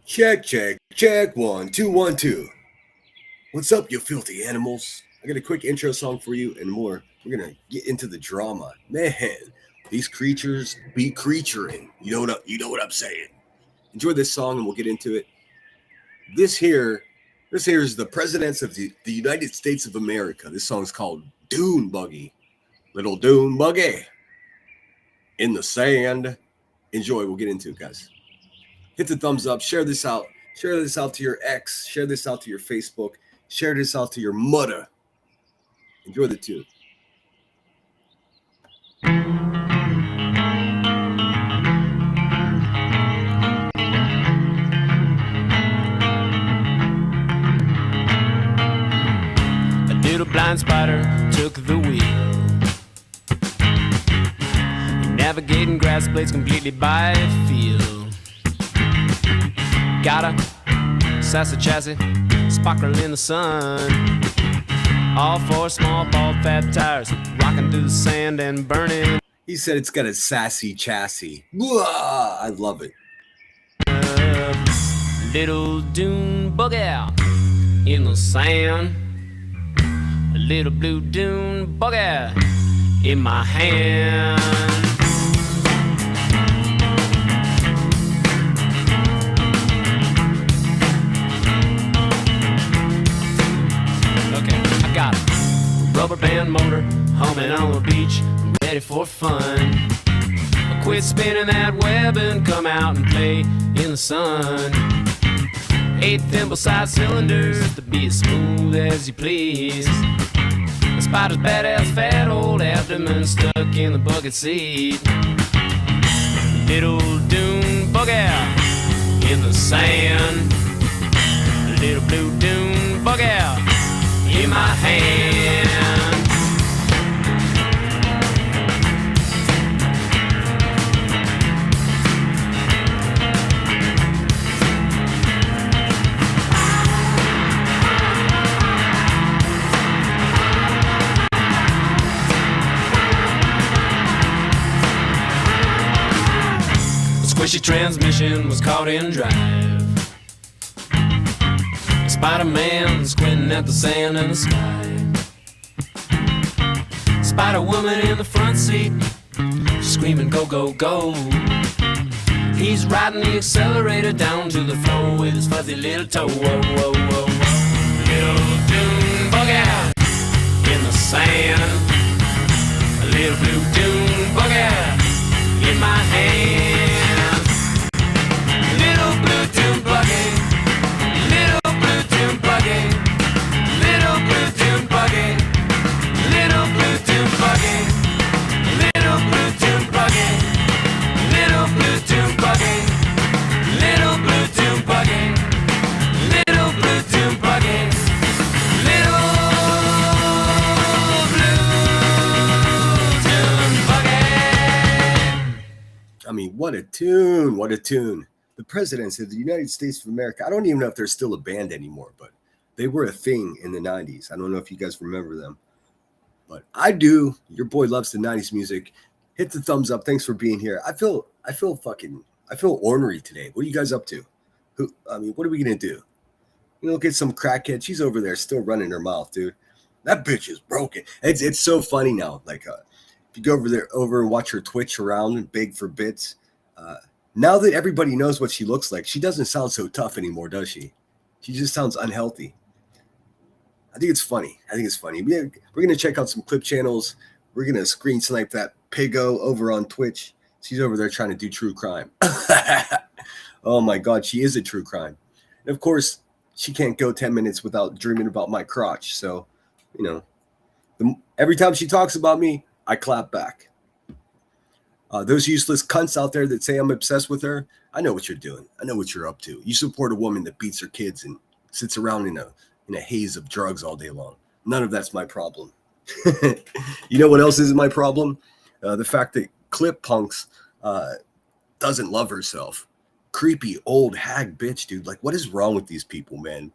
Check, check, check. 1, 2, 1, 2. What's up, you filthy animals? I got a quick intro song for you and more. We're gonna get into the drama. Man, these creatures be creaturing. You know what I'm saying. Enjoy this song and we'll get into it. This here, this here is the presidents of the United States of America. This song's called Dune Buggy. Little Dune Buggy in the sand. Enjoy, we'll get into it, guys. Hit the thumbs up, share this out to your ex, share this out to your Facebook, share this out to your mother. Enjoy the tune. A little blind spider took the wheel, navigating grass blades completely by feel. Got a sassy chassis, sparkle in the sun. All four small bald fat tires, rocking through the sand and burning. He said it's got a sassy chassis. Blah! I love it. Little dune buggy in the sand. A little blue dune buggy in my hand. Rubber band motor, humming on the beach, ready for fun. I quit spinning that web and come out and play in the sun. 8 thimble-sized cylinders to be as smooth as you please. The spider's badass fat old abdomen stuck in the bucket seat. Little dune buggy in the sand. Little blue dune buggy in my hand. The squishy transmission was caught in drive. Spider-Man squinting at the sand and the sky. Spider-Woman in the front seat, screaming go, go, go. He's riding the accelerator down to the floor with his fuzzy little toe. Whoa, whoa, whoa, whoa. Little dune buggy in the sand. A little blue dune buggy in my hand. Little blue dune buggy. Little blue dune buggy. Little blue dune buggy. Little blue dune buggy. Little blue dune buggy. Little blue dune buggy. Little blue dune buggy. Little blue dune buggy. Little blue dune buggy. I mean, what a tune, what a tune. The presidents of the United States of America, I don't even know if they're still a band anymore, but they were a thing in the 90s. I don't know if you guys remember them, but I do. Your boy loves the 90s music. Hit the thumbs up. Thanks for being here. I feel ornery today. What are you guys up to? What are we going to do? Look at some crackhead. She's over there still running her mouth, dude. That bitch is broken. It's so funny now. Like, if you go over and watch her twitch around and beg for bits, now that everybody knows what she looks like, she doesn't sound so tough anymore, does she? She just sounds unhealthy. I think it's funny. We're going to check out some clip channels. We're going to screen snipe that piggo over on Twitch. She's over there trying to do true crime. Oh, my God. She is a true crime. And, of course, she can't go 10 minutes without dreaming about my crotch. So, every time she talks about me, I clap back. Those useless cunts out there that say I'm obsessed with her, I know what you're doing. I know what you're up to. You support a woman that beats her kids and sits around in a haze of drugs all day long. None of that's my problem. You know what else is my problem? The fact that Clip Punks doesn't love herself. Creepy old hag bitch, dude. Like, what is wrong with these people, man?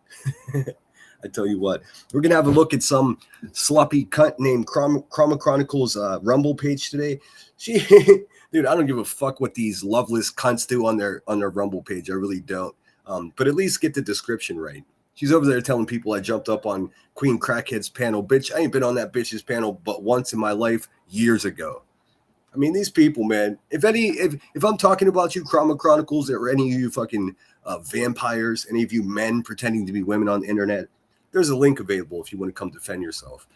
I tell you what, we're going to have a look at some sloppy cunt named Chroma Chronicles Rumble page today. Dude, I don't give a fuck what these loveless cunts do on their Rumble page. I really don't. But at least get the description right. She's over there telling people I jumped up on Queen Crackhead's panel. Bitch, I ain't been on that bitch's panel but once in my life years ago. I mean, these people, man. If I'm talking about you, Chroma Chronicles, or any of you fucking vampires, any of you men pretending to be women on the internet, there's a link available if you want to come defend yourself.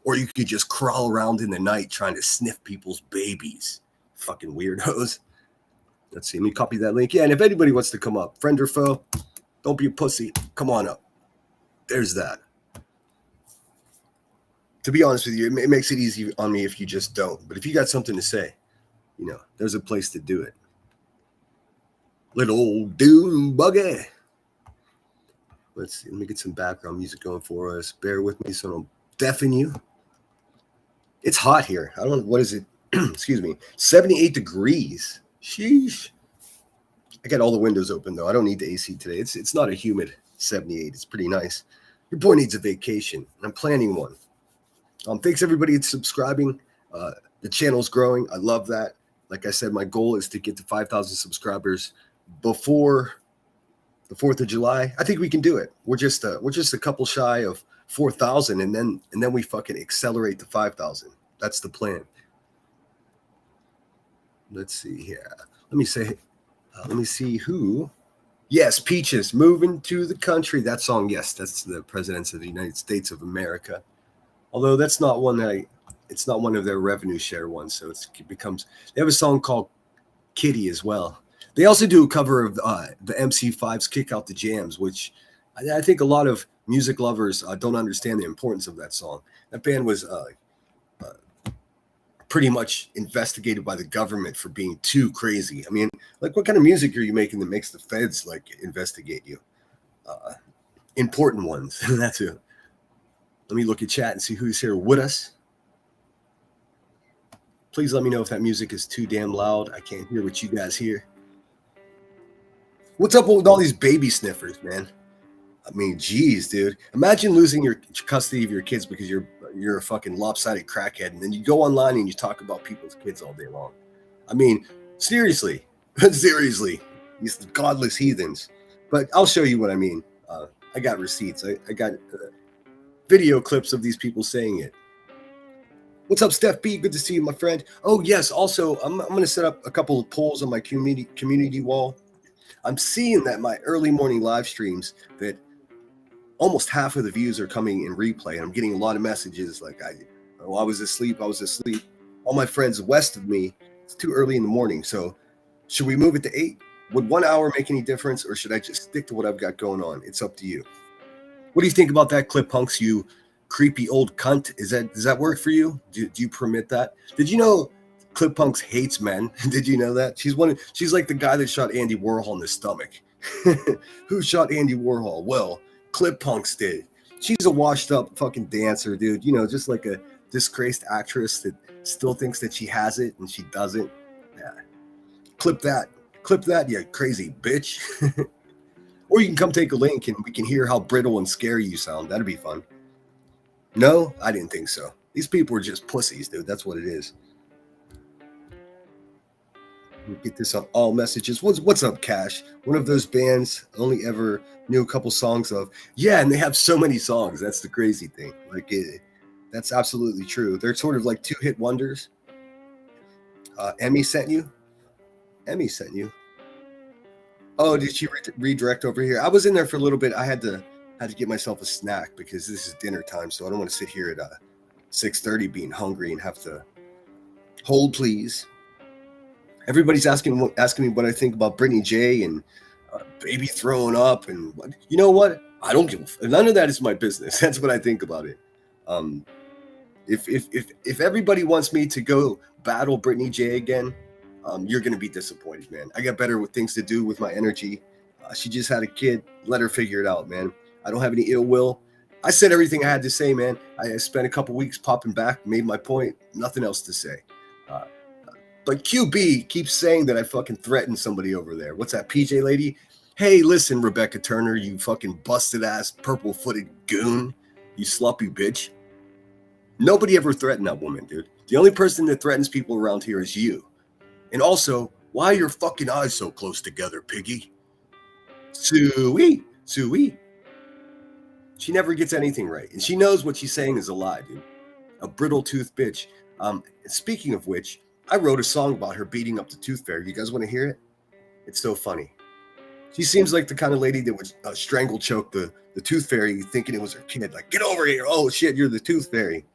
Or you could just crawl around in the night trying to sniff people's babies. Fucking weirdos. Let's see. Let me copy that link. Yeah, and if anybody wants to come up, friend or foe, don't be a pussy. Come on up. There's that. To be honest with you, it makes it easy on me if you just don't. But if you got something to say, you know, there's a place to do it. Little old dune buggy. Let's see. Let me get some background music going for us. Bear with me so I don't deafen you. It's hot here. I don't know. What is it? Excuse me. 78 degrees. Sheesh. I got all the windows open, though. I don't need the AC today. It's not a humid 78. It's pretty nice. Your boy needs a vacation, and I'm planning one. Thanks, everybody, that's subscribing. The channel's growing. I love that. Like I said, my goal is to get to 5,000 subscribers before the 4th of July. I think we can do it. We're just a couple shy of 4,000, and then we fucking accelerate to 5,000. That's the plan. Let's see here. Let me see who. Yes, Peaches, moving to the country. That song, yes, that's the Presidents of the United States of America. Although that's not one that it's not one of their revenue share ones. So it becomes, they have a song called Kitty as well. They also do a cover of the MC5's Kick Out the Jams, which I think a lot of music lovers don't understand the importance of that song. That band was pretty much investigated by the government for being too crazy. I mean, like, what kind of music are you making that makes the feds like investigate you? Important ones. That's it. Let me look at chat and see who's here with us. Please let me know if that music is too damn loud. I can't hear what you guys hear. What's up with all these baby sniffers, man? I mean, geez, dude. Imagine losing your custody of your kids because you're a fucking lopsided crackhead, and then you go online and you talk about people's kids all day long. I mean, seriously, seriously, these godless heathens. But I'll show you what I mean. I got receipts. I got video clips of these people saying it. What's up, Steph B? Good to see you, my friend. Oh, yes. Also, I'm going to set up a couple of polls on my community wall. I'm seeing that my early morning live streams, that almost half of the views are coming in replay. And I'm getting a lot of messages like, I was asleep. All my friends west of me, it's too early in the morning. So should we move it to 8? Would 1 hour make any difference, or should I just stick to what I've got going on? It's up to you. What do you think about that, Clip Punks, you creepy old cunt? Does that work for you? Do you permit that? Did you know Clip Punks hates men? Did you know that? She's like the guy that shot Andy Warhol in the stomach. Who shot Andy Warhol? Well, Clip Punks did. She's a washed up fucking dancer, dude. You know, just like a disgraced actress that still thinks that she has it and she doesn't. Yeah. Clip that, you crazy bitch. Or you can come take a link and we can hear how brittle and scary you sound. That'd be fun. No, I didn't think so. These people are just pussies, dude. That's what it is. Get this on all messages. What's up, Cash? One of those bands I only ever knew a couple songs of. Yeah, and they have so many songs. That's the crazy thing. Like, that's absolutely true. They're sort of like 2-hit wonders. Emmy sent you? Oh, did she redirect over here? I was in there for a little bit. I had to get myself a snack because this is dinner time, so I don't want to sit here at 6:30 being hungry and have to hold, please. Everybody's asking me what I think about Brittany J and baby throwing up, and you know what? I don't give none of that is my business. That's what I think about it. If everybody wants me to go battle Brittany J again, you're going to be disappointed, man. I got better with things to do with my energy. She just had a kid. Let her figure it out, man. I don't have any ill will. I said everything I had to say, man. I spent a couple weeks popping back, made my point. Nothing else to say. But QB keeps saying that I fucking threatened somebody over there. What's that, PJ lady? Hey, listen, Rebecca Turner, you fucking busted-ass, purple-footed goon. You sloppy bitch. Nobody ever threatened that woman, dude. The only person that threatens people around here is you. And also, why are your fucking eyes so close together, piggy? Suey. She never gets anything right. And she knows what she's saying is a lie, dude. A brittle tooth bitch. Speaking of which, I wrote a song about her beating up the tooth fairy. You guys want to hear it? It's so funny. She seems like the kind of lady that would strangle choke the tooth fairy thinking it was her kid. Like, get over here. Oh, shit, you're the tooth fairy.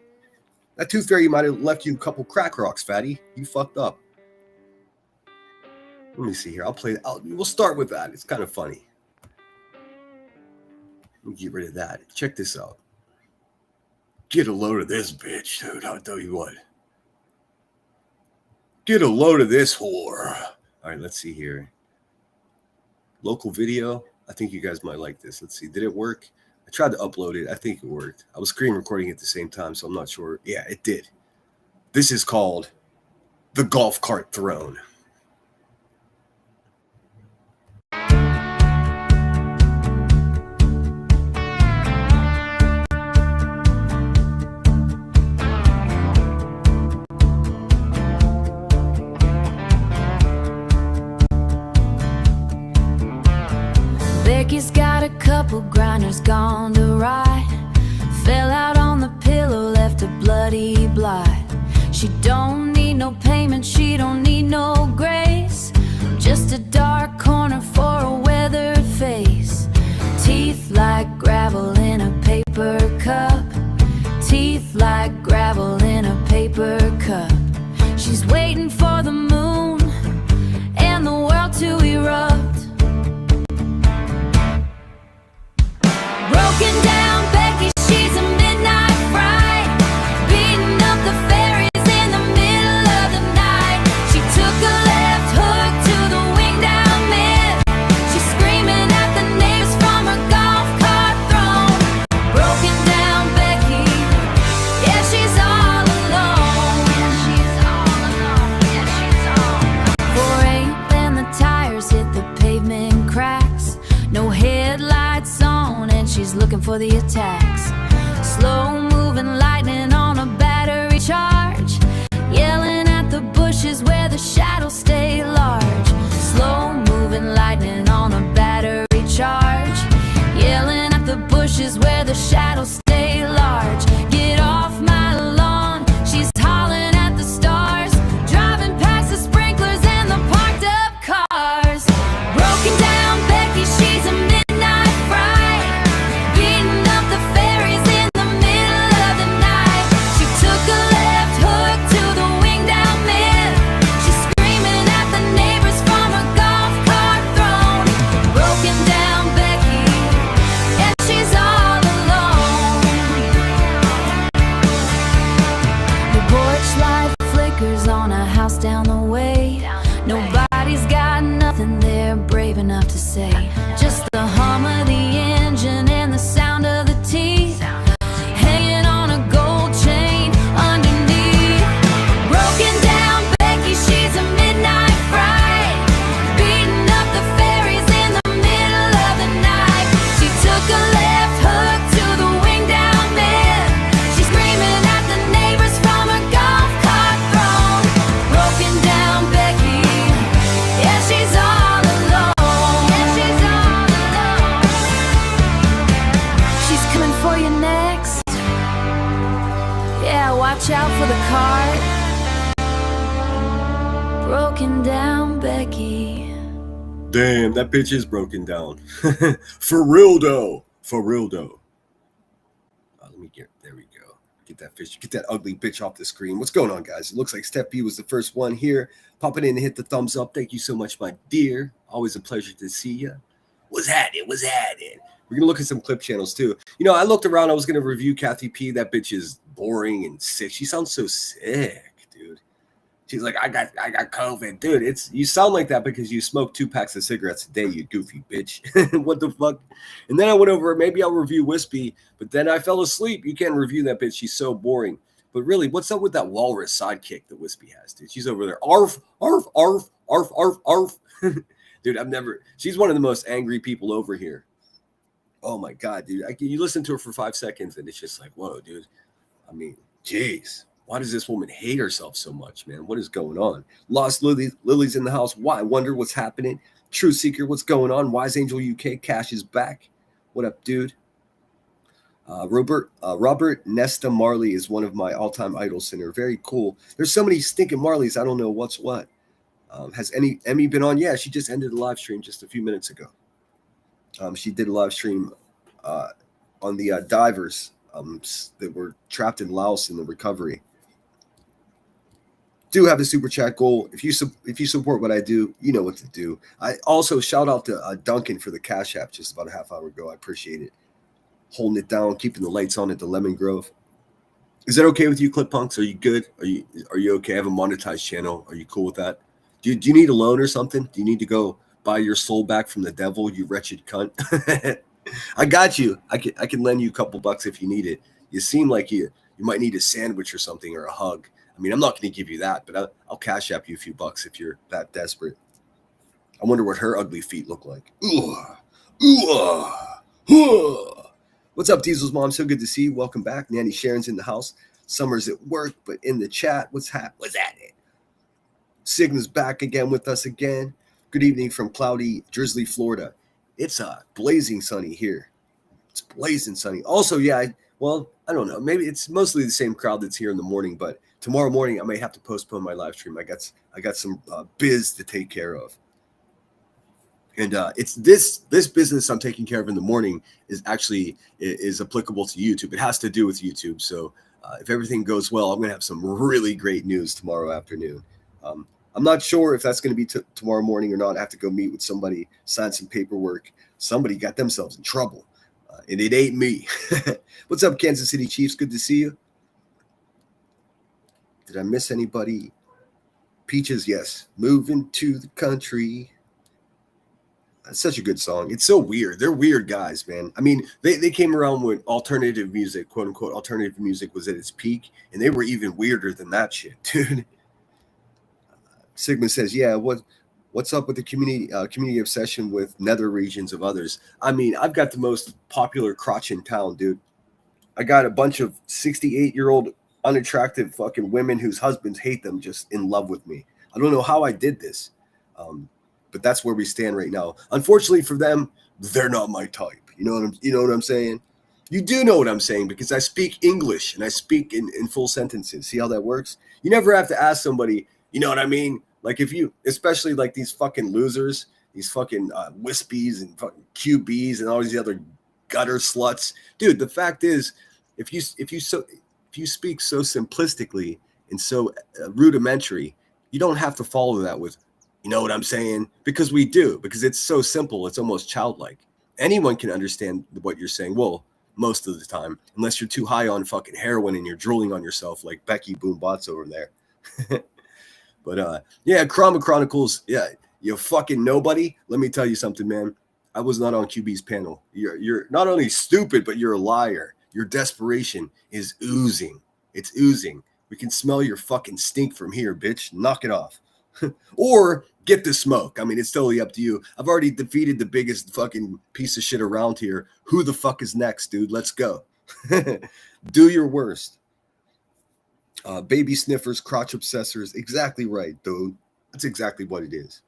That tooth fairy might have left you a couple crack rocks, fatty. You fucked up. Let me see here. We'll start with that. It's kind of funny. Let me get rid of that. Check this out. Get a load of this bitch, dude. I'll tell you what. Get a load of this whore. All right, let's see here. Local video. I think you guys might like this. Let's see. Did it work? I tried to upload it. I think it worked. I was screen recording at the same time, so I'm not sure. Yeah, it did. This is called The Golf Cart Throne. Becky's got a couple grinders gone to ride. Fell out on the pillow, left a bloody blot. She don't need no payment, she don't need no grace. Just a dark corner for a weathered face. Teeth like gravel in a paper cup. Teeth like gravel in a paper cup. She's waiting for the moon and the world to erupt. Broken down Becky, she's a midnight fright. Beating up the fairies in the middle of the night. She took a left hook to the wing down mid. She's screaming at the neighbors from her golf cart throne. Broken down Becky, yeah, she's all alone. Yeah, she's all alone. Yeah, she's all alone. 4-8 and the tires hit the pavement cracks. No headlights on and she's looking for the attacks. Slow moving lightning on a battery charge. Yelling at the bushes where the shadows stay large. Slow moving lightning on a battery charge. Yelling at the bushes where the shadows stay large. Get off my lawn, she's hollering at the stars. Driving past the sprinklers and the parked up cars. Broken down Becky, she's a midnight fright. Beating up the fairies in the middle of the night. She took a left hook to the wing down mid. She's screaming at the neighbors from her golf cart throne. Broken down Becky, and she's all alone. The porch light flickers on a house down the way. Nobody's got nothing they're brave enough to say. Just the hum of the engine and the sound of the teeth hanging on a gold chain underneath. Broken down Becky, she's a midnight fright. Beating up the fairies in the middle of the night. She took a left hook to the wing down mid. She's screaming at the neighbors from her golf cart throne. Broken down Becky, yeah, she's all alone. Yeah, she's all alone. She's coming for you next. Yeah, watch out for the cart. Broken down Becky. Damn, that bitch is broken down. For real though. For real though. There we go. Get that ugly bitch off the screen. What's going on, guys? It looks like Steph B was the first one here. Pop it in and hit the thumbs up. Thank you so much, my dear. Always a pleasure to see you. What's happening? We're going to look at some clip channels too. You know, I looked around. I was going to review Kathy P. That bitch is boring and sick. She sounds so sick, dude. She's like, I got COVID. Dude, you sound like that because you smoke 2 packs of cigarettes a day, you goofy bitch. What the fuck? And then I went over, maybe I'll review Wispy, but then I fell asleep. You can't review that bitch. She's so boring. But really, what's up with that walrus sidekick that Wispy has, dude? She's over there. Arf, arf, arf, arf, arf, arf. Dude, she's one of the most angry people over here. Oh my God, dude. You listen to her for 5 seconds and it's just like, whoa, dude. I mean, jeez. Why does this woman hate herself so much, man? What is going on? Lost Lily's in the house. Why? I wonder what's happening. True Seeker, what's going on? Wise Angel UK, Cash is back. What up, dude? Robert Nesta Marley is one of my all-time idols, Sinner. Very cool. There's so many stinking Marleys. I don't know what's what. Has Emmy been on? Yeah, she just ended the live stream just a few minutes ago. She did a live stream on the divers that were trapped in Laos in the recovery. Do have a super chat goal. If you support what I do, you know what to do. I also shout out to Duncan for the Cash App just about a half hour ago. I appreciate it. Holding it down, keeping the lights on at the Lemon Grove. Is that okay with you, Clip Punks? Are you good? Are you okay? I have a monetized channel. Are you cool with that? Do you need a loan or something? Do you need to go buy your soul back from the devil, you wretched cunt? I got you. I can lend you a couple bucks if you need it. You seem like you might need a sandwich or something or a hug. I mean, I'm not going to give you that, but I'll Cash App you a few bucks if you're that desperate. I wonder what her ugly feet look like. What's up, Diesel's mom? So good to see you. Welcome back. Nanny Sharon's in the house. Summer's at work, but in the chat. What's that? Sigma's back again with us again. Good evening from cloudy, drizzly Florida. It's blazing sunny here. It's blazing sunny. Also, yeah, I don't know. Maybe it's mostly the same crowd that's here in the morning, but tomorrow morning I may have to postpone my live stream. I got some biz to take care of. And it's this business I'm taking care of in the morning is applicable to YouTube. It has to do with YouTube. So if everything goes well, I'm going to have some really great news tomorrow afternoon. I'm not sure if that's going to be tomorrow morning or not. I have to go meet with somebody, sign some paperwork. Somebody got themselves in trouble, and it ain't me. What's up, Kansas City Chiefs? Good to see you. Did I miss anybody? Peaches, yes. Moving to the country. That's such a good song. It's so weird. They're weird guys, man. I mean, they came around when alternative music, quote unquote, alternative music was at its peak, and they were even weirder than that shit, dude. Sigma says, yeah, what's up with the community obsession with nether regions of others? I mean, I've got the most popular crotch in town, dude. I got a bunch of 68-year-old unattractive fucking women whose husbands hate them just in love with me. I don't know how I did this. But that's where we stand right now. Unfortunately for them, they're not my type. You know what I'm saying? You do know what I'm saying because I speak English and I speak in full sentences. See how that works? You never have to ask somebody, you know what I mean? Like especially like these fucking losers, these fucking wispies and fucking QBs and all these other gutter sluts. Dude, the fact is, if you speak so simplistically and so rudimentary, you don't have to follow that with, you know what I'm saying? Because we do, because it's so simple. It's almost childlike. Anyone can understand what you're saying. Well, most of the time, unless you're too high on fucking heroin and you're drooling on yourself like Becky Boombots over there. But yeah, Chroma Chronicles. Yeah, you fucking nobody. Let me tell you something, man. I was not on QB's panel. You're not only stupid, but you're a liar. Your desperation is oozing. It's oozing. We can smell your fucking stink from here, bitch. Knock it off. Or get the smoke. I mean, it's totally up to you. I've already defeated the biggest fucking piece of shit around here. Who the fuck is next, dude? Let's go. Do your worst. Baby sniffers, crotch obsessors. Exactly right, dude. That's exactly what it is.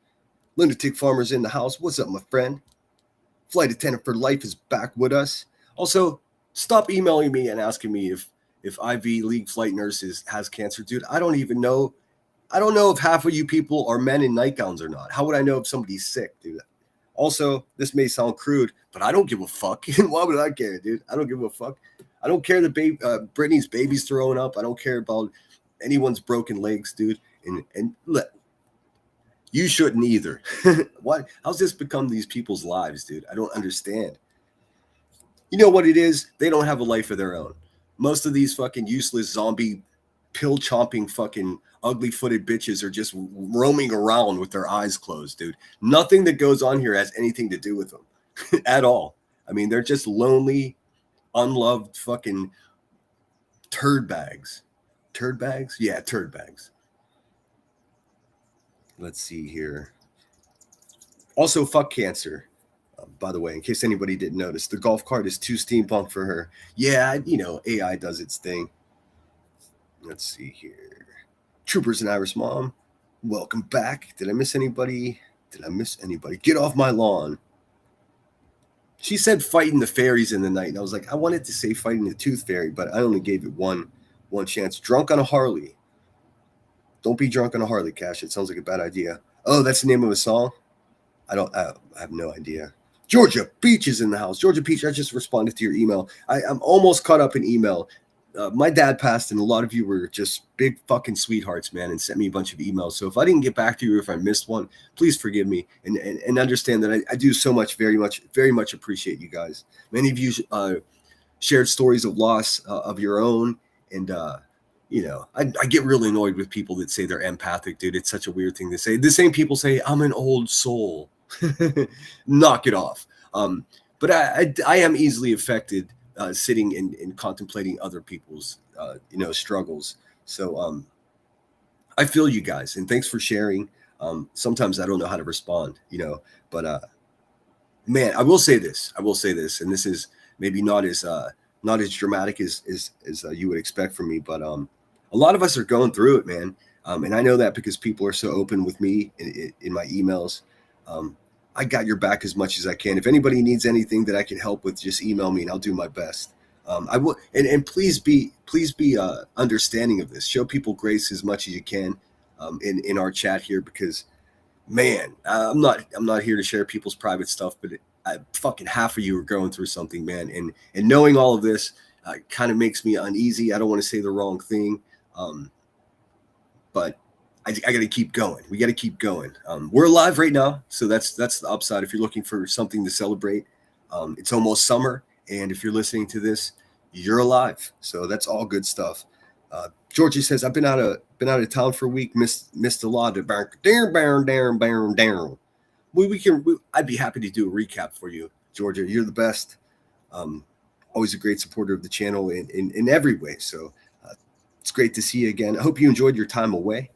Lunatic Farmer's in the house. What's up, my friend? Flight attendant for life is back with us. Also, stop emailing me and asking me if Ivy League flight nurses has cancer, dude. I don't even know. I don't know if half of you people are men in nightgowns or not. How would I know if somebody's sick, dude? Also, this may sound crude, but I don't give a fuck. Why would I care, dude? I don't give a fuck. I don't care that Britney's baby's throwing up. I don't care about anyone's broken legs, dude. And look, you shouldn't either. What? How's this become these people's lives, dude? I don't understand. You know what it is? They don't have a life of their own. Most of these fucking useless zombie pill-chomping fucking ugly-footed bitches are just roaming around with their eyes closed, dude. Nothing that goes on here has anything to do with them at all. I mean, they're just lonely, unloved fucking turd bags. Turd bags? Yeah, turd bags. Let's see here. Also, fuck cancer. By the way, in case anybody didn't notice, the golf cart is too steampunk for her. Yeah, you know, AI does its thing. Let's see here. Troopers and Iris Mom, welcome back. Did I miss anybody? Did I miss anybody? Get off my lawn. She said fighting the fairies in the night, and I was like, I wanted to say fighting the tooth fairy, but I only gave it one chance. Drunk on a Harley. Don't be drunk on a Harley, Cash. It sounds like a bad idea. Oh, that's the name of a song? I have no idea. Georgia Peach is in the house. Georgia Peach, I just responded to your email. I'm almost caught up in email. My dad passed, and a lot of you were just big fucking sweethearts, man, and sent me a bunch of emails. So if I didn't get back to you, or if I missed one, please forgive me and understand that I do so much, very much appreciate you guys. Many of you shared stories of loss of your own, and I get really annoyed with people that say they're empathic, dude. It's such a weird thing to say. The same people say, I'm an old soul. Knock it off. But I am easily affected sitting and contemplating other people's, struggles. So I feel you guys, and thanks for sharing. Sometimes I don't know how to respond, but man, I will say this, and this is maybe not as dramatic as you would expect from me, but a lot of us are going through it, man. And I know that because people are so open with me in my emails. I got your back as much as I can. If anybody needs anything that I can help with, just email me and I'll do my best. I will, and please be understanding of this. Show people grace as much as you can in our chat here, because man, I'm not here to share people's private stuff, but fucking half of you are going through something, man, and knowing all of this kind of makes me uneasy. I don't want to say the wrong thing, but I got to keep going. We got to keep going. We're alive right now, so that's the upside. If you're looking for something to celebrate, it's almost summer, and if you're listening to this, you're alive. So that's all good stuff. Georgie says, I've been out of town for a week, missed a lot of down. I'd be happy to do a recap for you, Georgia. You're the best. Always a great supporter of the channel in every way. So it's great to see you again. I hope you enjoyed your time away.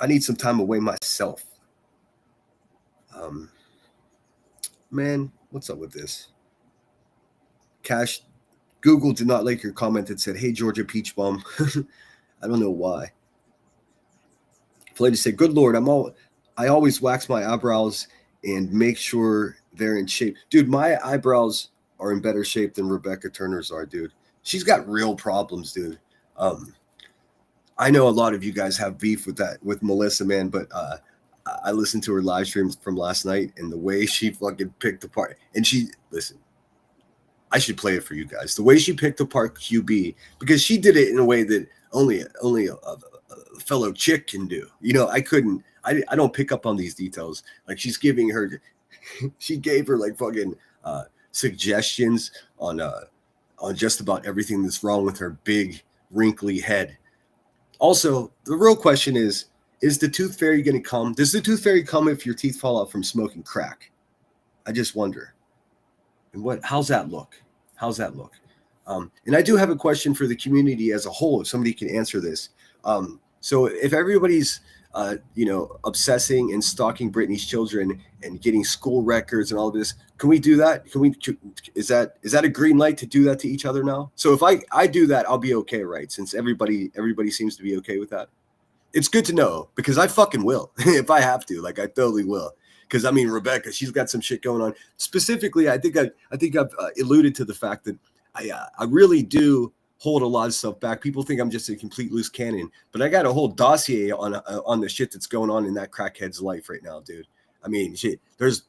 I need some time away myself. Man, what's up with this? Cash, Google did not like your comment that said, hey, Georgia Peach Bum. I don't know why. Flavor said, good Lord, I always wax my eyebrows and make sure they're in shape. Dude, my eyebrows are in better shape than Rebecca Turner's are, dude. She's got real problems, dude. I know a lot of you guys have beef with Melissa, man, but I listened to her live stream from last night, and the way she fucking picked apart, and listen, I should play it for you guys. The way she picked apart QB, because she did it in a way that only a fellow chick can do. I couldn't. I don't pick up on these details. Like she gave her like fucking suggestions on just about everything that's wrong with her big wrinkly head. Also, the real question is the tooth fairy going to come? Does the tooth fairy come if your teeth fall out from smoking crack? I just wonder. And how's that look? And I do have a question for the community as a whole, if somebody can answer this. So if everybody's, obsessing and stalking Britney's children and getting school records and all of this, can we do that? Is that a green light to do that to each other now? So if I do that, I'll be okay, right? Since everybody seems to be okay with that. It's good to know, because I fucking will. If I have to, like I totally will. Because I mean, Rebecca, she's got some shit going on. Specifically, I think I've alluded to the fact that I really do hold a lot of stuff back. People think I'm just a complete loose cannon, but I got a whole dossier on the shit that's going on in that crackhead's life right now, dude. I mean, shit. There's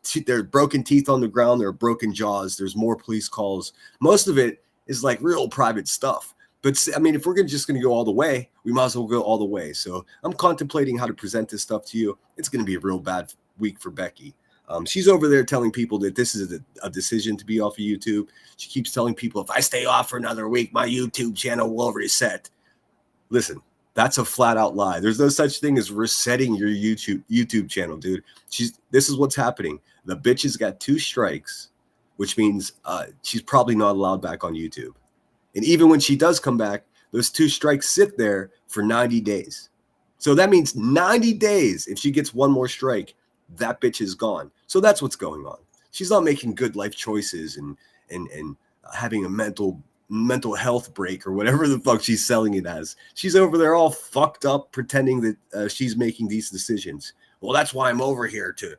broken teeth on the ground. There are broken jaws. There's more police calls. Most of it is like real private stuff. But I mean, if we're just going to go all the way, we might as well go all the way. So I'm contemplating how to present this stuff to you. It's going to be a real bad week for Becky. She's over there telling people that this is a decision to be off of YouTube. She keeps telling people, if I stay off for another week, my YouTube channel will reset. Listen, that's a flat out lie. There's no such thing as resetting your YouTube channel, dude. This is what's happening. The bitch has got 2 strikes, which means she's probably not allowed back on YouTube. And even when she does come back, those 2 strikes sit there for 90 days. So that means 90 days. If she gets one more strike, that bitch is gone. So that's what's going on. She's not making good life choices and having a mental health break or whatever the fuck she's selling it as. She's over there all fucked up, pretending that she's making these decisions. well, that's why I'm over here to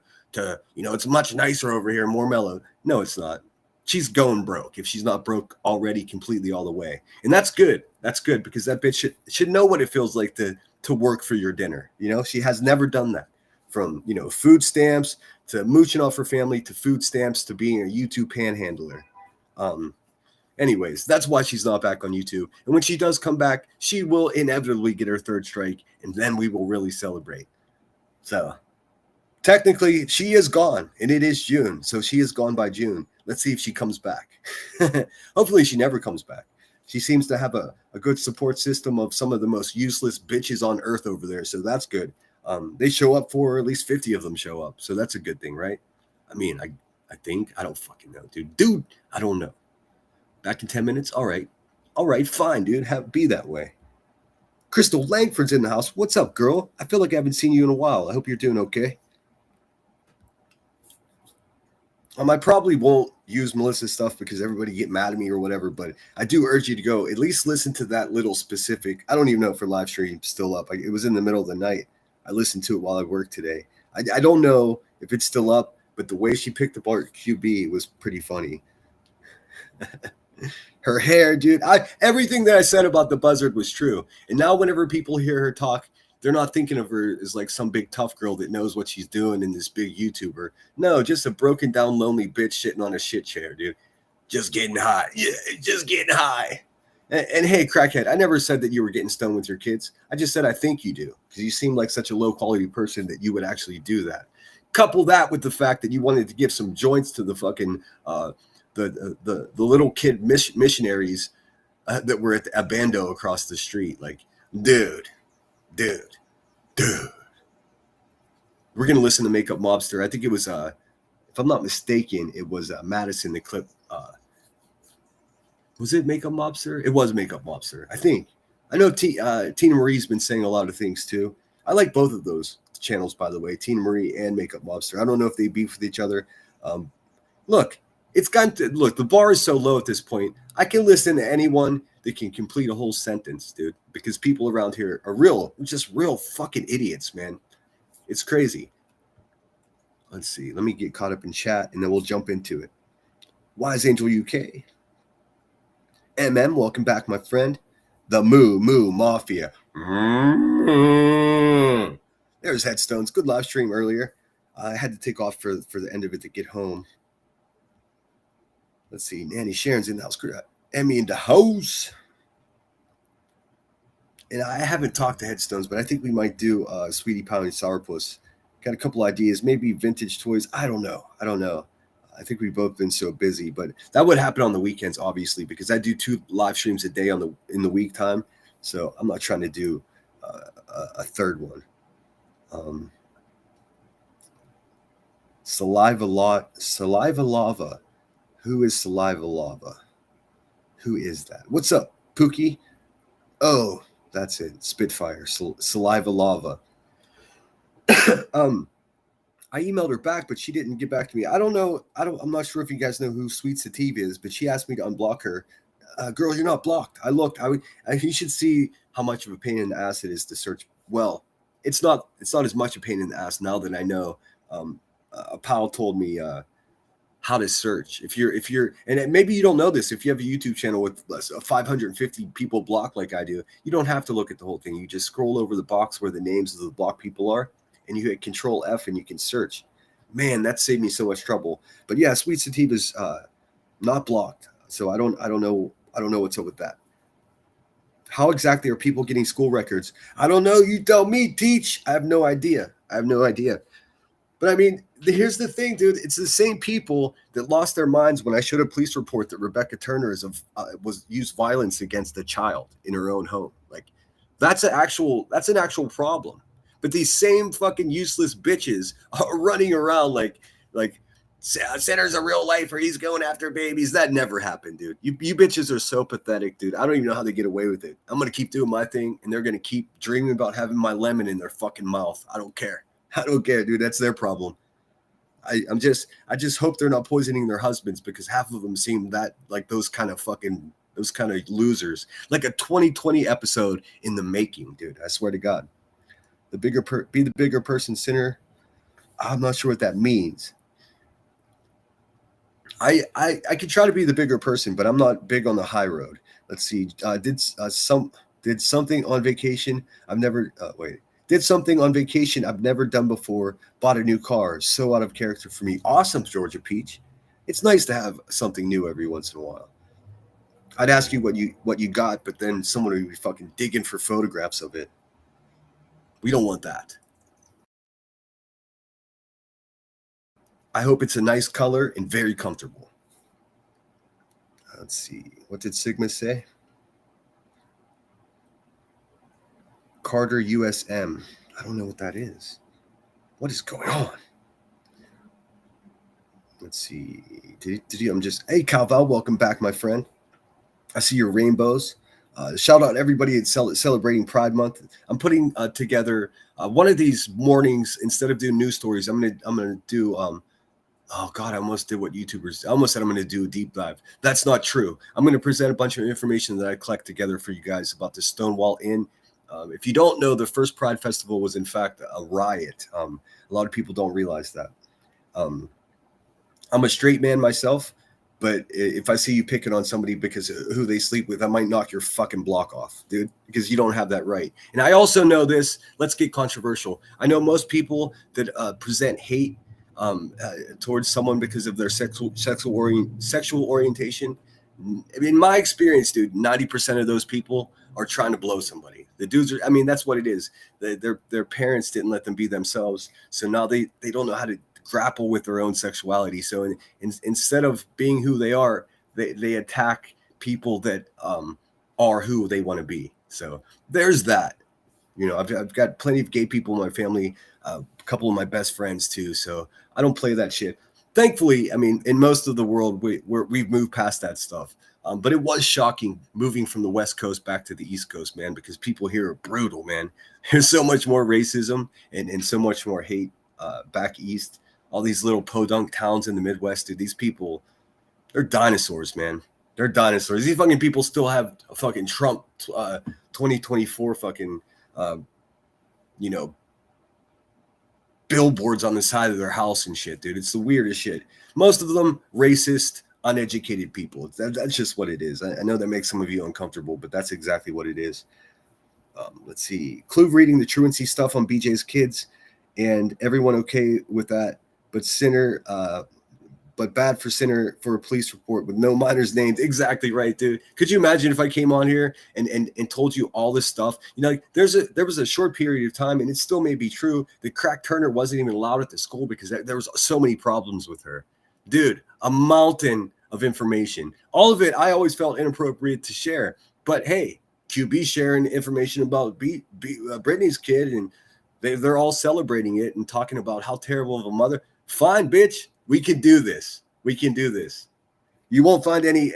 it's much nicer over here, more mellow. No, it's not. She's going broke if she's not broke already completely all the way. And that's good. That's good because that bitch should know what it feels like to work for your dinner. She has never done that, from, food stamps to mooching off her family to food stamps to being a YouTube panhandler. Anyways, that's why she's not back on YouTube. And when she does come back, she will inevitably get her third strike, and then we will really celebrate. So technically, she is gone, and it is June. So she is gone by June. Let's see if she comes back. Hopefully she never comes back. She seems to have a good support system of some of the most useless bitches on earth over there. So that's good. They show up for her, at least 50 of them show up. So that's a good thing, right? I mean, I think. I don't fucking know, dude. Dude, I don't know. Back in 10 minutes? All right. All right, fine, dude. Be that way. Crystal Langford's in the house. What's up, girl? I feel like I haven't seen you in a while. I hope you're doing okay. I probably won't use Melissa's stuff because everybody get mad at me or whatever, but I do urge you to go at least listen to that little specific. I don't even know if her live stream is still up. It was in the middle of the night. I listened to it while I worked today. I don't know if it's still up, but the way she picked apart QB was pretty funny. Her hair, dude. Everything that I said about the buzzard was true. And now whenever people hear her talk, they're not thinking of her as like some big tough girl that knows what she's doing and this big YouTuber. No, just a broken down, lonely bitch sitting on a shit chair, dude. Just getting high. Yeah, just getting high. And hey, crackhead, I never said that you were getting stoned with your kids. I just said I think you do, because you seem like such a low quality person that you would actually do that. Couple that with the fact that you wanted to give some joints to the fucking the little kid missionaries that were at a bando across the street. Like, dude. We're gonna listen to Makeup Mobster. I think it was if I'm not mistaken, it was Madison, the clip. Was it Makeup Mobster? It was Makeup Mobster, I think. I know Tina Marie's been saying a lot of things too. I like both of those channels, by the way, Tina Marie and Makeup Mobster. I don't know if they beef with each other. Look, the bar is so low at this point. I can listen to anyone that can complete a whole sentence, dude, because people around here are just real fucking idiots, man. It's crazy. Let's see. Let me get caught up in chat, and then we'll jump into it. Wise Angel UK. welcome back, my friend. The Moo Mafia. There's Headstones. Good live stream earlier. I had to take off for the end of it to get home. Let's see. Nanny Sharon's in the house. Emmy in the house. And I haven't talked to Headstones, but I think we might do Sweetie Pie and Sourpuss. Got a couple ideas. Maybe vintage toys. I don't know. I think we've both been so busy, but that would happen on the weekends, obviously, because I do 2 live streams a day in the week time. So I'm not trying to do a third one. Saliva Lava. Who is Saliva Lava? Who is that? What's up, Pookie? Oh, that's it. Spitfire. Saliva Lava. I emailed her back, but she didn't get back to me. I don't know. I'm not sure if you guys know who Sweet Sativa is, but she asked me to unblock her. Girl, you're not blocked. I looked. You should see how much of a pain in the ass it is to search. Well, it's not as much a pain in the ass now that I know. A pal told me how to search. If you're, and maybe you don't know this, if you have a YouTube channel with 550 people blocked like I do, you don't have to look at the whole thing. You just scroll over the box where the names of the blocked people are, and you hit Control F and you can search. Man, that saved me so much trouble. But yeah, Sweet Sativa's not blocked, so I don't know what's up with that. How exactly are people getting school records? I don't know. You tell me, Teach. I have no idea. But I mean, here's the thing, dude. It's the same people that lost their minds when I showed a police report that Rebecca Turner was used violence against a child in her own home. Like, that's an actual problem. But these same fucking useless bitches are running around like Center's a real lifer. He's going after babies. That never happened, dude. You bitches are so pathetic, dude. I don't even know how they get away with it. I'm gonna keep doing my thing, and they're gonna keep dreaming about having my lemon in their fucking mouth. I don't care, dude. That's their problem. I just hope they're not poisoning their husbands, because half of them seem that like those kind of losers. Like a 2020 episode in the making, dude. I swear to God. Be the bigger person, sinner. I'm not sure what that means. I could try to be the bigger person, but I'm not big on the high road. Let's see. Did something on vacation I've never did something on vacation I've never done before. Bought a new car. So out of character for me. Awesome, Georgia Peach. It's nice to have something new every once in a while. I'd ask you what you got, but then someone would be fucking digging for photographs of it. We don't want that. I hope it's a nice color and very comfortable. Let's see. What did Sigma say? Carter USM. I don't know what that is. What is going on? Let's see. Hey, Calval, welcome back, my friend. I see your rainbows. Shout out everybody at celebrating Pride Month. I'm putting together one of these mornings. Instead of doing news stories, I'm gonna do. Oh God, I almost did what YouTubers. I almost said I'm gonna do a deep dive. That's not true. I'm gonna present a bunch of information that I collect together for you guys about the Stonewall Inn. If you don't know, the first Pride Festival was in fact a riot. A lot of people don't realize that. I'm a straight man myself, but if I see you picking on somebody because of who they sleep with, I might knock your fucking block off, dude, because you don't have that right. And I also know this. Let's get controversial. I know most people that present hate towards someone because of their sexual orientation. In my experience, dude, 90% of those people are trying to blow somebody. The dudes are, I mean, that's what it is. Their parents didn't let them be themselves. So now they don't know how to grapple with their own sexuality. So instead of being who they are, they attack people that are who they want to be. So there's that. You know, I've got plenty of gay people in my family, a couple of my best friends too. So I don't play that shit. Thankfully, I mean, in most of the world, we've moved past that stuff. But it was shocking moving from the West Coast back to the East Coast, man, because people here are brutal, man. There's so much more racism and so much more hate back east. All these little podunk towns in the Midwest, dude, these people, they're dinosaurs, man. They're dinosaurs. These fucking people still have a fucking Trump 2024 fucking, billboards on the side of their house and shit, dude. It's the weirdest shit. Most of them racist, uneducated people. That's just what it is. I know that makes some of you uncomfortable, but that's exactly what it is. Let's see. Clue reading the truancy stuff on BJ's kids, and everyone okay with that, but bad for Sinner for a police report with no minors named. Exactly right, dude. Could you imagine if I came on here and told you all this stuff? You know, like there was a short period of time, and it still may be true, that Crack Turner wasn't even allowed at the school because there was so many problems with her. Dude, a mountain of information. All of it I always felt inappropriate to share. But hey, QB sharing information about Britney's kid, and they're all celebrating it and talking about how terrible of a mother. Fine, bitch. We can do this. We can do this. You won't find any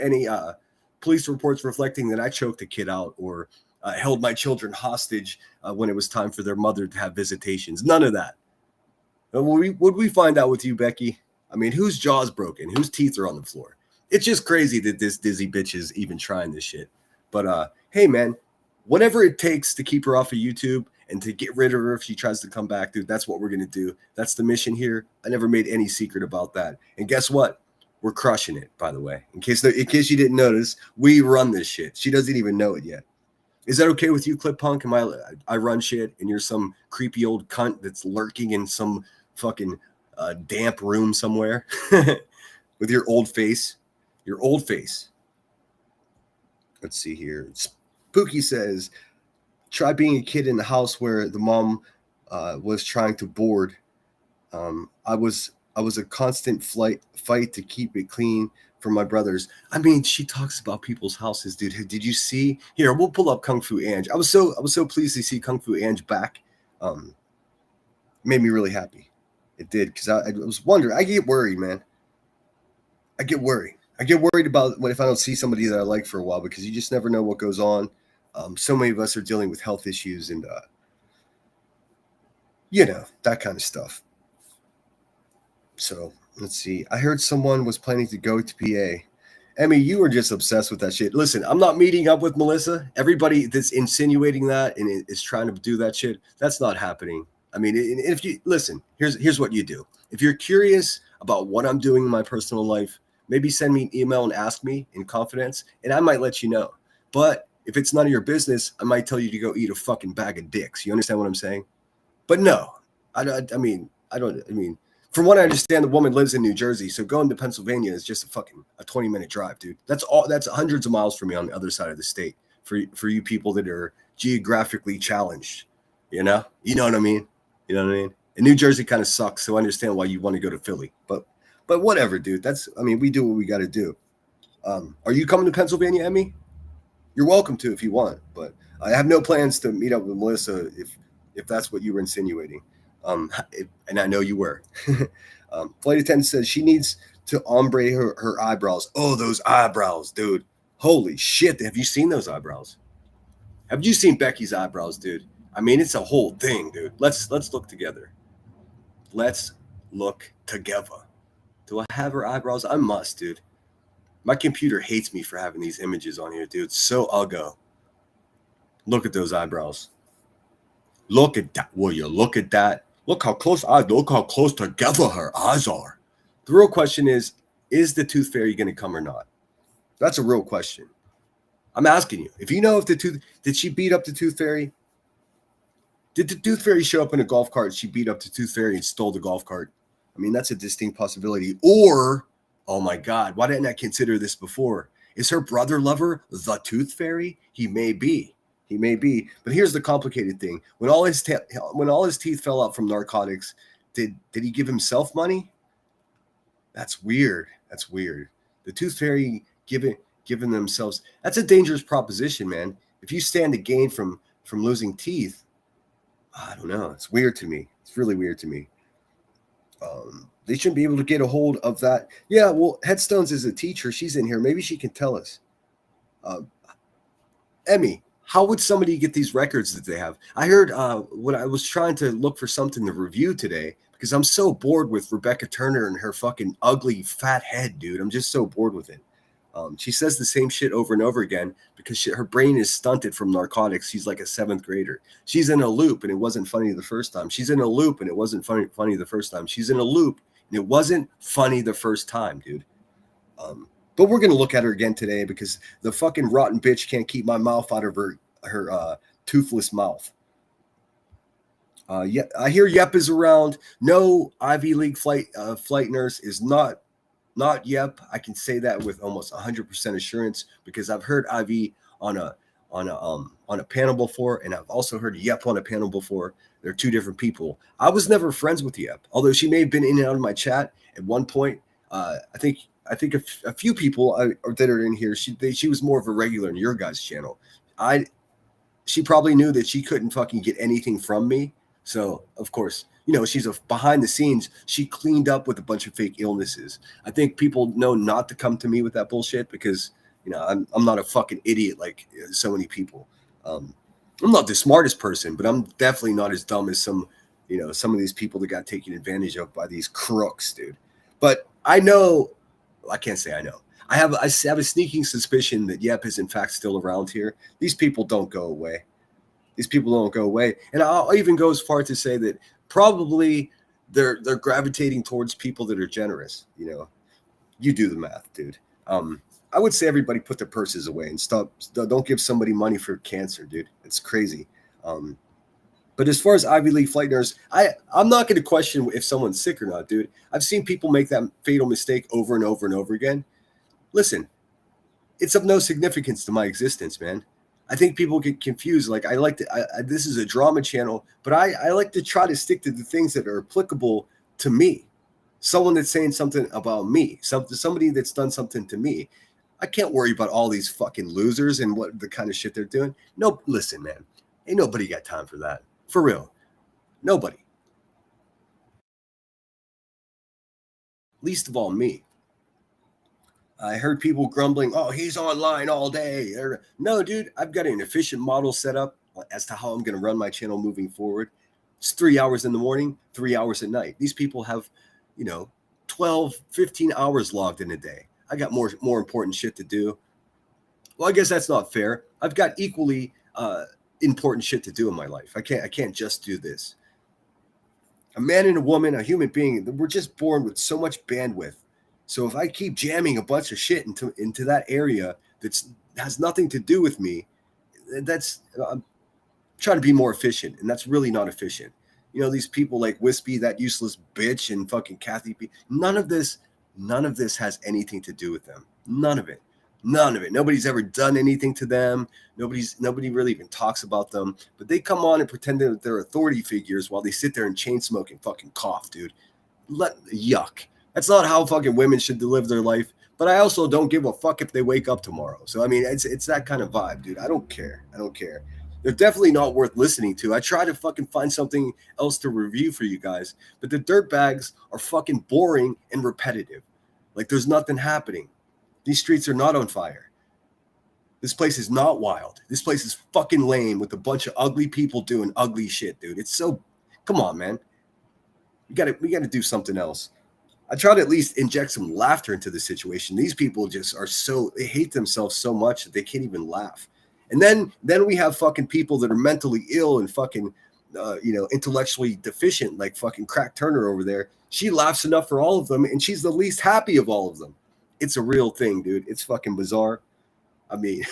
police reports reflecting that I choked a kid out or held my children hostage when it was time for their mother to have visitations. None of that. Would we find out with you, Becky? I mean, whose jaw's broken? Whose teeth are on the floor? It's just crazy that this dizzy bitch is even trying this shit. But hey, man, whatever it takes to keep her off of YouTube and to get rid of her if she tries to come back, dude, that's what we're going to do. That's the mission here. I never made any secret about that. And guess what? We're crushing it, by the way. In case you didn't notice, we run this shit. She doesn't even know it yet. Is that okay with you, Clip Punk? I run shit and you're some creepy old cunt that's lurking in some fucking damp room somewhere with your old face? Your old face. Let's see here. Spooky says, try being a kid in the house where the mom was trying to board. I was a constant fight to keep it clean for my brothers. I mean, she talks about people's houses, dude. Did you see? Here, we'll pull up Kung Fu Ange. I was so pleased to see Kung Fu Ange back. Made me really happy. It did, because I was wondering. I get worried, man. I get worried about if I don't see somebody that I like for a while, because you just never know what goes on. So many of us are dealing with health issues and, that kind of stuff. So let's see. I heard someone was planning to go to PA. Emmy, you were just obsessed with that shit. Listen, I'm not meeting up with Melissa. Everybody that's insinuating that and is trying to do that shit, that's not happening. I mean, if you listen, here's what you do. If you're curious about what I'm doing in my personal life, maybe send me an email and ask me in confidence, and I might let you know. But if it's none of your business, I might tell you to go eat a fucking bag of dicks. You understand what I'm saying? But no, I mean, from what I understand, the woman lives in New Jersey, so going to Pennsylvania is just a 20-minute drive, dude. That's all. That's hundreds of miles from me on the other side of the state. For you people that are geographically challenged, you know what I mean. You know what I mean? And New Jersey kind of sucks, so I understand why you want to go to Philly. But whatever, dude. We do what we got to do. Are you coming to Pennsylvania, Emmy? You're welcome to if you want, but I have no plans to meet up with Melissa if that's what you were insinuating. And I know you were. Flight attendant says she needs to ombre her eyebrows. Oh, those eyebrows, dude. Holy shit. Have you seen those eyebrows? Have you seen Becky's eyebrows, dude? I mean, it's a whole thing, dude. Let's look together. Let's look together. Do I have her eyebrows? I must, dude. My computer hates me for having these images on here, dude. So uggo. Look at those eyebrows. Look at that. Will you look at that? Look how close together her eyes are. The real question is the tooth fairy going to come or not? That's a real question. I'm asking you. If you know if did she beat up the tooth fairy? Did the tooth fairy show up in a golf cart? She beat up the tooth fairy and stole the golf cart. I mean, that's a distinct possibility. Or, oh my God, why didn't I consider this before? Is her brother lover the tooth fairy? He may be. But here's the complicated thing: when all his teeth fell out from narcotics, did he give himself money? That's weird. The tooth fairy giving themselves. That's a dangerous proposition, man. If you stand to gain from losing teeth, I don't know. It's weird to me. It's really weird to me. They shouldn't be able to get a hold of that. Yeah, well, Headstones is a teacher. She's in here. Maybe she can tell us. Emmy, how would somebody get these records that they have? I heard when I was trying to look for something to review today, because I'm so bored with Rebecca Turner and her fucking ugly fat head, dude. I'm just so bored with it. She says the same shit over and over again because her brain is stunted from narcotics. She's like a 7th grader. She's in a loop and it wasn't funny the first time. She's in a loop and it wasn't funny the first time. She's in a loop and it wasn't funny the first time, dude. But we're going to look at her again today because the fucking rotten bitch can't keep my mouth out of her toothless mouth. Yeah, I hear Yep is around. No Ivy League flight nurse is not Yep. I can say that with almost 100% assurance because I've heard Ivy on a panel before, and I've also heard Yep on a panel before. They're two different people. I was never friends with Yep, although she may have been in and out of my chat at one point. I think a few people that are in here, she was more of a regular in your guys' channel. She probably knew that she couldn't fucking get anything from me. So, of course, she's behind the scenes. She cleaned up with a bunch of fake illnesses. I think people know not to come to me with that bullshit because, I'm not a fucking idiot like so many people. I'm not the smartest person, but I'm definitely not as dumb as some of these people that got taken advantage of by these crooks, dude. But I can't say I know. I have a sneaking suspicion that Yep is in fact still around here. These people don't go away. And I'll even go as far to say that probably they're gravitating towards people that are generous. You do the math, dude. I would say everybody put their purses away and stop. Don't give somebody money for cancer, dude. It's crazy. But as far as Ivy League flight nurse, I'm not going to question if someone's sick or not, dude. I've seen people make that fatal mistake over and over and over again. Listen, it's of no significance to my existence, man. I think people get confused. Like this is a drama channel, but I like to try to stick to the things that are applicable to me. Someone that's saying something about me, somebody that's done something to me. I can't worry about all these fucking losers and what the kind of shit they're doing. No, listen, man, ain't nobody got time for that. For real. Nobody. Least of all me. I heard people grumbling, oh, he's online all day. No, dude, I've got an efficient model set up as to how I'm going to run my channel moving forward. It's 3 hours in the morning, 3 hours at night. These people have, 12, 15 hours logged in a day. I got more important shit to do. Well, I guess that's not fair. I've got equally important shit to do in my life. I can't just do this. A man and a woman, a human being, we're just born with so much bandwidth. So if I keep jamming a bunch of shit into that area that's has nothing to do with me, that's I'm trying to be more efficient, and that's really not efficient. You know, these people like Wispy, that useless bitch, and fucking Kathy P. None of this has anything to do with them. None of it. None of it. Nobody's ever done anything to them. Nobody really even talks about them. But they come on and pretend that they're authority figures while they sit there and chain smoke and fucking cough, dude. Yuck. That's not how fucking women should live their life. But I also don't give a fuck if they wake up tomorrow. So I mean, it's that kind of vibe, dude. I don't care. They're definitely not worth listening to. I try to fucking find something else to review for you guys, but the dirtbags are fucking boring and repetitive. Like there's nothing happening. These streets are not on fire. This place is not wild. This place is fucking lame with a bunch of ugly people doing ugly shit, dude. It's so, come on, man. We gotta do something else. I try to at least inject some laughter into the situation. These people just are they hate themselves so much that they can't even laugh. And then we have fucking people that are mentally ill and fucking, intellectually deficient, like fucking Crack Turner over there. She laughs enough for all of them, and she's the least happy of all of them. It's a real thing, dude. It's fucking bizarre. I mean,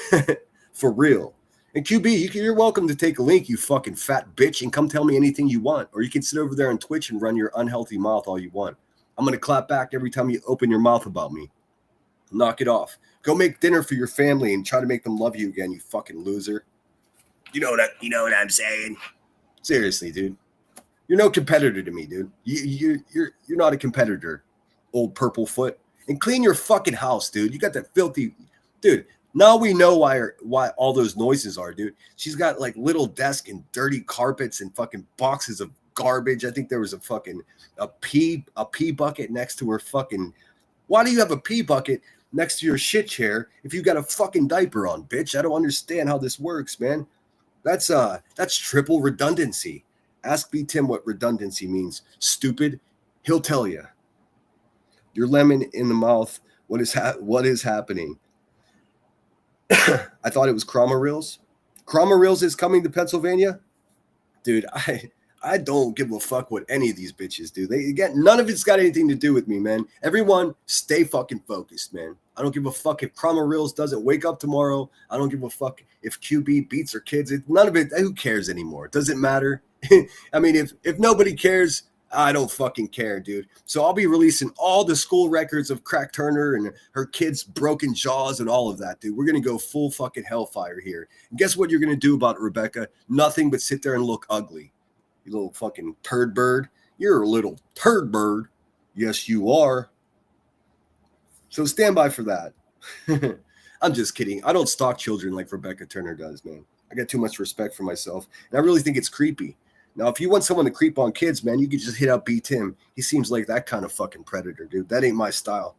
for real. And QB, you're welcome to take a link, you fucking fat bitch, and come tell me anything you want. Or you can sit over there on Twitch and run your unhealthy mouth all you want. I'm going to clap back every time you open your mouth about me. Knock it off. Go make dinner for your family and try to make them love you again, you fucking loser. You know what I'm saying? Seriously, dude. You're no competitor to me, dude. You're not a competitor, old purple foot. And clean your fucking house, dude. You got that filthy, dude. Now we know why all those noises are, dude. She's got like little desk and dirty carpets and fucking boxes of garbage. I think there was a pee bucket next to her fucking. Why do you have a pee bucket next to your shit chair if you got a fucking diaper on, bitch? I don't understand how this works, man. That's triple redundancy. Ask B Tim what redundancy means. Stupid. He'll tell you. Your lemon in the mouth. What is happening? I thought it was Cromer Reels. Cromer Reels is coming to Pennsylvania. Dude, I don't give a fuck what any of these bitches do. None of it's got anything to do with me, man. Everyone stay fucking focused, man. I don't give a fuck if Cromer Reels doesn't wake up tomorrow. I don't give a fuck if QB beats her kids. None of it. Who cares anymore? It doesn't matter. I mean, if nobody cares, I don't fucking care, dude. So I'll be releasing all the school records of Crack Turner and her kids' broken jaws and all of that, dude. We're going to go full fucking hellfire here. And guess what you're going to do about it, Rebecca? Nothing but sit there and look ugly. You little fucking turd bird. You're a little turd bird. Yes, you are. So stand by for that. I'm just kidding. I don't stalk children like Rebecca Turner does, man. I got too much respect for myself. And I really think it's creepy. Now, if you want someone to creep on kids, man, you could just hit out B Tim. He seems like that kind of fucking predator, dude. That ain't my style.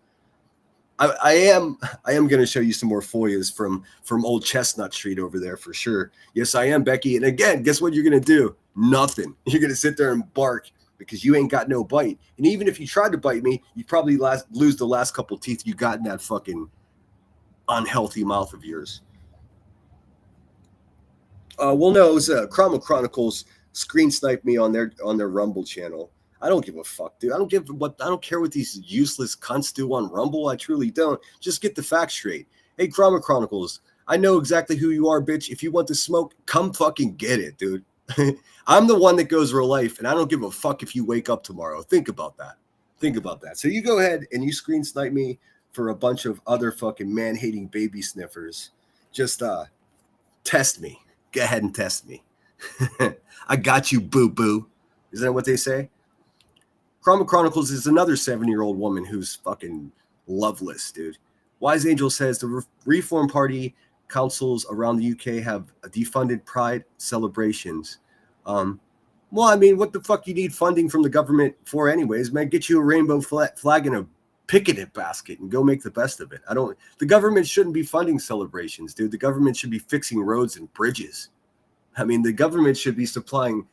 I am going to show you some more foyas from old Chestnut Street over there for sure. Yes, I am, Becky. And again, guess what you're going to do? Nothing. You're going to sit there and bark because you ain't got no bite. And even if you tried to bite me, you'd probably lose the last couple teeth you got in that fucking unhealthy mouth of yours. Well, no, it was Chroma Chronicles screen sniped me on their Rumble channel. I don't give a fuck, dude. I don't care what these useless cunts do on Rumble. I truly don't. Just get the facts straight. Hey, Chroma Chronicles, I know exactly who you are, bitch. If you want to smoke, come fucking get it, dude. I'm the one that goes real life, and I don't give a fuck if you wake up tomorrow. Think about that. So you go ahead and you screen snipe me for a bunch of other fucking man-hating baby sniffers. Just test me. Go ahead and test me. I got you, boo-boo. Isn't that what they say? Chroma Chronicles is another 7-year-old woman who's fucking loveless, dude. Wise Angel says the Reform Party councils around the UK have defunded Pride celebrations. Well, I mean, what the fuck you need funding from the government for anyways, man? Get you a rainbow flag and a picnic basket and go make the best of it. The government shouldn't be funding celebrations, dude. The government should be fixing roads and bridges. I mean, the government should be supplying,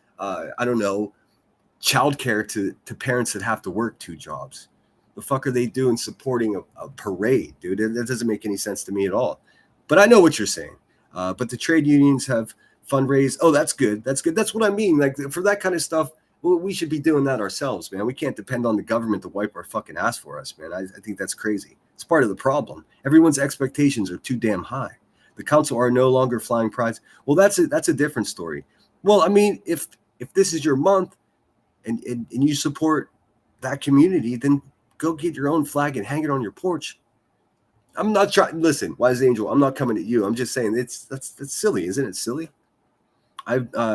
childcare to parents that have to work 2 jobs. The fuck are they doing supporting a parade, dude? That doesn't make any sense to me at all. But I know what you're saying. But the trade unions have fundraised. Oh, that's good. That's good. That's what I mean. Like for that kind of stuff, Well, we should be doing that ourselves, man. We can't depend on the government to wipe our fucking ass for us, man. I think that's crazy. It's part of the problem. Everyone's expectations are too damn high. The council are no longer flying prides. Well, that's a different story. Well, I mean, if this is your month and you support that community, then go get your own flag and hang it on your porch. I'm not trying. Listen, Wise Angel, I'm not coming at you. I'm just saying that's silly, isn't it? Silly.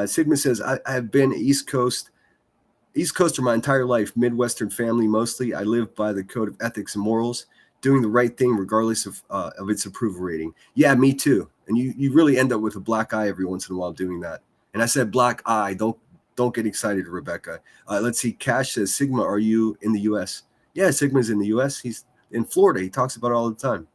Sigma says I have been East Coaster my entire life, Midwestern family mostly. I live by the code of ethics and morals, doing the right thing regardless of its approval rating. Yeah, me too. And you really end up with a black eye every once in a while doing that. And I said black eye. Don't get excited, Rebecca. Let's see. Cash says, Sigma, are you in the U.S.? Yeah, Sigma's in the U.S. He's in Florida. He talks about it all the time.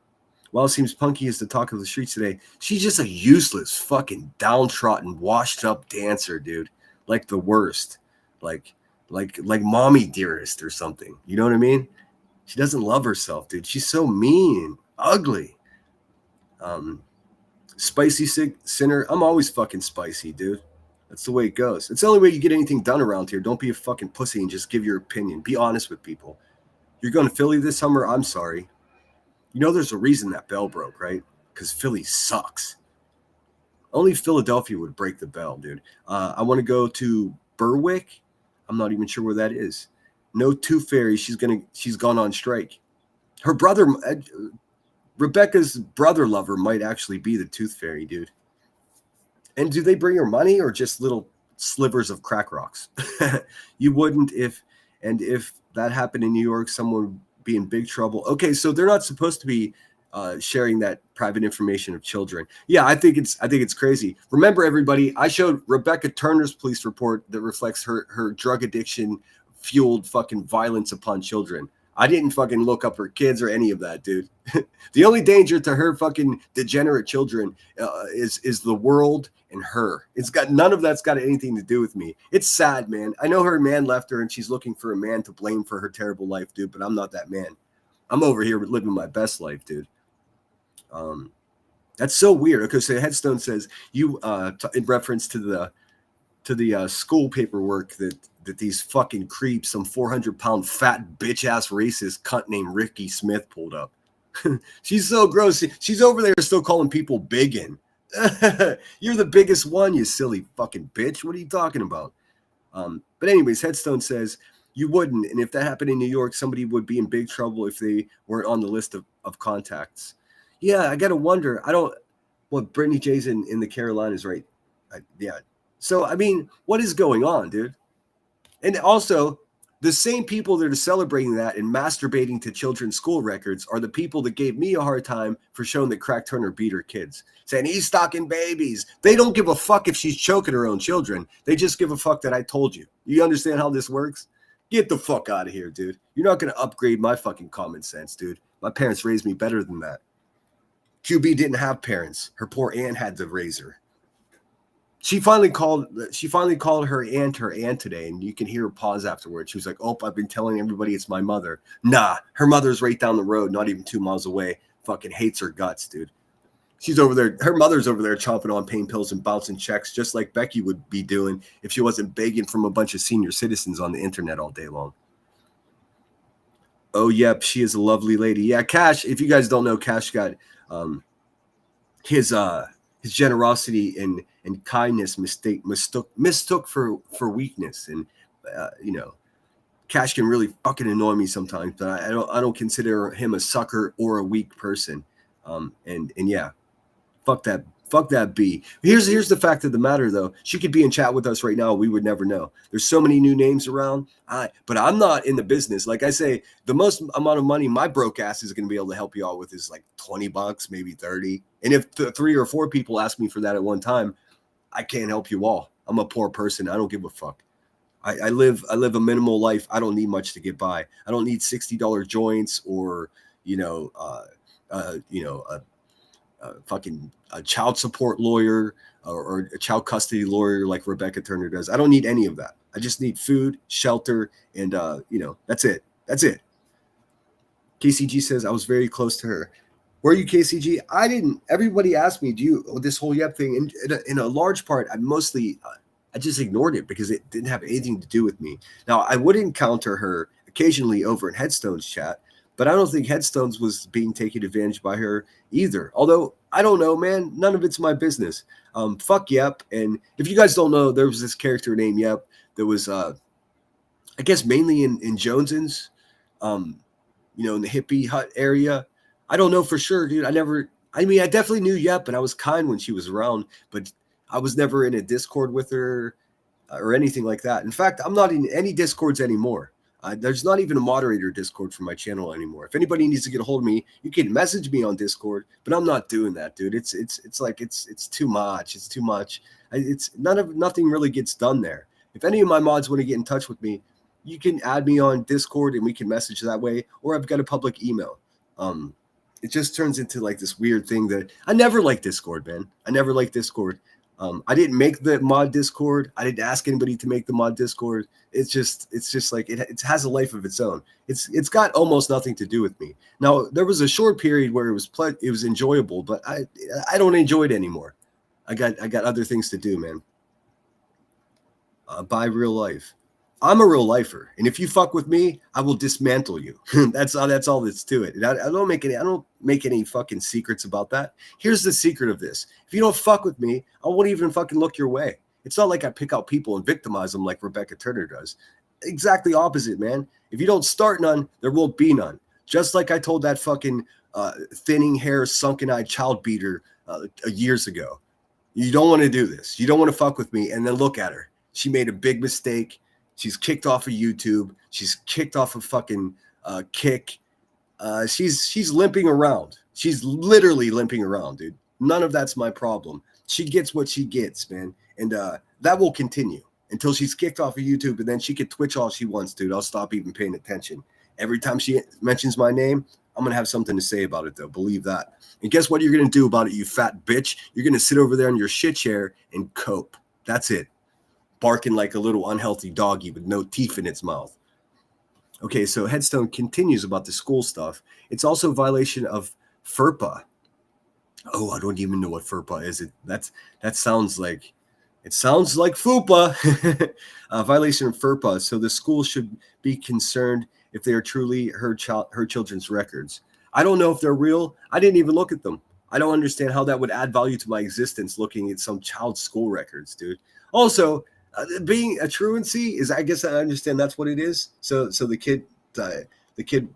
While it seems Punky is the talk of the streets today, she's just a useless, fucking downtrodden, washed up dancer, dude. Like the worst. Like mommy dearest or something. You know what I mean? She doesn't love herself, dude. She's so mean, ugly. Spicy sinner. I'm always fucking spicy, dude. That's the way it goes. It's the only way you get anything done around here. Don't be a fucking pussy and just give your opinion. Be honest with people. You're going to Philly this summer? I'm sorry. You know there's a reason that bell broke, right? Because Philly sucks. Only Philadelphia would break the bell, dude. I want to go to Berwick. I'm not even sure where that is. No Tooth Fairy. She's gone on strike. Her brother, Rebecca's brother lover, might actually be the Tooth Fairy, dude. And do they bring her money or just little slivers of crack rocks? You wouldn't if that happened in New York, someone would be in big trouble. Okay, so they're not supposed to be sharing that private information of children. Yeah, I think it's crazy. Remember, everybody, I showed Rebecca Turner's police report that reflects her drug addiction fueled fucking violence upon children. I didn't fucking look up her kids or any of that, dude. The only danger to her fucking degenerate children is the world and her. It's got none of that's got anything to do with me. It's sad, man. I know her man left her and she's looking for a man to blame for her terrible life, dude, but I'm not that man. I'm over here living my best life, dude. That's so weird. Okay, so Headstone says you in reference to the school paperwork that these fucking creeps, some 400-pound fat bitch ass racist cunt named Ricky Smith pulled up. She's so gross. She's over there still calling people biggin. You're the biggest one, you silly fucking bitch. What are you talking about? But anyways, Headstone says you wouldn't, and if that happened in New York, somebody would be in big trouble if they weren't on the list of contacts. Yeah, I gotta wonder. Brittany J's in the Carolinas, right? Yeah. So I mean, what is going on, dude? And also, the same people that are celebrating that and masturbating to children's school records are the people that gave me a hard time for showing that Crack Turner beat her kids, saying he's stalking babies. They don't give a fuck if she's choking her own children. They just give a fuck that I told you. You understand how this works? Get the fuck out of here, dude. You're not going to upgrade my fucking common sense, dude. My parents raised me better than that. QB didn't have parents. Her poor aunt had to raise her. She finally called her aunt today, and you can hear her pause afterwards. She was like, "Oh, I've been telling everybody it's my mother." Nah, her mother's right down the road, not even 2 miles away. Fucking hates her guts, dude. She's over there. Her mother's over there chomping on pain pills and bouncing checks, just like Becky would be doing if she wasn't begging from a bunch of senior citizens on the internet all day long. Oh, yep, she is a lovely lady. Yeah, Cash. If you guys don't know, Cash got his generosity and kindness mistook for weakness, and Cash can really fucking annoy me sometimes, but I don't consider him a sucker or a weak person. And yeah, fuck that B. Here's the fact of the matter, though. She could be in chat with us right now. We would never know. There's so many new names around. But I'm not in the business. Like I say, the most amount of money my broke ass is going to be able to help you all with is like $20, maybe 30. And if 3 or 4 people ask me for that at one time, I can't help you all. I'm a poor person. I don't give a fuck. I live a minimal life. I don't need much to get by. I don't need $60 joints or a child support lawyer or a child custody lawyer like Rebecca Turner does. I don't need any of that. I just need food, shelter, and that's it. That's it. KCG says I was very close to her. Were you, KCG? I didn't. Everybody asked me, do you this whole Yep thing? And in a large part, I I just ignored it because it didn't have anything to do with me. Now, I would encounter her occasionally over in Headstone's chat, but I don't think Headstones was being taken advantage by her either. Although, I don't know, man. None of it's my business. Fuck Yep. And if you guys don't know, there was this character named Yep that was, I guess, mainly in Jones's, in the hippie hut area. I don't know for sure, dude. I definitely knew Yep, and I was kind when she was around, but I was never in a Discord with her or anything like that. In fact, I'm not in any Discords anymore. There's not even a moderator Discord for my channel anymore. If anybody needs to get a hold of me, you can message me on Discord, but I'm not doing that, dude. It's too much. It's too much. Nothing really gets done there. If any of my mods want to get in touch with me, you can add me on Discord and we can message that way, or I've got a public email. It just turns into like this weird thing that I never liked Discord, man. I never liked Discord. I didn't make the mod Discord. I didn't ask anybody to make the mod Discord. It's just like it has a life of its own. It's got almost nothing to do with me. Now, there was a short period where it was enjoyable, but I don't enjoy it anymore. I got other things to do, man. By real life. I'm a real lifer, and if you fuck with me, I will dismantle you. That's all that's to it. And I don't make any fucking secrets about that. Here's the secret of this: if you don't fuck with me, I won't even fucking look your way. It's not like I pick out people and victimize them like Rebecca Turner does. Exactly opposite, man. If you don't start none, there won't be none. Just like I told that fucking thinning hair, sunken-eyed child beater years ago. You don't want to do this. You don't want to fuck with me. And then look at her. She made a big mistake. She's kicked off of YouTube. She's kicked off of fucking Kick. She's limping around. She's literally limping around, dude. None of that's my problem. She gets what she gets, man. And that will continue until she's kicked off of YouTube, and then she can Twitch all she wants, dude. I'll stop even paying attention. Every time she mentions my name, I'm going to have something to say about it, though. Believe that. And guess what you're going to do about it, you fat bitch? You're going to sit over there in your shit chair and cope. That's it. Barking like a little unhealthy doggy with no teeth in its mouth. Okay, so Headstone continues about the school stuff. It's also a violation of FERPA. Oh, I don't even know what FERPA is. That sounds like FUPA. Violation of FERPA. So the school should be concerned if they are truly her children's records. I don't know if they're real. I didn't even look at them. I don't understand how that would add value to my existence looking at some child's school records, dude. Also, being a truancy is, I guess I understand that's what it is. So the kid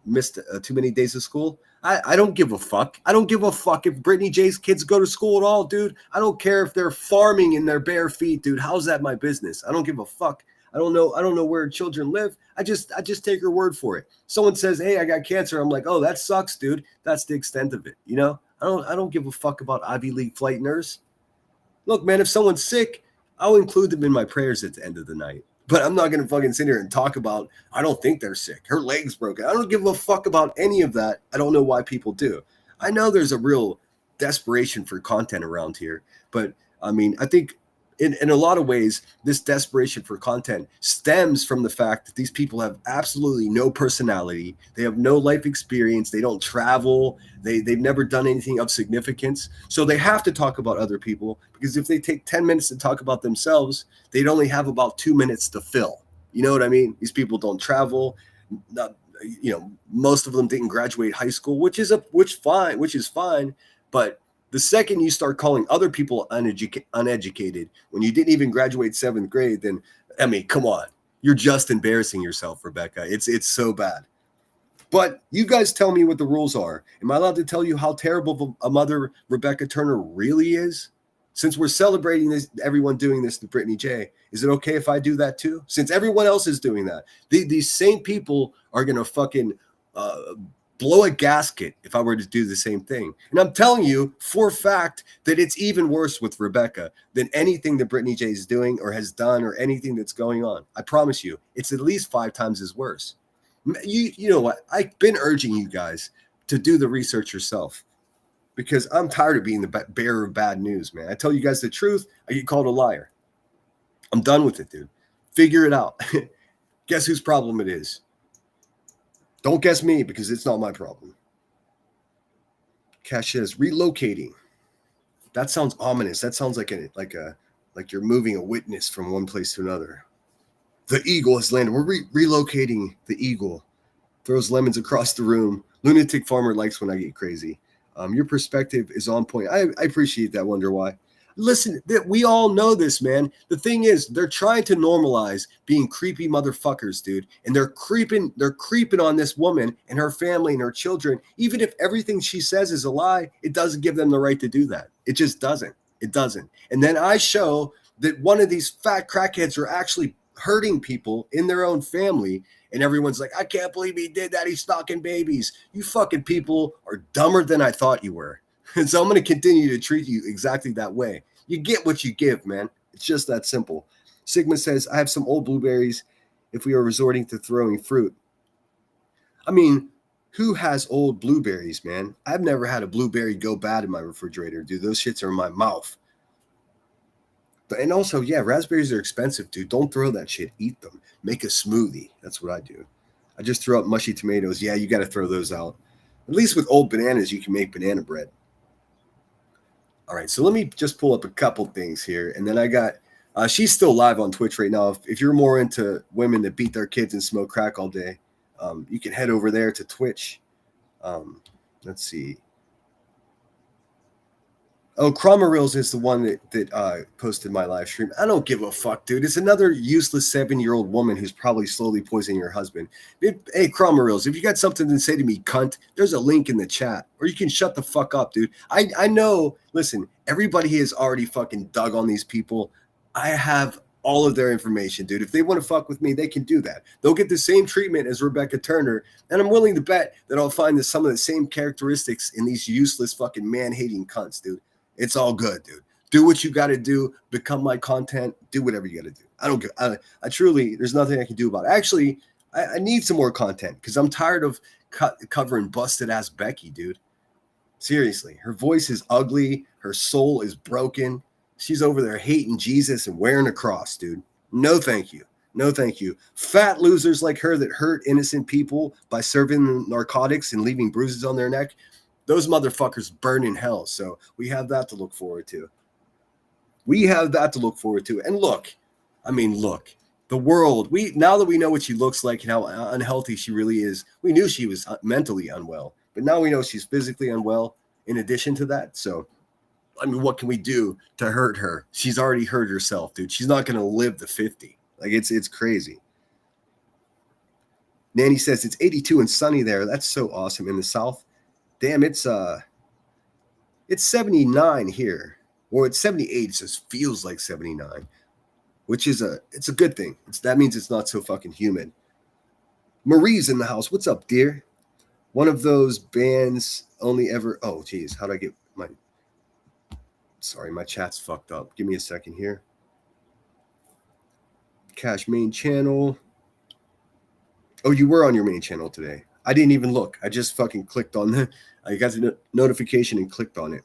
missed too many days of school. I don't give a fuck. I don't give a fuck if Brittany J's kids go to school at all, dude. I don't care if they're farming in their bare feet, dude. How's that my business? I don't give a fuck. I don't know where children live. I just take her word for it. Someone says, "Hey, I got cancer." I'm like, "Oh, that sucks, dude." That's the extent of it. You know, I don't give a fuck about Ivy League flight nurse. Look, man, if someone's sick, I'll include them in my prayers at the end of the night. But I'm not going to fucking sit here and talk about, I don't think they're sick. Her leg's broken. I don't give a fuck about any of that. I don't know why people do. I know there's a real desperation for content around here. But, I mean, I think in a lot of ways, this desperation for content stems from the fact that these people have absolutely no personality. They have no life experience. They don't travel. They've never done anything of significance. So they have to talk about other people, because if they take 10 minutes to talk about themselves, they'd only have about 2 minutes to fill. You know what I mean? These people don't travel. Most of them didn't graduate high school, which is fine. But the second you start calling other people uneducated when you didn't even graduate 7th grade, then, I mean, come on. You're just embarrassing yourself, Rebecca. It's so bad. But you guys tell me what the rules are. Am I allowed to tell you how terrible a mother Rebecca Turner really is? Since we're celebrating this, everyone doing this to Brittany J, is it okay if I do that too? Since everyone else is doing that. These same people are going to fucking blow a gasket if I were to do the same thing. And I'm telling you for a fact that it's even worse with Rebecca than anything that Brittany J is doing or has done or anything that's going on. I promise you, it's at least 5 times as worse. You know what? I've been urging you guys to do the research yourself, because I'm tired of being the bearer of bad news, man. I tell you guys the truth, I get called a liar. I'm done with it, dude. Figure it out. Guess whose problem it is? Don't guess me, because it's not my problem. Cash is relocating. That sounds ominous. That sounds like a like you're moving a witness from one place to another. The eagle has landed. We're relocating the eagle. Throws lemons across the room. Lunatic farmer likes when I get crazy. Your perspective is on point. I appreciate that, Wonder Why. Listen, we all know this, man. The thing is, they're trying to normalize being creepy motherfuckers, dude. And they're creeping on this woman and her family and her children. Even if everything she says is a lie, it doesn't give them the right to do that. It just doesn't. It doesn't. And then I show that one of these fat crackheads are actually hurting people in their own family. And everyone's like, I can't believe he did that. He's stalking babies. You fucking people are dumber than I thought you were. And so I'm going to continue to treat you exactly that way. You get what you give, man. It's just that simple. Sigma says, I have some old blueberries if we are resorting to throwing fruit. I mean, who has old blueberries, man? I've never had a blueberry go bad in my refrigerator, dude. Those shits are in my mouth. And also, yeah, raspberries are expensive, dude. Don't throw that shit. Eat them. Make a smoothie. That's what I do. I just throw out mushy tomatoes. Yeah, you got to throw those out. At least with old bananas, you can make banana bread. All right, so let me just pull up a couple things here. And then I got, she's still live on Twitch right now. If you're more into women that beat their kids and smoke crack all day, you can head over there to Twitch. Let's see. Oh, Cromarils is the one that posted my live stream. I don't give a fuck, dude. It's another useless 7-year-old woman who's probably slowly poisoning her husband. Hey, Cromarils, if you got something to say to me, cunt, there's a link in the chat. Or you can shut the fuck up, dude. I know, listen, everybody has already fucking dug on these people. I have all of their information, dude. If they want to fuck with me, they can do that. They'll get the same treatment as Rebecca Turner. And I'm willing to bet that I'll find some of the same characteristics in these useless fucking man-hating cunts, dude. It's all good, dude. Do what you got to do. Become my content. Do whatever you got to do. I don't give. I truly, there's nothing I can do about it. Actually, I need some more content because I'm tired of covering busted ass Becky, dude. Seriously, her voice is ugly. Her soul is broken. She's over there hating Jesus and wearing a cross, dude. No, thank you. No, thank you. Fat losers like her that hurt innocent people by serving them narcotics and leaving bruises on their neck. Those motherfuckers burn in hell. So we have that to look forward to. And look, the world, now that we know what she looks like and how unhealthy she really is, we knew she was mentally unwell, but now we know she's physically unwell in addition to that. So, I mean, what can we do to hurt her? She's already hurt herself, dude. She's not going to live to 50. Like, it's crazy. Nanny says it's 82 and sunny there. That's so awesome. In the South. Damn, it's 79 here, or it's 78. It just feels like 79, which is it's a good thing. That means it's not so fucking humid. Marie's in the house. What's up, dear? One of those bands only ever. Oh, geez, how do I get my? Sorry, my chat's fucked up. Give me a second here. Cash main channel. Oh, you were on your main channel today. I didn't even look. I just fucking clicked on the. I got the notification and clicked on it.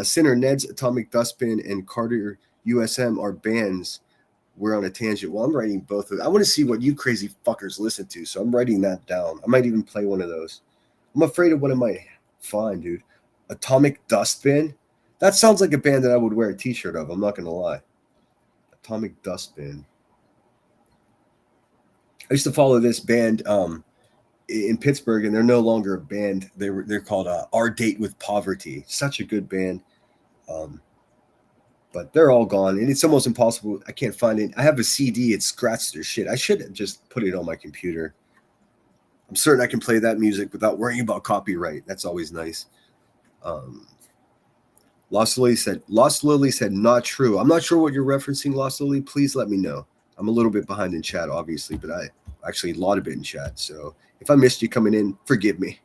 Sinner, Ned's Atomic Dustbin and Carter USM are bands. We're on a tangent. Well, I'm writing both of them. I want to see what you crazy fuckers listen to, so I'm writing that down. I might even play one of those. I'm afraid of what I might find, dude. Atomic Dustbin? That sounds like a band that I would wear a t-shirt of. I'm not going to lie. Atomic Dustbin. I used to follow this band in Pittsburgh, and they're no longer a band. They're called Our Date with Poverty. Such a good band, but they're all gone, and it's almost impossible. I can't find it. I have a CD. It scratched their shit. I should just put it on my computer. I'm certain I can play that music without worrying about copyright. That's always nice. Lost Lily said not true. I'm not sure what you're referencing, Lost Lily. Please let me know. I'm a little bit behind in chat, obviously, but I actually a lot of it in chat. So if I missed you coming in, forgive me.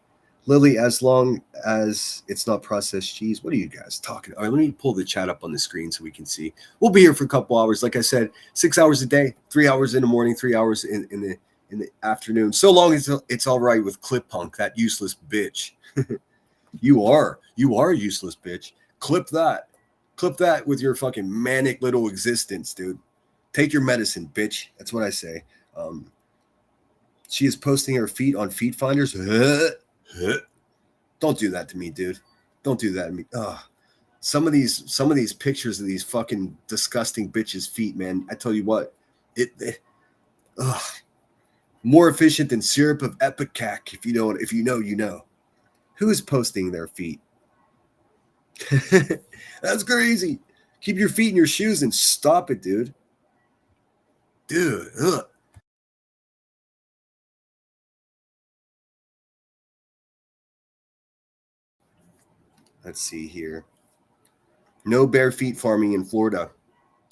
Lily, as long as it's not processed cheese, what are you guys talking about? All right, let me pull the chat up on the screen so we can see. We'll be here for a couple hours. Like I said, 6 hours a day, 3 hours in the morning, 3 hours in the afternoon. So long as it's all right with Clip Punk, that useless bitch. You are a useless bitch. Clip that with your fucking manic little existence, dude. Take your medicine, bitch. That's what I say. She is posting her feet on feet finders. Don't do that to me, dude. Don't do that to me. Ugh. some of these pictures of these fucking disgusting bitches' feet, man. I tell you what, ugh, more efficient than syrup of Epicac. If you know, you know. Who is posting their feet? That's crazy. Keep your feet in your shoes and stop it, dude. Dude, ugh. Let's see here. No bare feet farming in Florida.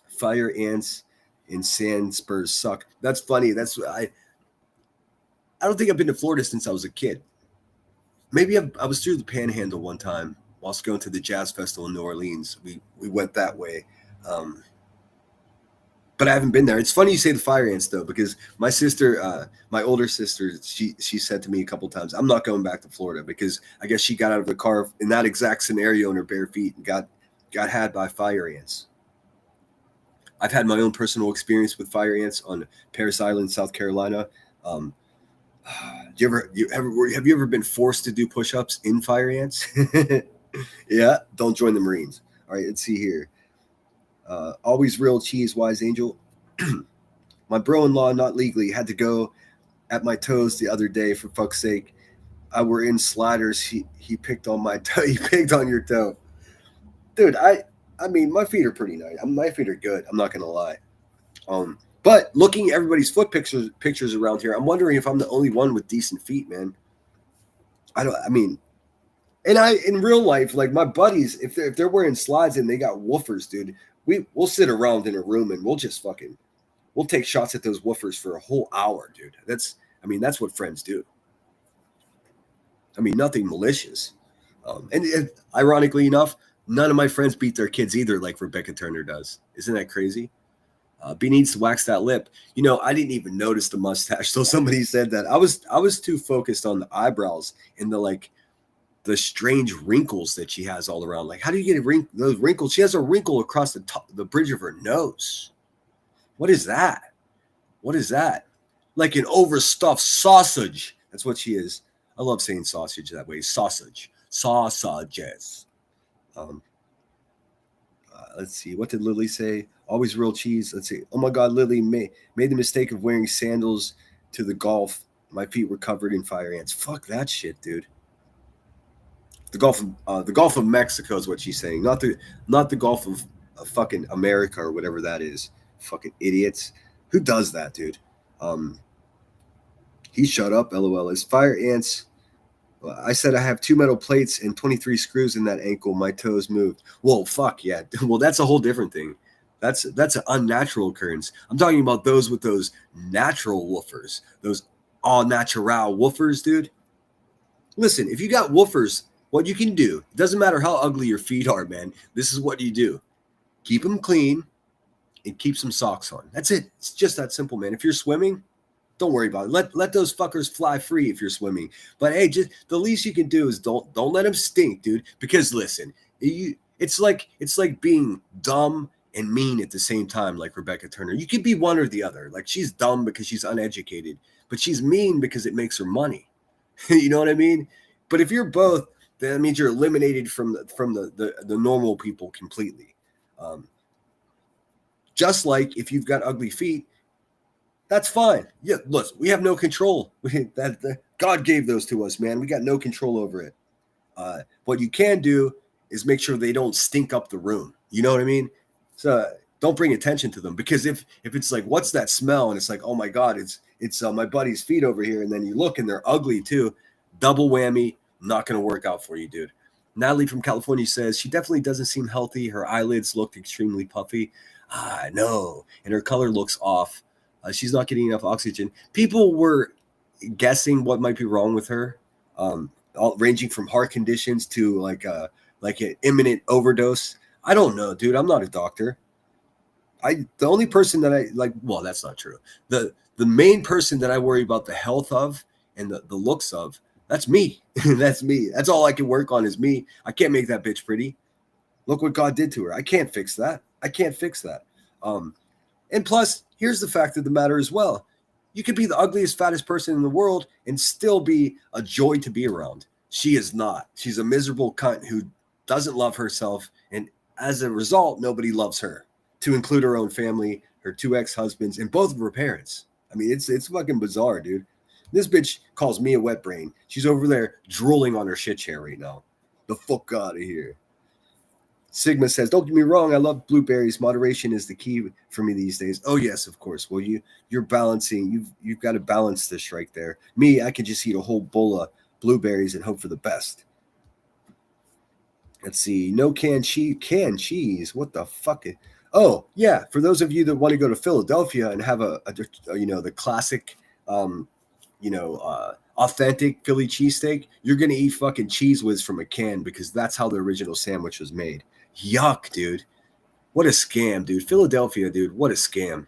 Fire ants and sand spurs suck. That's funny. I don't think I've been to Florida since I was a kid. Maybe I was through the Panhandle one time whilst going to the jazz festival in New Orleans. We went that way. But I haven't been there. It's funny you say the fire ants though, because my sister, my older sister, she said to me a couple times, "I'm not going back to Florida," because I guess she got out of the car in that exact scenario in her bare feet and got had by fire ants. I've had my own personal experience with fire ants on Parris Island, South Carolina. Have you ever been forced to do push-ups in fire ants? Yeah, don't join the Marines. All right, let's see here. Always real cheese, wise angel. My bro-in-law, not legally, had to go at my toes the other day. For fuck's sake, I were in sliders. He picked on my toe. He picked on your toe, dude. I mean, my feet are pretty nice. My feet are good. I'm not gonna lie. But looking at everybody's foot pictures around here, I'm wondering if I'm the only one with decent feet, man. In real life, like my buddies, if they're wearing slides and they got woofers, dude, we'll sit around in a room and we'll take shots at those woofers for a whole hour, dude. That's what friends do. I mean, nothing malicious. And ironically enough, none of my friends beat their kids either, like Rebecca Turner does. Isn't that crazy? B needs to wax that lip. You know, I didn't even notice the mustache till somebody said that. I was too focused on the eyebrows and the strange wrinkles that she has all around. Like, how do you get those wrinkles? She has a wrinkle across the bridge of her nose. What is that? What is that? Like an overstuffed sausage. That's what she is. I love saying sausage that way. Sausage. Sausages. Let's see. What did Lily say? Always real cheese. Let's see. Oh my God, Lily made the mistake of wearing sandals to the golf. My feet were covered in fire ants. Fuck that shit, dude. The Gulf of Mexico is what she's saying, not the Gulf of fucking America or whatever that is. Fucking idiots. Who does that, dude? He shut up. LOL. Is fire ants? I said I have 2 metal plates and 23 screws in that ankle. My toes moved. Well, fuck yeah. Well, that's a whole different thing. That's an unnatural occurrence. I'm talking about those with those natural woofers, those all natural woofers, dude. Listen, if you got woofers, what you can do, it doesn't matter how ugly your feet are, man. This is what you do. Keep them clean and keep some socks on. That's it. It's just that simple, man. If you're swimming, don't worry about it. Let those fuckers fly free if you're swimming. But hey, just the least you can do is don't let them stink, dude. Because listen, it's like being dumb and mean at the same time, like Rebecca Turner. You could be one or the other. Like, she's dumb because she's uneducated, but she's mean because it makes her money. You know what I mean? But if you're both, that means you're eliminated from the normal people completely. Just like if you've got ugly feet, that's fine. Yeah, look, we have no control. God gave those to us, man. We got no control over it. What you can do is make sure they don't stink up the room. You know what I mean? So don't bring attention to them, because if it's like, what's that smell? And it's like, oh my God, it's my buddy's feet over here. And then you look and they're ugly too. Double whammy. Not going to work out for you, dude. Natalie from California says she definitely doesn't seem healthy. Her eyelids look extremely puffy. I know. And her color looks off. She's not getting enough oxygen. People were guessing what might be wrong with her, ranging from heart conditions to like an imminent overdose. I don't know, dude. I'm not a doctor. The only person that I like, well, that's not true. The main person that I worry about the health of and the looks of, that's me. That's me. That's all I can work on is me. I can't make that bitch pretty. Look what God did to her. I can't fix that. And plus, here's the fact of the matter as well. You could be the ugliest, fattest person in the world and still be a joy to be around. She is not. She's a miserable cunt who doesn't love herself, and as a result, nobody loves her, to include her own family, her 2 ex-husbands, and both of her parents. I mean, it's fucking bizarre, dude. This bitch calls me a wet brain. She's over there drooling on her shit chair right now. The fuck out of here. Sigma says, don't get me wrong, I love blueberries. Moderation is the key for me these days. Oh, yes, of course. Well, you're balancing. You've got to balance this right there. Me, I can just eat a whole bowl of blueberries and hope for the best. Let's see. No canned cheese. What the fuck? Oh, yeah. For those of you that want to go to Philadelphia and have the classic, authentic Philly cheesesteak, you're going to eat fucking Cheese Whiz from a can because that's how the original sandwich was made. Yuck, dude. What a scam, dude. Philadelphia, dude. What a scam.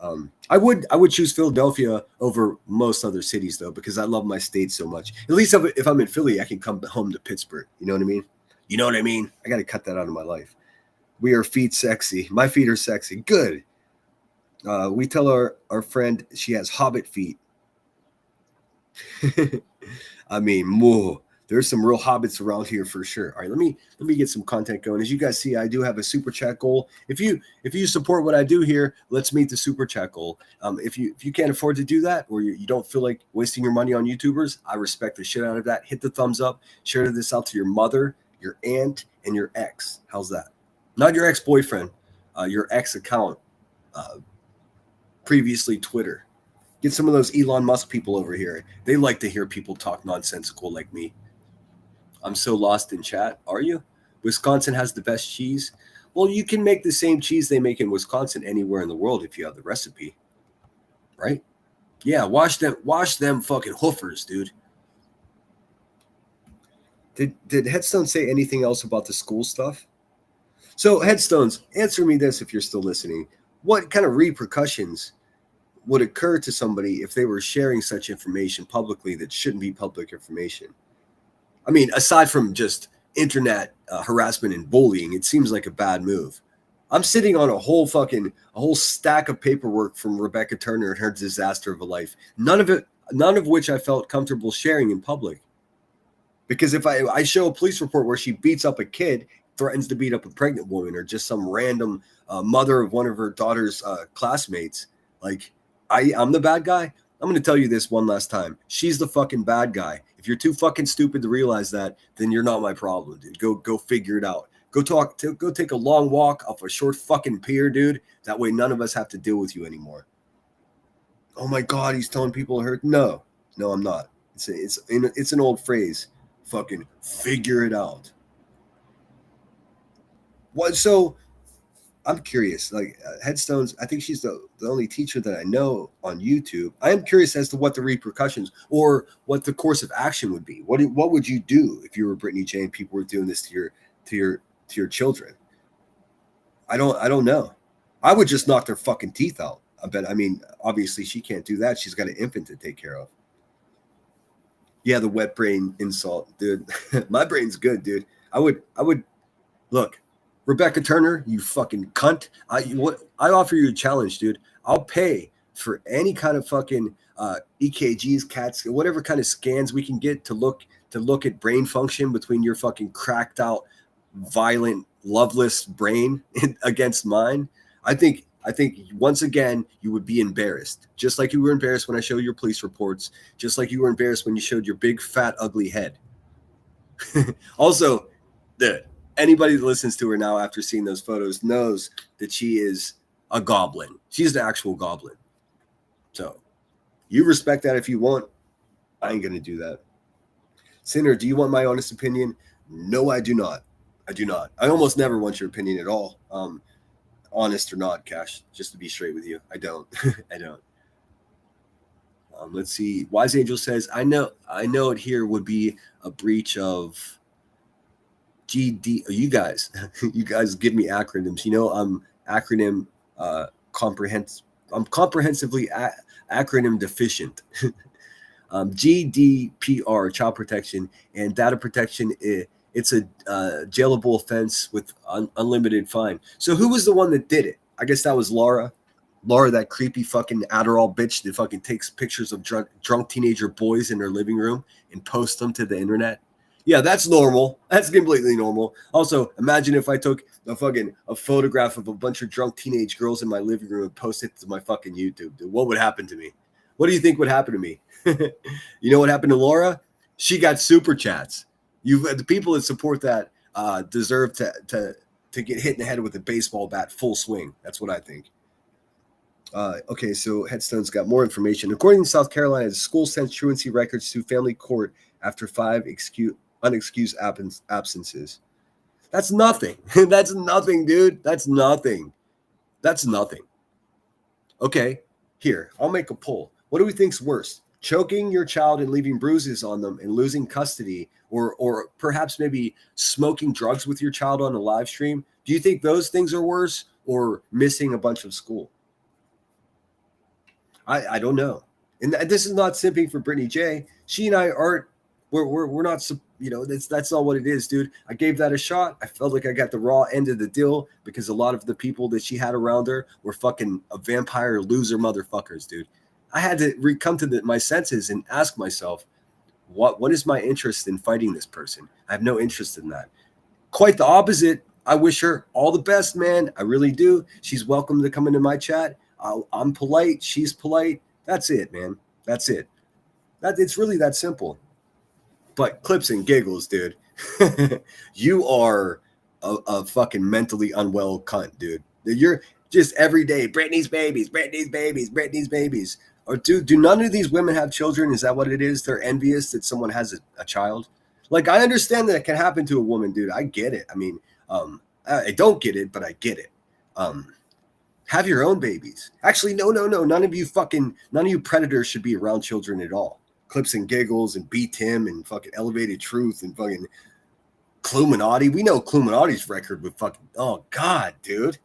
I would choose Philadelphia over most other cities, though, because I love my state so much. At least if I'm in Philly, I can come home to Pittsburgh. You know what I mean? You know what I mean? I got to cut that out of my life. We are feet sexy. My feet are sexy. Good. We tell our friend she has hobbit feet. I mean, moo. There's some real hobbits around here for sure. All right, let me get some content going. As you guys see, I do have a super chat goal. If you support what I do here, let's meet the super chat goal. If you can't afford to do that, or you don't feel like wasting your money on YouTubers, I respect the shit out of that. Hit the thumbs up. Share this out to your mother, your aunt, and your ex. How's that? Not your ex-boyfriend, your ex account, previously Twitter. Get some of those Elon Musk people over here. They like to hear people talk nonsensical like me. I'm so lost in chat. Are you? Wisconsin has the best cheese. Well, you can make the same cheese they make in Wisconsin anywhere in the world if you have the recipe. Right? Yeah, wash them fucking hoofers, dude. Did Headstone say anything else about the school stuff? So, Headstones, answer me this if you're still listening. What kind of repercussions would occur to somebody if they were sharing such information publicly that shouldn't be public information? I mean, aside from just internet harassment and bullying, it seems like a bad move. I'm sitting on a whole stack of paperwork from Rebecca Turner and her disaster of a life. None of which I felt comfortable sharing in public. Because if I show a police report where she beats up a kid, threatens to beat up a pregnant woman, or just some random mother of one of her daughter's classmates, like I'm the bad guy. I'm going to tell you this one last time. She's the fucking bad guy. If you're too fucking stupid to realize that, then you're not my problem, dude. Go figure it out. Go take a long walk off a short fucking pier, dude. That way none of us have to deal with you anymore. Oh my God, he's telling people to hurt. No, I'm not. It's an old phrase. Fucking figure it out. What? So I'm curious. Like Headstones, I think she's the only teacher that I know on YouTube. I am curious as to what the repercussions or what the course of action would be. What would you do if you were Brittany J and people were doing this to your children? I don't know. I would just knock their fucking teeth out. I bet. I mean, obviously she can't do that. She's got an infant to take care of. Yeah, the wet brain insult, dude. My brain's good, dude. I would look. Rebecca Turner, you fucking cunt. I offer you a challenge, dude. I'll pay for any kind of fucking EKGs, CATs, whatever kind of scans we can get to look at brain function between your fucking cracked out, violent, loveless brain against mine. I think once again you would be embarrassed, just like you were embarrassed when I showed your police reports, just like you were embarrassed when you showed your big, fat, ugly head. Also, anybody that listens to her now after seeing those photos knows that she is a goblin. She's the actual goblin. So you respect that if you want. I ain't going to do that. Sinner, do you want my honest opinion? No, I do not. I do not. I almost never want your opinion at all. Honest or not, Cash, just to be straight with you. I don't. I don't. Let's see. Wise Angel says, I know it here would be a breach of GD. You guys give me acronyms. You know, I'm acronym comprehensive. I'm comprehensively acronym deficient. GDPR, child protection, and data protection. It's a jailable offense with unlimited fine. So who was the one that did it? I guess that was Laura. Laura, that creepy fucking Adderall bitch that fucking takes pictures of drunk teenager boys in her living room and posts them to the internet. Yeah, that's normal. That's completely normal. Also, imagine if I took a photograph of a bunch of drunk teenage girls in my living room and posted it to my fucking YouTube. Dude, what would happen to me? What do you think would happen to me? You know what happened to Laura? She got super chats. The people that support that deserve to get hit in the head with a baseball bat full swing. That's what I think. Okay, so Headstone's got more information. According to South Carolina, the school sent truancy records to family court after 5 unexcused absences. That's nothing. That's nothing, dude. That's nothing. That's nothing. Okay, here, I'll make a poll. What do we think's worse? Choking your child and leaving bruises on them and losing custody, or perhaps maybe smoking drugs with your child on a live stream? Do you think those things are worse, or missing a bunch of school? I don't know. And this is not simping for Brittany J. She and I aren't. We're not. That's not what it is, dude. I gave that a shot. I felt like I got the raw end of the deal because a lot of the people that she had around her were fucking a vampire loser motherfuckers, dude. I had to come to my senses and ask myself, what is my interest in fighting this person? I have no interest in that. Quite the opposite. I wish her all the best, man. I really do. She's welcome to come into my chat. I'm polite. She's polite. That's it, man. That's it. It's really that simple. But clips and giggles, dude. You are a fucking mentally unwell cunt, dude. You're just every day, Britney's babies, Britney's babies, Britney's babies. Or do none of these women have children? Is that what it is? They're envious that someone has a child. Like, I understand that it can happen to a woman, dude. I get it. I mean, I don't get it, but I get it. Have your own babies. Actually, no. None of you predators should be around children at all. Clips and giggles and B Tim and fucking Elevated Truth and fucking Cluminati. We know Cluminati's record with fucking, oh God, dude.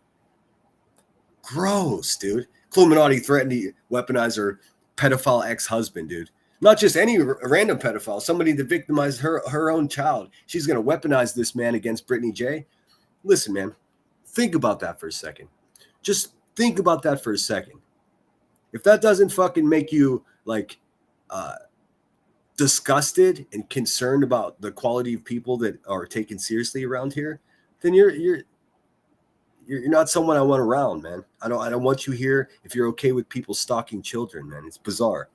Gross, dude. Cluminati threatened to weaponize her pedophile ex-husband, dude. Not just any random pedophile, somebody that victimized her own child. She's going to weaponize this man against Brittany J. Listen, man, think about that for a second. Just think about that for a second. If that doesn't fucking make you like disgusted and concerned about the quality of people that are taken seriously around here, then you're not someone I want around, man. I don't want you here if you're okay with people stalking children, man. It's bizarre.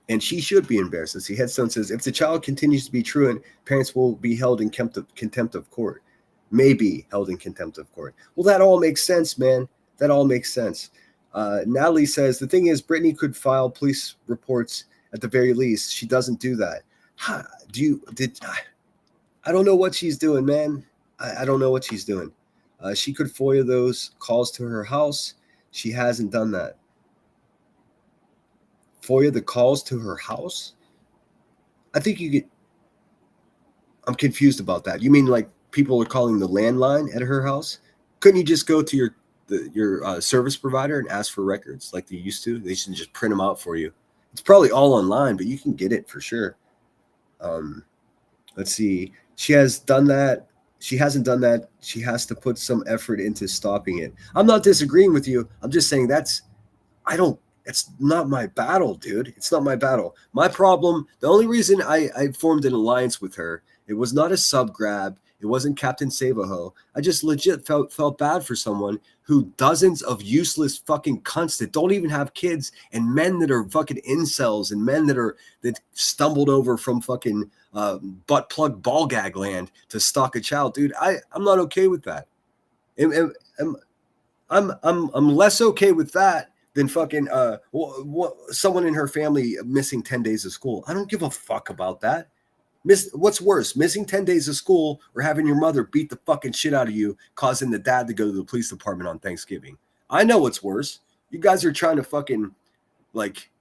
And she should be embarrassed. Let's see. Headstone says, if the child continues to be truant, parents will be held in contempt of court. May be held in contempt of court. Well, that all makes sense, man. That all makes sense. Natalie says, the thing is, Brittany could file police reports at the very least. She doesn't do that. I don't know what she's doing, man. I don't know what she's doing. She could FOIA those calls to her house. She hasn't done that. FOIA the calls to her house? I think you get... I'm confused about that. You mean like people are calling the landline at her house? Couldn't you just go to your service provider and ask for records like they used to? They should just print them out for you. It's probably all online, but you can get it for sure. Let's see. She has done that. She hasn't done that. She has to put some effort into stopping it. I'm not disagreeing with you. I'm just saying it's not my battle, dude. It's not my battle. My problem, the only reason I formed an alliance with her, it was not a sub grab. It wasn't Captain Save-A-Ho. I just legit felt bad for someone who dozens of useless fucking cunts that don't even have kids, and men that are fucking incels, and men that stumbled over from fucking butt plug ball gag land to stalk a child, dude. I'm not okay with that. I'm less okay with that than fucking someone in her family missing 10 days of school. I don't give a fuck about that. What's worse, missing 10 days of school or having your mother beat the fucking shit out of you, causing the dad to go to the police department on Thanksgiving? I know what's worse. You guys are trying to fucking like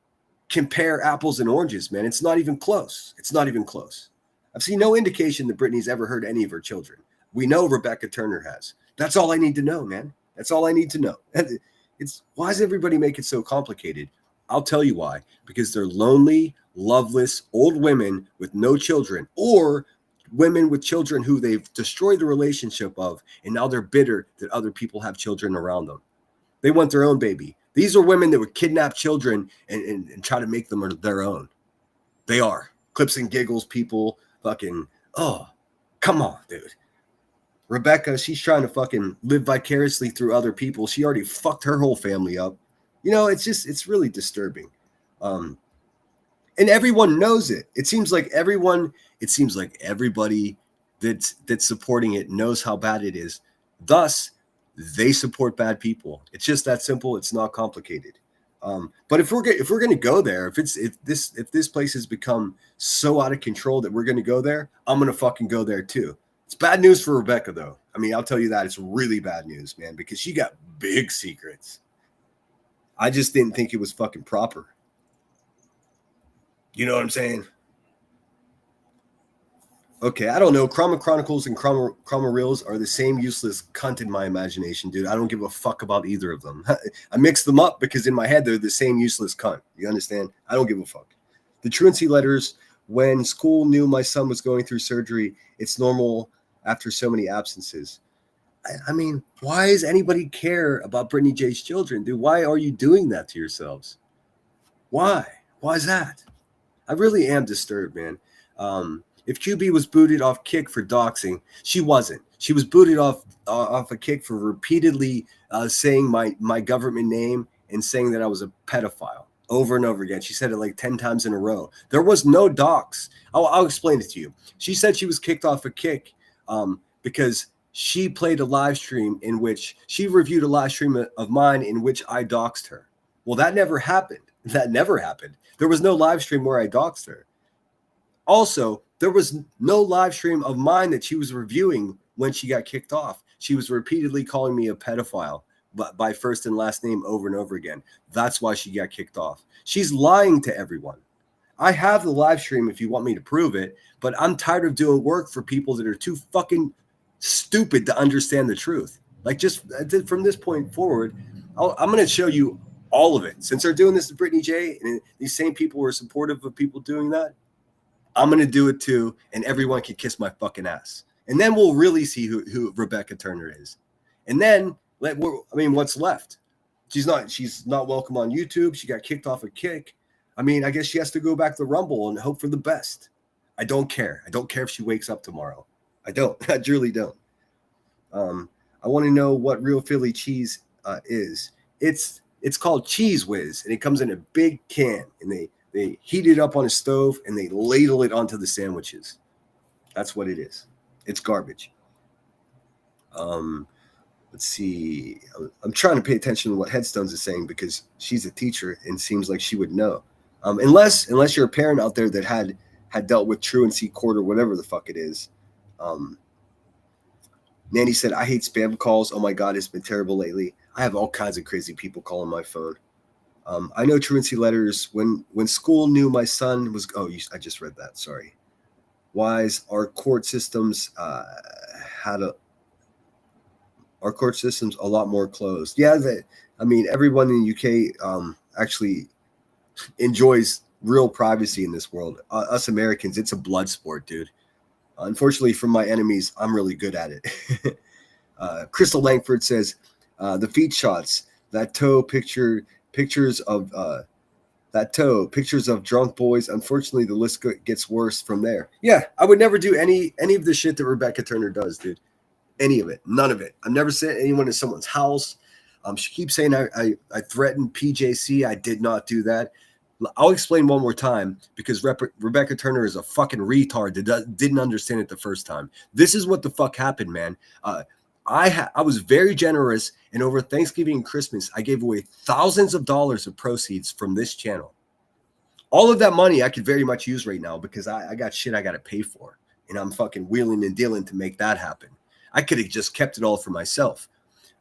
compare apples and oranges, man. It's not even close. It's not even close. I've seen no indication that Brittany's ever hurt any of her children. We know Rebecca Turner has. That's all I need to know, man. That's all I need to know. Why does everybody make it so complicated? I'll tell you why. Because they're lonely, loveless, old women with no children, or women with children who they've destroyed the relationship of, and now they're bitter that other people have children around them. They want their own baby. These are women that would kidnap children and try to make them their own. They are. clips and giggles people fucking, oh, come on, dude. Rebecca, she's trying to fucking live vicariously through other people. She already fucked her whole family up. You know, it's really disturbing. And everyone knows it. It seems like everybody that's supporting it knows how bad it is. Thus, they support bad people. It's just that simple. It's not complicated. But if we're going to go there, if this place has become so out of control that we're going to go there, I'm going to fucking go there too. It's bad news for Rebecca, though. I mean, I'll tell you that. It's really bad news, man, because she got big secrets. I just didn't think it was fucking proper. You know what I'm saying? Okay, I don't know. Chroma Chronicles and Chroma Reels are the same useless cunt in my imagination, dude. I don't give a fuck about either of them. I mix them up because in my head, they're the same useless cunt. You understand? I don't give a fuck. The truancy letters, when school knew my son was going through surgery, it's normal after so many absences. I mean, why does anybody care about Brittany J's children, dude? Why are you doing that to yourselves? Why? Why is that? I really am disturbed, man. If QB was booted off Kick for doxing, she wasn't. She was booted off a Kick for repeatedly saying my government name and saying that I was a pedophile over and over again. She said it like 10 times in a row. There was no dox. I'll explain it to you. She said she was kicked off a Kick because she played a live stream in which she reviewed a live stream of mine in which I doxed her. Well, that never happened. That never happened. There was no live stream where I doxed her. Also, there was no live stream of mine that she was reviewing when she got kicked off. She was repeatedly calling me a pedophile by first and last name over and over again. That's why she got kicked off. She's lying to everyone. I have the live stream if you want me to prove it, but I'm tired of doing work for people that are too fucking stupid to understand the truth. Like, just from this point forward, I'm going to show you all of it. Since they're doing this to Brittany J, and these same people were supportive of people doing that, I'm going to do it too, and everyone can kiss my fucking ass. And then we'll really see who Rebecca Turner is. And then, what's left? She's not welcome on YouTube. She got kicked off a Kick. I mean, I guess she has to go back to Rumble and hope for the best. I don't care. I don't care if she wakes up tomorrow. I don't. I truly don't. I want to know what real Philly cheese is. It's called Cheese Whiz, and it comes in a big can, and they heat it up on a stove, and they ladle it onto the sandwiches. That's what it is. It's garbage. Let's see. I'm trying to pay attention to what Headstones is saying because she's a teacher and seems like she would know. Unless you're a parent out there that had dealt with truancy court or whatever the fuck it is. Nanny said, I hate spam calls. Oh my God, it's been terrible lately. I have all kinds of crazy people calling my phone. I know truancy letters. When school knew my son was, I just read that. Sorry. Wise, our court systems our court systems a lot more closed. Yeah, everyone in the UK actually enjoys real privacy in this world. Us Americans, it's a blood sport, dude. Unfortunately, for my enemies, I'm really good at it. Crystal Langford says, the feet shots, pictures of drunk boys. Unfortunately, the list gets worse from there. Yeah, I would never do any of the shit that Rebecca Turner does, dude. Any of it, none of it. I've never sent anyone to someone's house. She keeps saying I threatened PJC. I did not do that. I'll explain one more time because Rebecca Turner is a fucking retard that didn't understand it the first time. This is what the fuck happened, man. I was very generous, and over Thanksgiving and Christmas, I gave away thousands of dollars of proceeds from this channel. All of that money I could very much use right now because I got shit I got to pay for, and I'm fucking wheeling and dealing to make that happen. I could have just kept it all for myself.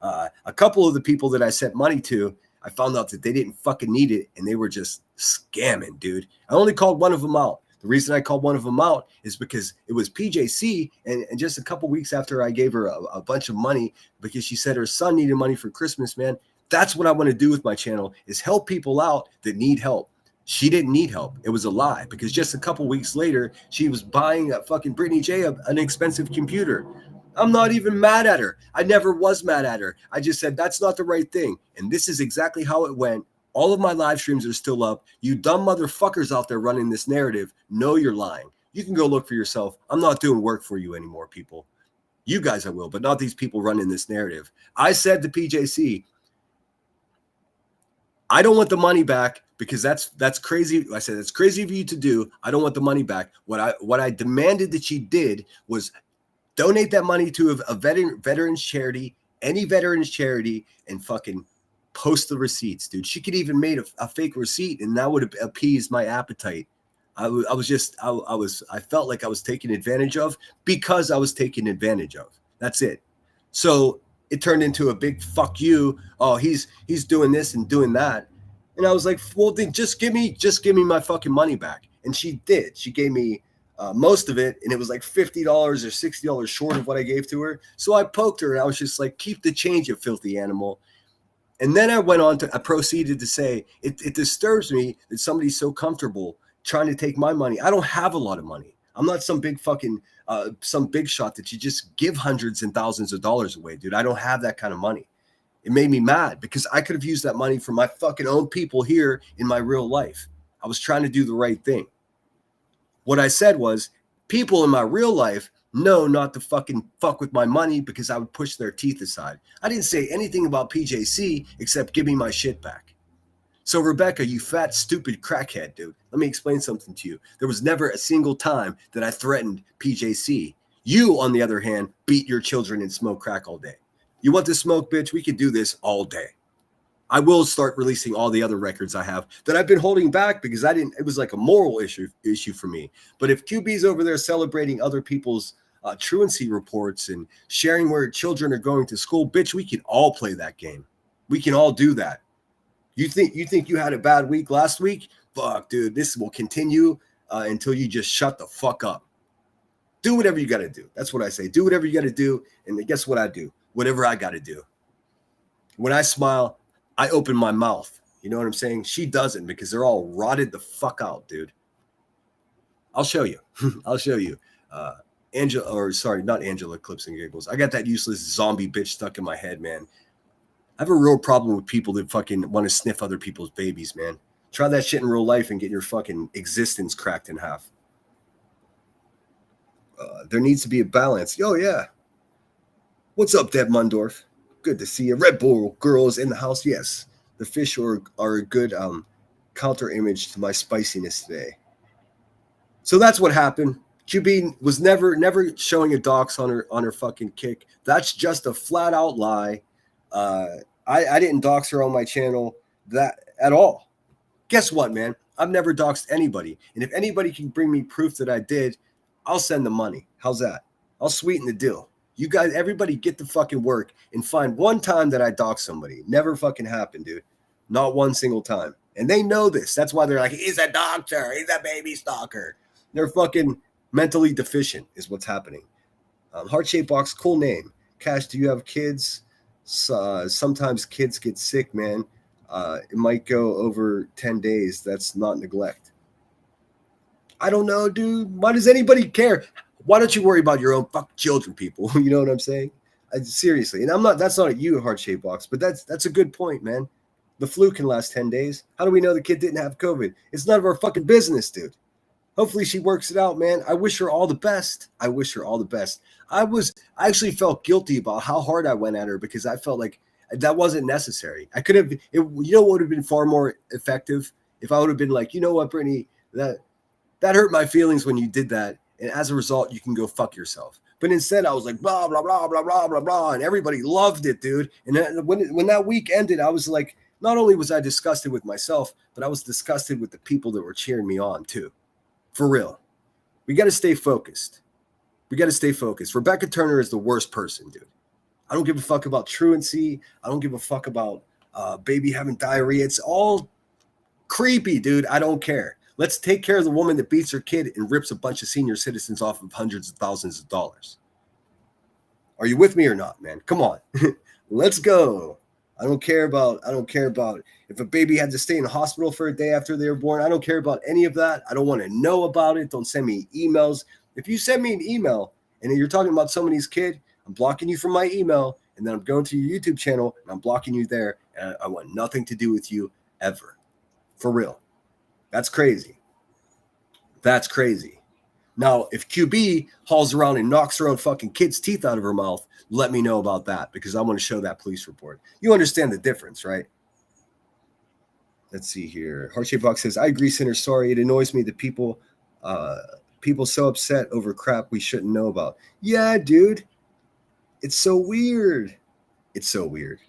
A couple of the people that I sent money to, I found out that they didn't fucking need it, and they were just scamming, dude. I only called one of them out. The reason I called one of them out is because it was PJC, and just a couple weeks after I gave her a bunch of money because she said her son needed money for Christmas, man. That's what I want to do with my channel is help people out that need help. She didn't need help. It was a lie because just a couple weeks later, she was buying a fucking Brittany J an expensive computer. I'm not even mad at her. I never was mad at her. I just said that's not the right thing. And this is exactly how it went All of my live streams are still up. You dumb motherfuckers out there running this narrative know you're lying. You can go look for yourself. I'm not doing work for you anymore, people. You guys I will, but not these people running this narrative. I said to PJC, I don't want the money back because that's crazy. I said it's crazy of you to do. I don't want the money back. What I demanded that she did was donate that money to a veterans charity, any veterans charity, and fucking post the receipts, dude. She could even made a fake receipt, and that would have appeased my appetite. I felt like I was taken advantage of because I was taken advantage of. That's it. So it turned into a big fuck you. Oh, he's doing this and doing that. And I was like, well, then just give me my fucking money back. And she did. She gave me most of it, and it was like $50 or $60 short of what I gave to her. So I poked her, and I was just like, keep the change, you filthy animal. And then I proceeded to say, it disturbs me that somebody's so comfortable trying to take my money. I don't have a lot of money. I'm not some big fucking, some big shot that you just give hundreds and thousands of dollars away, dude. I don't have that kind of money. It made me mad because I could have used that money for my fucking own people here in my real life. I was trying to do the right thing. What I said was, people in my real life know not to fucking fuck with my money because I would push their teeth aside. I didn't say anything about PJC except give me my shit back. So Rebecca, you fat, stupid crackhead, dude, let me explain something to you. There was never a single time that I threatened PJC. You, on the other hand, beat your children and smoke crack all day. You want to smoke, bitch? We could do this all day. I will start releasing all the other records I have that I've been holding back because it was like a moral issue for me. But if QB's over there celebrating other people's truancy reports and sharing where children are going to school, bitch, we can all play that game. We can all do that. You think you had a bad week last week? Fuck, dude, this will continue until you just shut the fuck up. Do whatever you got to do. That's what I say. Do whatever you got to do. And guess what I do? Whatever I got to do. When I smile, I open my mouth. You know what I'm saying? She doesn't because they're all rotted the fuck out, dude. I'll show you. I'll show you. Not Angela Clips and Giggles. I got that useless zombie bitch stuck in my head, man. I have a real problem with people that fucking want to sniff other people's babies, man. Try that shit in real life and get your fucking existence cracked in half. There needs to be a balance. Oh, yeah. What's up, Deb Mundorf? Good to see you. Red Bull girls in the house. Yes. The fish are a good counter image to my spiciness today. So that's what happened. QB was never showing a dox on her fucking kick. That's just a flat out lie. I didn't dox her on my channel that at all. Guess what, man? I've never doxed anybody. And if anybody can bring me proof that I did, I'll send the money. How's that? I'll sweeten the deal. You guys, everybody get the fucking work and find one time that I doxed somebody. Never fucking happened, dude. Not one single time. And they know this. That's why they're like, he's a doctor. He's a baby stalker. They're fucking mentally deficient is what's happening. Heart-shaped box, cool name. Cash, do you have kids? Sometimes kids get sick, man. It might go over 10 days. That's not neglect. I don't know, dude. Why does anybody care? Why don't you worry about your own fuck children, people? You know what I'm saying? Seriously. And that's not at you, heart-shaped box, but that's a good point, man. The flu can last 10 days. How do we know the kid didn't have COVID? It's none of our fucking business, dude. Hopefully she works it out, man. I wish her all the best. I wish her all the best. I actually felt guilty about how hard I went at her because I felt like that wasn't necessary. I could have, you know what would have been far more effective? If I would have been like, you know what, Brittany, that hurt my feelings when you did that. And as a result, you can go fuck yourself. But instead, I was like, blah, blah, blah, blah, blah, blah, blah. And everybody loved it, dude. And when that week ended, I was like, not only was I disgusted with myself, but I was disgusted with the people that were cheering me on too. For real. We got to stay focused. We got to stay focused. Rebecca Turner is the worst person, dude. I don't give a fuck about truancy. I don't give a fuck about baby having diarrhea. It's all creepy, dude. I don't care. Let's take care of the woman that beats her kid and rips a bunch of senior citizens off of hundreds of thousands of dollars. Are you with me or not, man? Come on. Let's go. I don't care about if a baby had to stay in the hospital for a day after they were born. I don't care about any of that. I don't want to know about it. Don't send me emails. If you send me an email and you're talking about somebody's kid, I'm blocking you from my email, and then I'm going to your YouTube channel and I'm blocking you there. And I want nothing to do with you. ever. For real. That's crazy. That's crazy. Now, if QB hauls around and knocks her own fucking kid's teeth out of her mouth, let me know about that because I want to show that police report. You understand the difference, right? Let's see here. Heartshape Box says, I agree, Sinner. Sorry. It annoys me that people so upset over crap we shouldn't know about. Yeah, dude. It's so weird. It's so weird.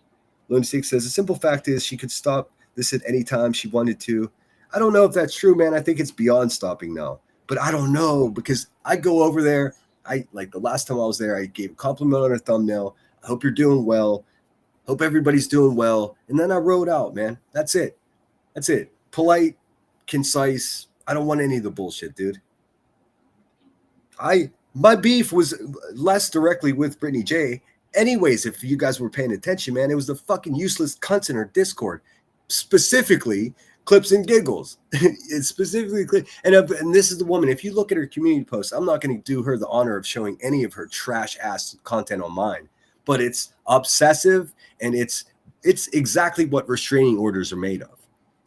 Lunatic says, the simple fact is she could stop this at any time she wanted to. I don't know if that's true, man. I think it's beyond stopping now. But I don't know because I go over there. Like the last time I was there, I gave a compliment on her thumbnail. I hope you're doing well. Hope everybody's doing well. And then I wrote out, man. That's it. That's it. Polite, concise. I don't want any of the bullshit, dude. My beef was less directly with Brittany J. Anyways, if you guys were paying attention, man, it was the fucking useless cunts in her Discord. Specifically, Clips and Giggles. It's specifically and this is the woman. If you look at her community posts, I'm not going to do her the honor of showing any of her trash ass content on mine, but it's obsessive and it's exactly what restraining orders are made of.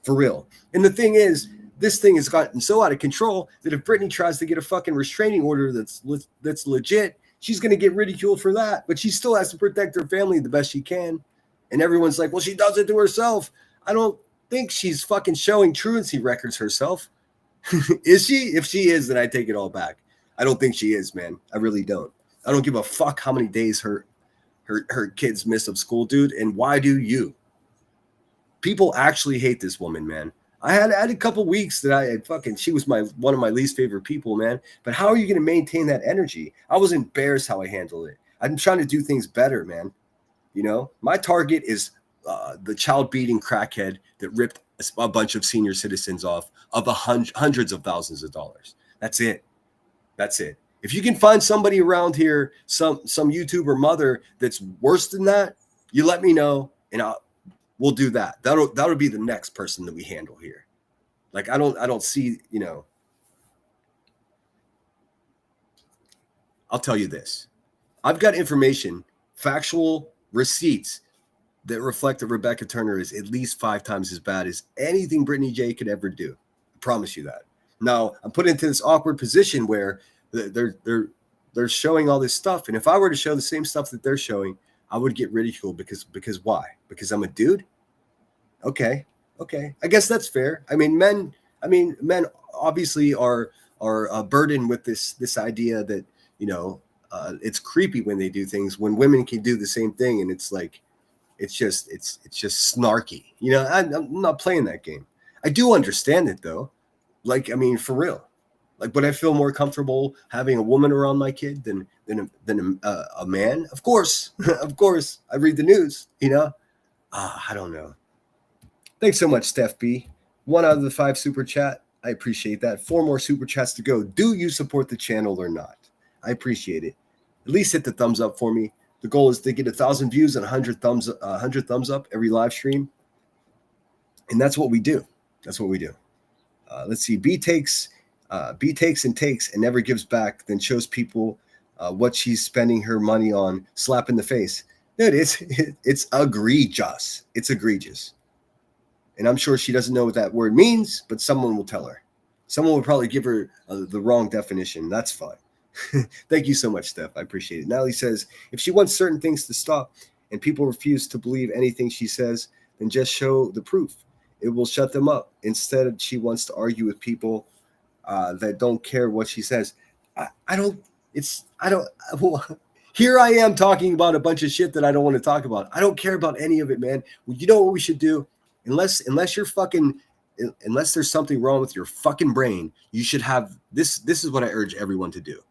For real. And the thing is, this thing has gotten so out of control that if Brittany tries to get a fucking restraining order that's legit, she's going to get ridiculed for that. But she still has to protect her family the best she can. And everyone's like, well, she does it to herself. I don't think she's fucking showing truancy records herself. Is she? If she is, then I take it all back. I don't think she is, man. I really don't. I don't give a fuck how many days her kids miss of school, dude. And why do you? People actually hate this woman, man. I had a couple weeks that I had she was one of my least favorite people, man. But how are you going to maintain that energy? I was embarrassed how I handled it. I'm trying to do things better, man. You know, my target is the child beating crackhead that ripped a bunch of senior citizens off of hundreds of thousands of dollars. That's it. That's it. If you can find somebody around here, some YouTuber mother that's worse than that, you let me know and we'll do that. That'll be the next person that we handle here. Like I don't see, you know. I'll tell you this. I've got information, factual receipts that reflect that Rebecca Turner is at least 5 times as bad as anything Brittany J could ever do. I promise you that. Now, I'm put into this awkward position where they're showing all this stuff, and if I were to show the same stuff that they're showing, I would get ridiculed because why? Because I'm a dude? Okay. I guess that's fair. I mean, men obviously are burdened with this idea that, you know, it's creepy when they do things when women can do the same thing, and it's like it's just snarky. You know, I'm not playing that game. I do understand it though. Like, I mean, for real. Like, would I feel more comfortable having a woman around my kid than a man? Of course, of course. I read the news. You know, I don't know. Thanks so much, Steph B. 1 out of the 5 super chat. I appreciate that. 4 more super chats to go. Do you support the channel or not? I appreciate it. At least hit the thumbs up for me. The goal is to get 1,000 views and 100 thumbs up every live stream, and that's what we do. That's what we do. Let's see. B takes and never gives back, then shows people what she's spending her money on. Slap in the face. Dude, it's egregious. It's egregious. And I'm sure she doesn't know what that word means, but someone will tell her. Someone will probably give her the wrong definition. That's fine. Thank you so much, Steph. I appreciate it. Natalie says, if she wants certain things to stop and people refuse to believe anything she says, then just show the proof. It will shut them up. Instead, she wants to argue with people that don't care what she says. Here I am talking about a bunch of shit that I don't want to talk about. I don't care about any of it, man. Well, you know what we should do? Unless there's something wrong with your fucking brain, you should have this. This is what I urge everyone to do.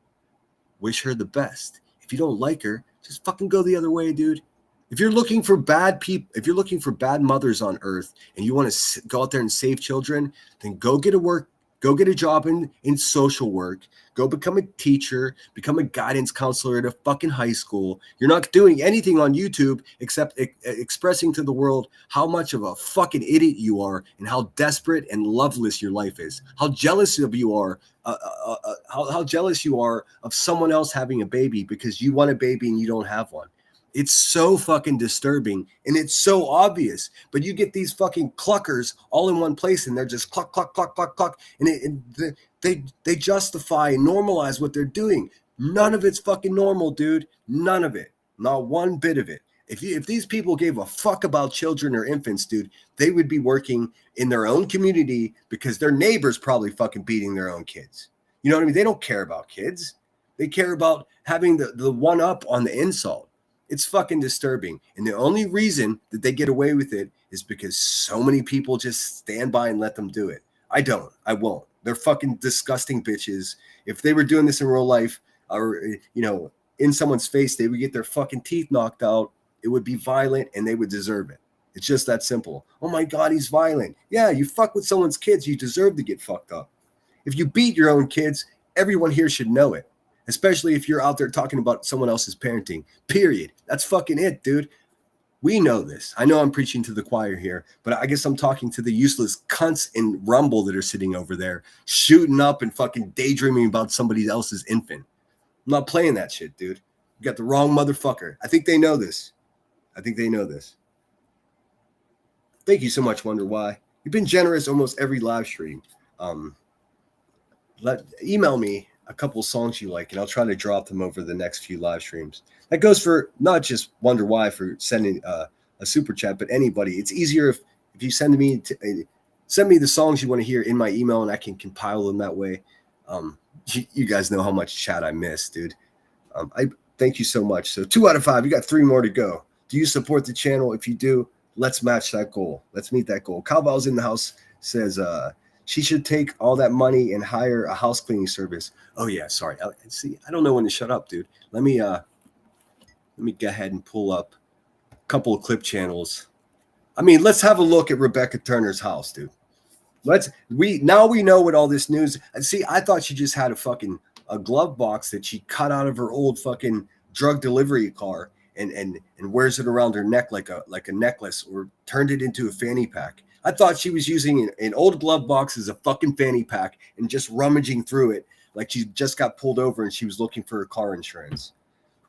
Wish her the best. If you don't like her, just fucking go the other way, dude. If you're looking for bad people, if you're looking for bad mothers on earth and you want to go out there and save children, then go get a job in social work, go become a teacher, become a guidance counselor at a fucking high school. You're not doing anything on YouTube except expressing to the world how much of a fucking idiot you are and how desperate and loveless your life is. How jealous you are of someone else having a baby because you want a baby and you don't have one. It's so fucking disturbing and it's so obvious. But you get these fucking cluckers all in one place and they're just cluck, cluck, cluck, cluck, cluck. They justify and normalize what they're doing. None of it's fucking normal, dude. None of it. Not one bit of it. If these people gave a fuck about children or infants, dude, they would be working in their own community because their neighbors probably fucking beating their own kids. You know what I mean? They don't care about kids. They care about having the one up on the insult. It's fucking disturbing. And the only reason that they get away with it is because so many people just stand by and let them do it. I don't. I won't. They're fucking disgusting bitches. If they were doing this in real life or, in someone's face, they would get their fucking teeth knocked out. It would be violent and they would deserve it. It's just that simple. Oh my God, he's violent. Yeah, you fuck with someone's kids, you deserve to get fucked up. If you beat your own kids, everyone here should know it. Especially if you're out there talking about someone else's parenting, period. That's fucking it, dude. We know this. I know I'm preaching to the choir here, but I guess I'm talking to the useless cunts in Rumble that are sitting over there, shooting up and fucking daydreaming about somebody else's infant. I'm not playing that shit, dude. You got the wrong motherfucker. I think they know this. Thank you so much, Wonder Why. You've been generous almost every live stream. Email me a couple songs you like, and I'll try to drop them over the next few live streams. That goes for not just Wonder Why for sending a super chat, but anybody. It's easier if you send me the songs you want to hear in my email, and I can compile them that way. You guys know how much chat I miss, dude. I thank you so much. So 2 out of 5. You got 3 more to go. Do you support the channel? If you do, let's match that goal. Let's meet that goal. Cowbell's in the house says she should take all that money and hire a house cleaning service. Oh yeah, sorry. See, I don't know when to shut up, dude. Let me go ahead and pull up a couple of clip channels. I mean, let's have a look at Rebecca Turner's house, dude. We know what all this news. See, I thought she just had a glove box that she cut out of her old fucking drug delivery car and wears it around her neck like a necklace, or turned it into a fanny pack. I thought she was using an old glove box as a fucking fanny pack and just rummaging through it like she just got pulled over and she was looking for her car insurance.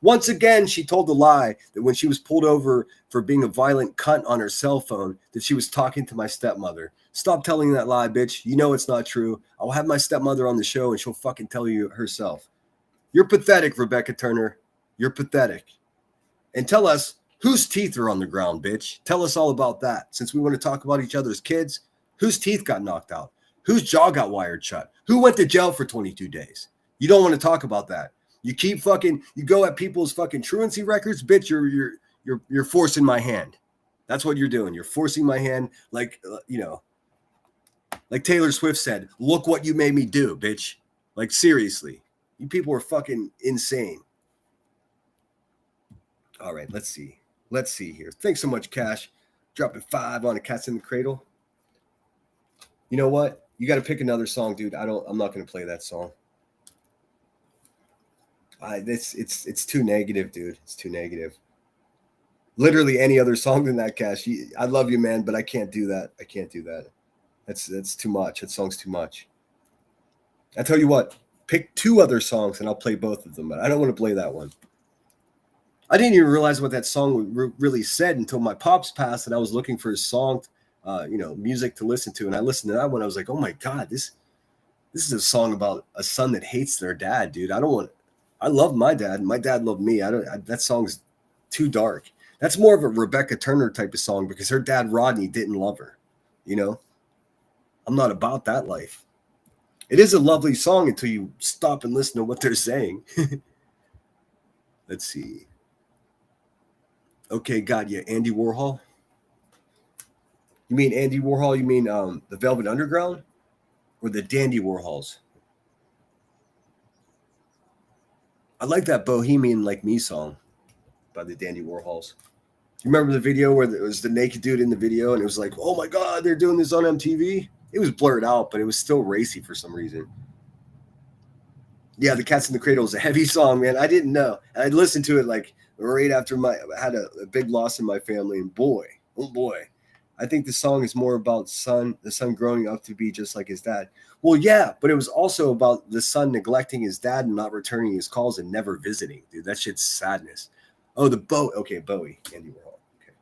Once again, she told a lie that when she was pulled over for being a violent cunt on her cell phone, that she was talking to my stepmother. Stop telling that lie, bitch. You know it's not true. I'll have my stepmother on the show and she'll fucking tell you herself. You're pathetic, Rebecca Turner. You're pathetic. And tell us whose teeth are on the ground, bitch. Tell us all about that. Since we want to talk about each other's kids, whose teeth got knocked out? Whose jaw got wired shut? Who went to jail for 22 days? You don't want to talk about that. You go at people's fucking truancy records, bitch. You're forcing my hand. That's what you're doing. You're forcing my hand, like Taylor Swift said. Look what you made me do, bitch. Like seriously, you people are fucking insane. All right, let's see. Let's see here. Thanks so much, Cash. Dropping 5 on a Cats in the Cradle. You know what? You got to pick another song, dude. I'm not going to play that song. It's too negative, dude. It's too negative. Literally any other song than that, Cash. I love you, man, but I can't do that. That's too much. That song's too much. I tell you what, pick 2 other songs and I'll play both of them, but I don't want to play that one. I didn't even realize what that song really said until my pops passed and I was looking for a song, music to listen to. And I listened to that one. I was like, oh my God, this is a song about a son that hates their dad, dude. I love my dad. My dad loved me. That song's too dark. That's more of a Rebecca Turner type of song because her dad, Rodney, didn't love her. I'm not about that life. It is a lovely song until you stop and listen to what they're saying. Let's see. Okay, got you. Andy Warhol? You mean Andy Warhol? You mean the Velvet Underground? Or the Dandy Warhols? I like that Bohemian Like Me song by the Dandy Warhols. You remember the video where there was the naked dude in the video and it was like, oh my God, they're doing this on MTV? It was blurred out, but it was still racy for some reason. Yeah, the Cats in the Cradle is a heavy song, man. I didn't know. I listened to it like right after I had a big loss in my family, and boy, oh boy, I think the song is more about the son growing up to be just like his dad. Well, yeah, but it was also about the son neglecting his dad and not returning his calls and never visiting. Dude, that shit's sadness. Oh, the Bowie. Okay, Bowie. Andy Warhol. Okay.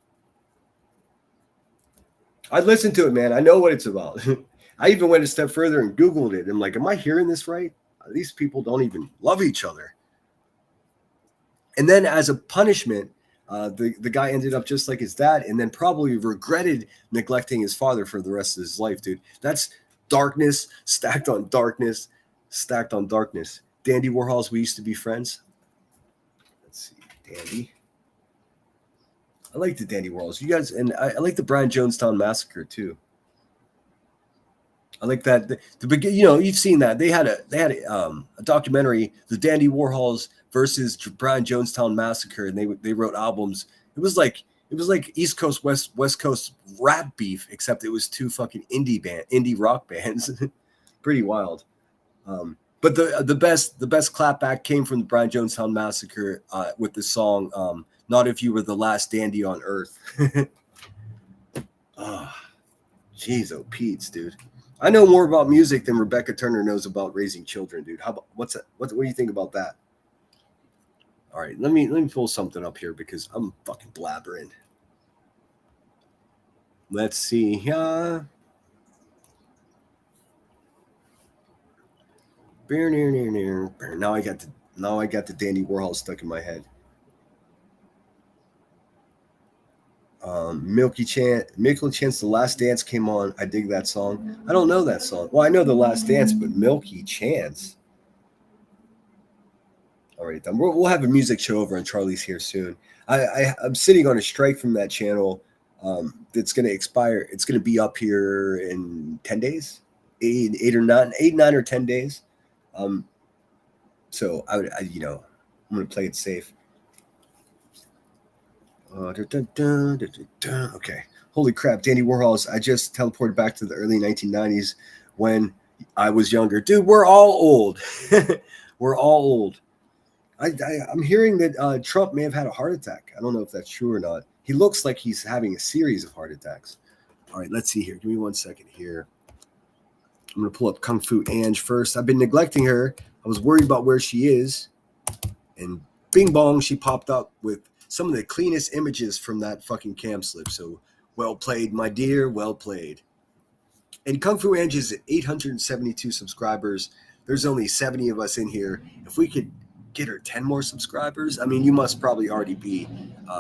I listened to it, man. I know what it's about. I even went a step further and Googled it. I'm like, am I hearing this right? These people don't even love each other. And then as a punishment, the guy ended up just like his dad and then probably regretted neglecting his father for the rest of his life, dude. That's darkness stacked on darkness, stacked on darkness. Dandy Warhols, we used to be friends. Let's see, Dandy. I like the Dandy Warhols. You guys, and I like the Brian Jonestown Massacre too. I like that. The begin, you know, you've seen that they had a documentary, the Dandy Warhols versus Brian Jonestown Massacre, and they wrote albums. It was like East Coast West Coast rap beef, except it was two fucking indie rock bands. Pretty wild. But the best clapback came from the Brian Jonestown Massacre with the song "Not If You Were the Last Dandy on Earth." Oh, jeez, oh Pete's, dude. I know more about music than Rebecca Turner knows about raising children, dude. How about what's that? What do you think about that? All right, let me pull something up here because I'm fucking blabbering. Let's see. Now I got the Dandy Warhol stuck in my head. Milky Chance, The Last Dance came on. I dig that song. I don't know that song. Well, I know The Last Dance, but Milky Chance. All right, then we'll have a music show over on Charlie's here soon. I'm sitting on a strike from that channel. That's going to expire. It's going to be up here in 10 days, 9 or 10 days. So I'm going to play it safe. Okay. Holy crap, Dandy Warhols. I just teleported back to the early 1990s when I was younger. Dude, we're all old. We're all old. I'm hearing that Trump may have had a heart attack. I don't know if that's true or not. He looks like he's having a series of heart attacks. All right, let's see here. Give me 1 second here. I'm going to pull up Kung Fu Ange first. I've been neglecting her. I was worried about where she is. And bing bong, she popped up with some of the cleanest images from that fucking cam slip. So well played, my dear. Well played. And Kung Fu Ange is at 872 subscribers. There's only 70 of us in here. If we could get her 10 more subscribers, I mean, you must probably already be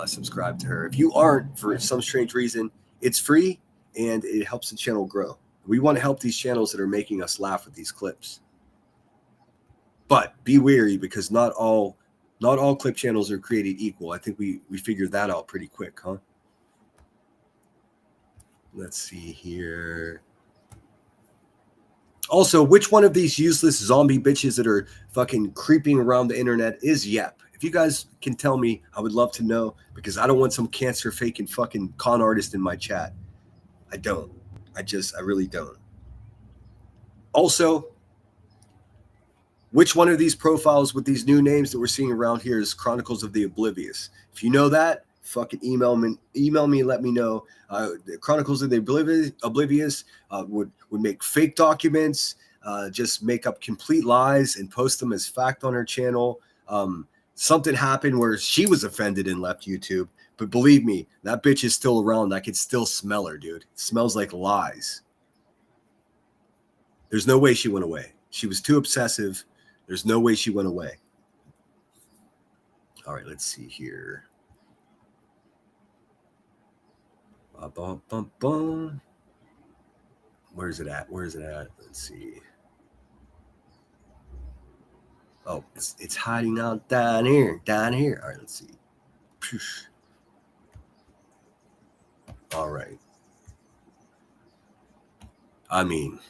subscribed to her. If you aren't, for some strange reason, it's free and it helps the channel grow. We want to help these channels that are making us laugh with these clips. But be wary because not all clip channels are created equal. I think we figured that out pretty quick, huh? Let's see here. Also, which one of these useless zombie bitches that are fucking creeping around the internet is Yep? If you guys can tell me, I would love to know because I don't want some cancer faking fucking con artist in my chat. I don't. I really don't. Also, which one of these profiles with these new names that we're seeing around here is Chronicles of the Oblivious? If you know that, fucking email me, let me know. The Chronicles of the Oblivious would make fake documents, just make up complete lies and post them as fact on her channel. Something happened where she was offended and left YouTube. But believe me, that bitch is still around. I could still smell her, dude. It smells like lies. There's no way she went away. She was too obsessive. There's no way she went away. All right, let's see here. Where's it at? Let's see. Oh, it's hiding out down here. All right, let's see. All right. I mean,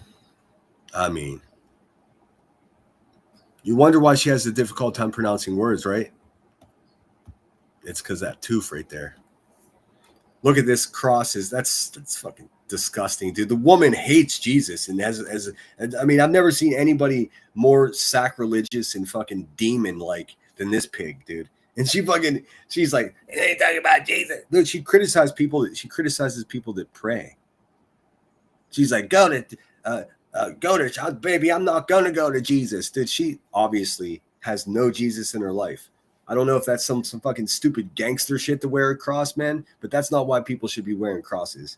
you wonder why she has a difficult time pronouncing words, right? It's because that tooth right there. Look at this crosses. That's fucking disgusting, dude. The woman hates Jesus and I mean, I've never seen anybody more sacrilegious and fucking demon-like than this pig, dude. And she's like, it ain't talking about Jesus. Look, she criticizes people that pray. She's like, go to baby, I'm not gonna go to Jesus. Dude, she obviously has no Jesus in her life. I don't know if that's some fucking stupid gangster shit to wear a cross, man, but that's not why people should be wearing crosses.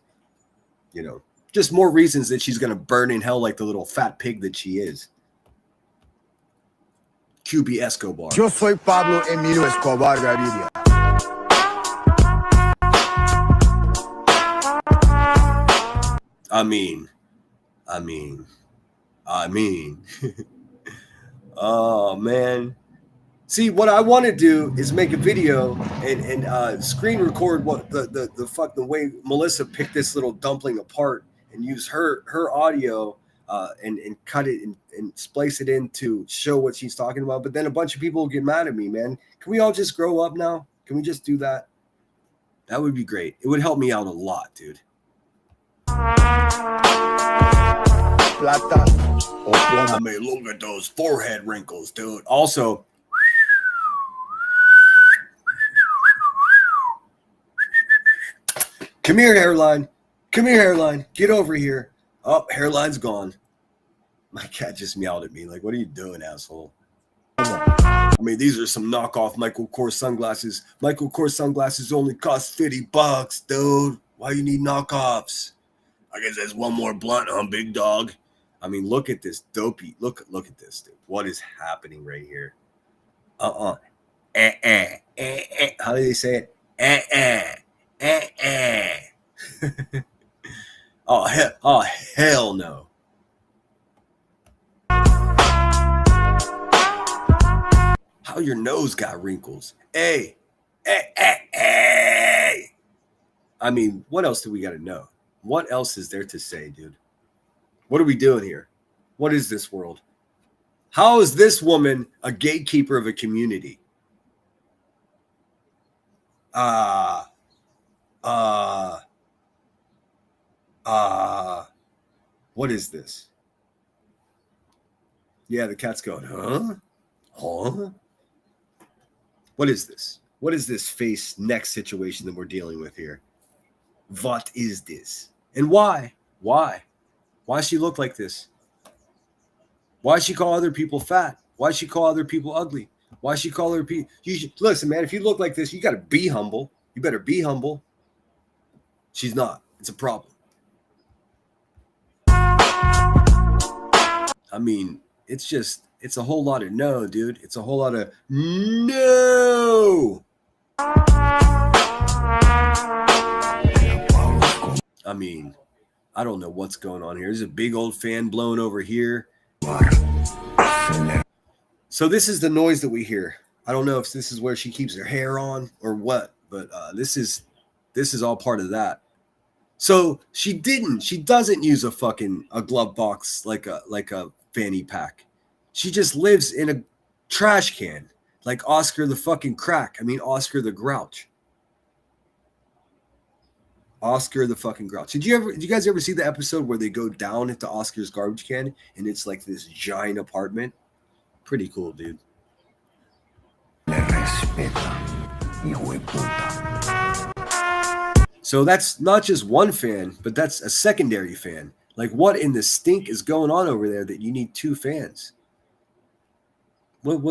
You know, just more reasons that she's going to burn in hell like the little fat pig that she is. QB Escobar. Yo soy Pablo Emilio Escobar Gaviria. I mean. Oh, man. See, what I want to do is make a video and screen record what the fucking way Melissa picked this little dumpling apart and use her audio and cut it and splice it in to show what she's talking about. But then a bunch of people will get mad at me, man. Can we all just grow up now? Can we just do that? That would be great. It would help me out a lot, dude. Plata o I mean, look at those forehead wrinkles, dude. Also, come here, hairline. Come here, hairline. Get over here. Oh, hairline's gone. My cat just meowed at me. Like, what are you doing, asshole? I mean, these are some knockoff Michael Kors sunglasses. Michael Kors sunglasses only cost $50, dude. Why you need knockoffs? I guess that's one more blunt, huh, big dog? I mean, look at this dopey. Look at this, dude. What is happening right here? How do they say it? Oh hell no. How your nose got wrinkles? Hey. I mean, what else do we got to know? What else is there to say, dude? What are we doing here? What is this world? How is this woman a gatekeeper of a community? What is this? Yeah, the cat's going, huh? What is this? What is this face neck situation that we're dealing with here? What is this? And why? Why? Why does she look like this? Why does she call other people fat? Why does she call other people ugly? Why does she call other people? Listen, man, if you look like this, you got to be humble. You better be humble. She's not. It's a problem. I mean, it's a whole lot of no, dude. It's a whole lot of no. I mean, I don't know what's going on here. There's a big old fan blowing over here. So this is the noise that we hear. I don't know if this is where she keeps her hair on or what, but this is all part of that. So she doesn't use a glove box like a fanny pack. She just lives in a trash can like Oscar the fucking Crack. I mean, Oscar the Grouch. Oscar the fucking Grouch. Did you guys ever see the episode where they go down into Oscar's garbage can and it's like this giant apartment? Pretty cool, dude. So that's not just one fan, but that's a secondary fan. Like, what in the stink is going on over there that you need two fans? What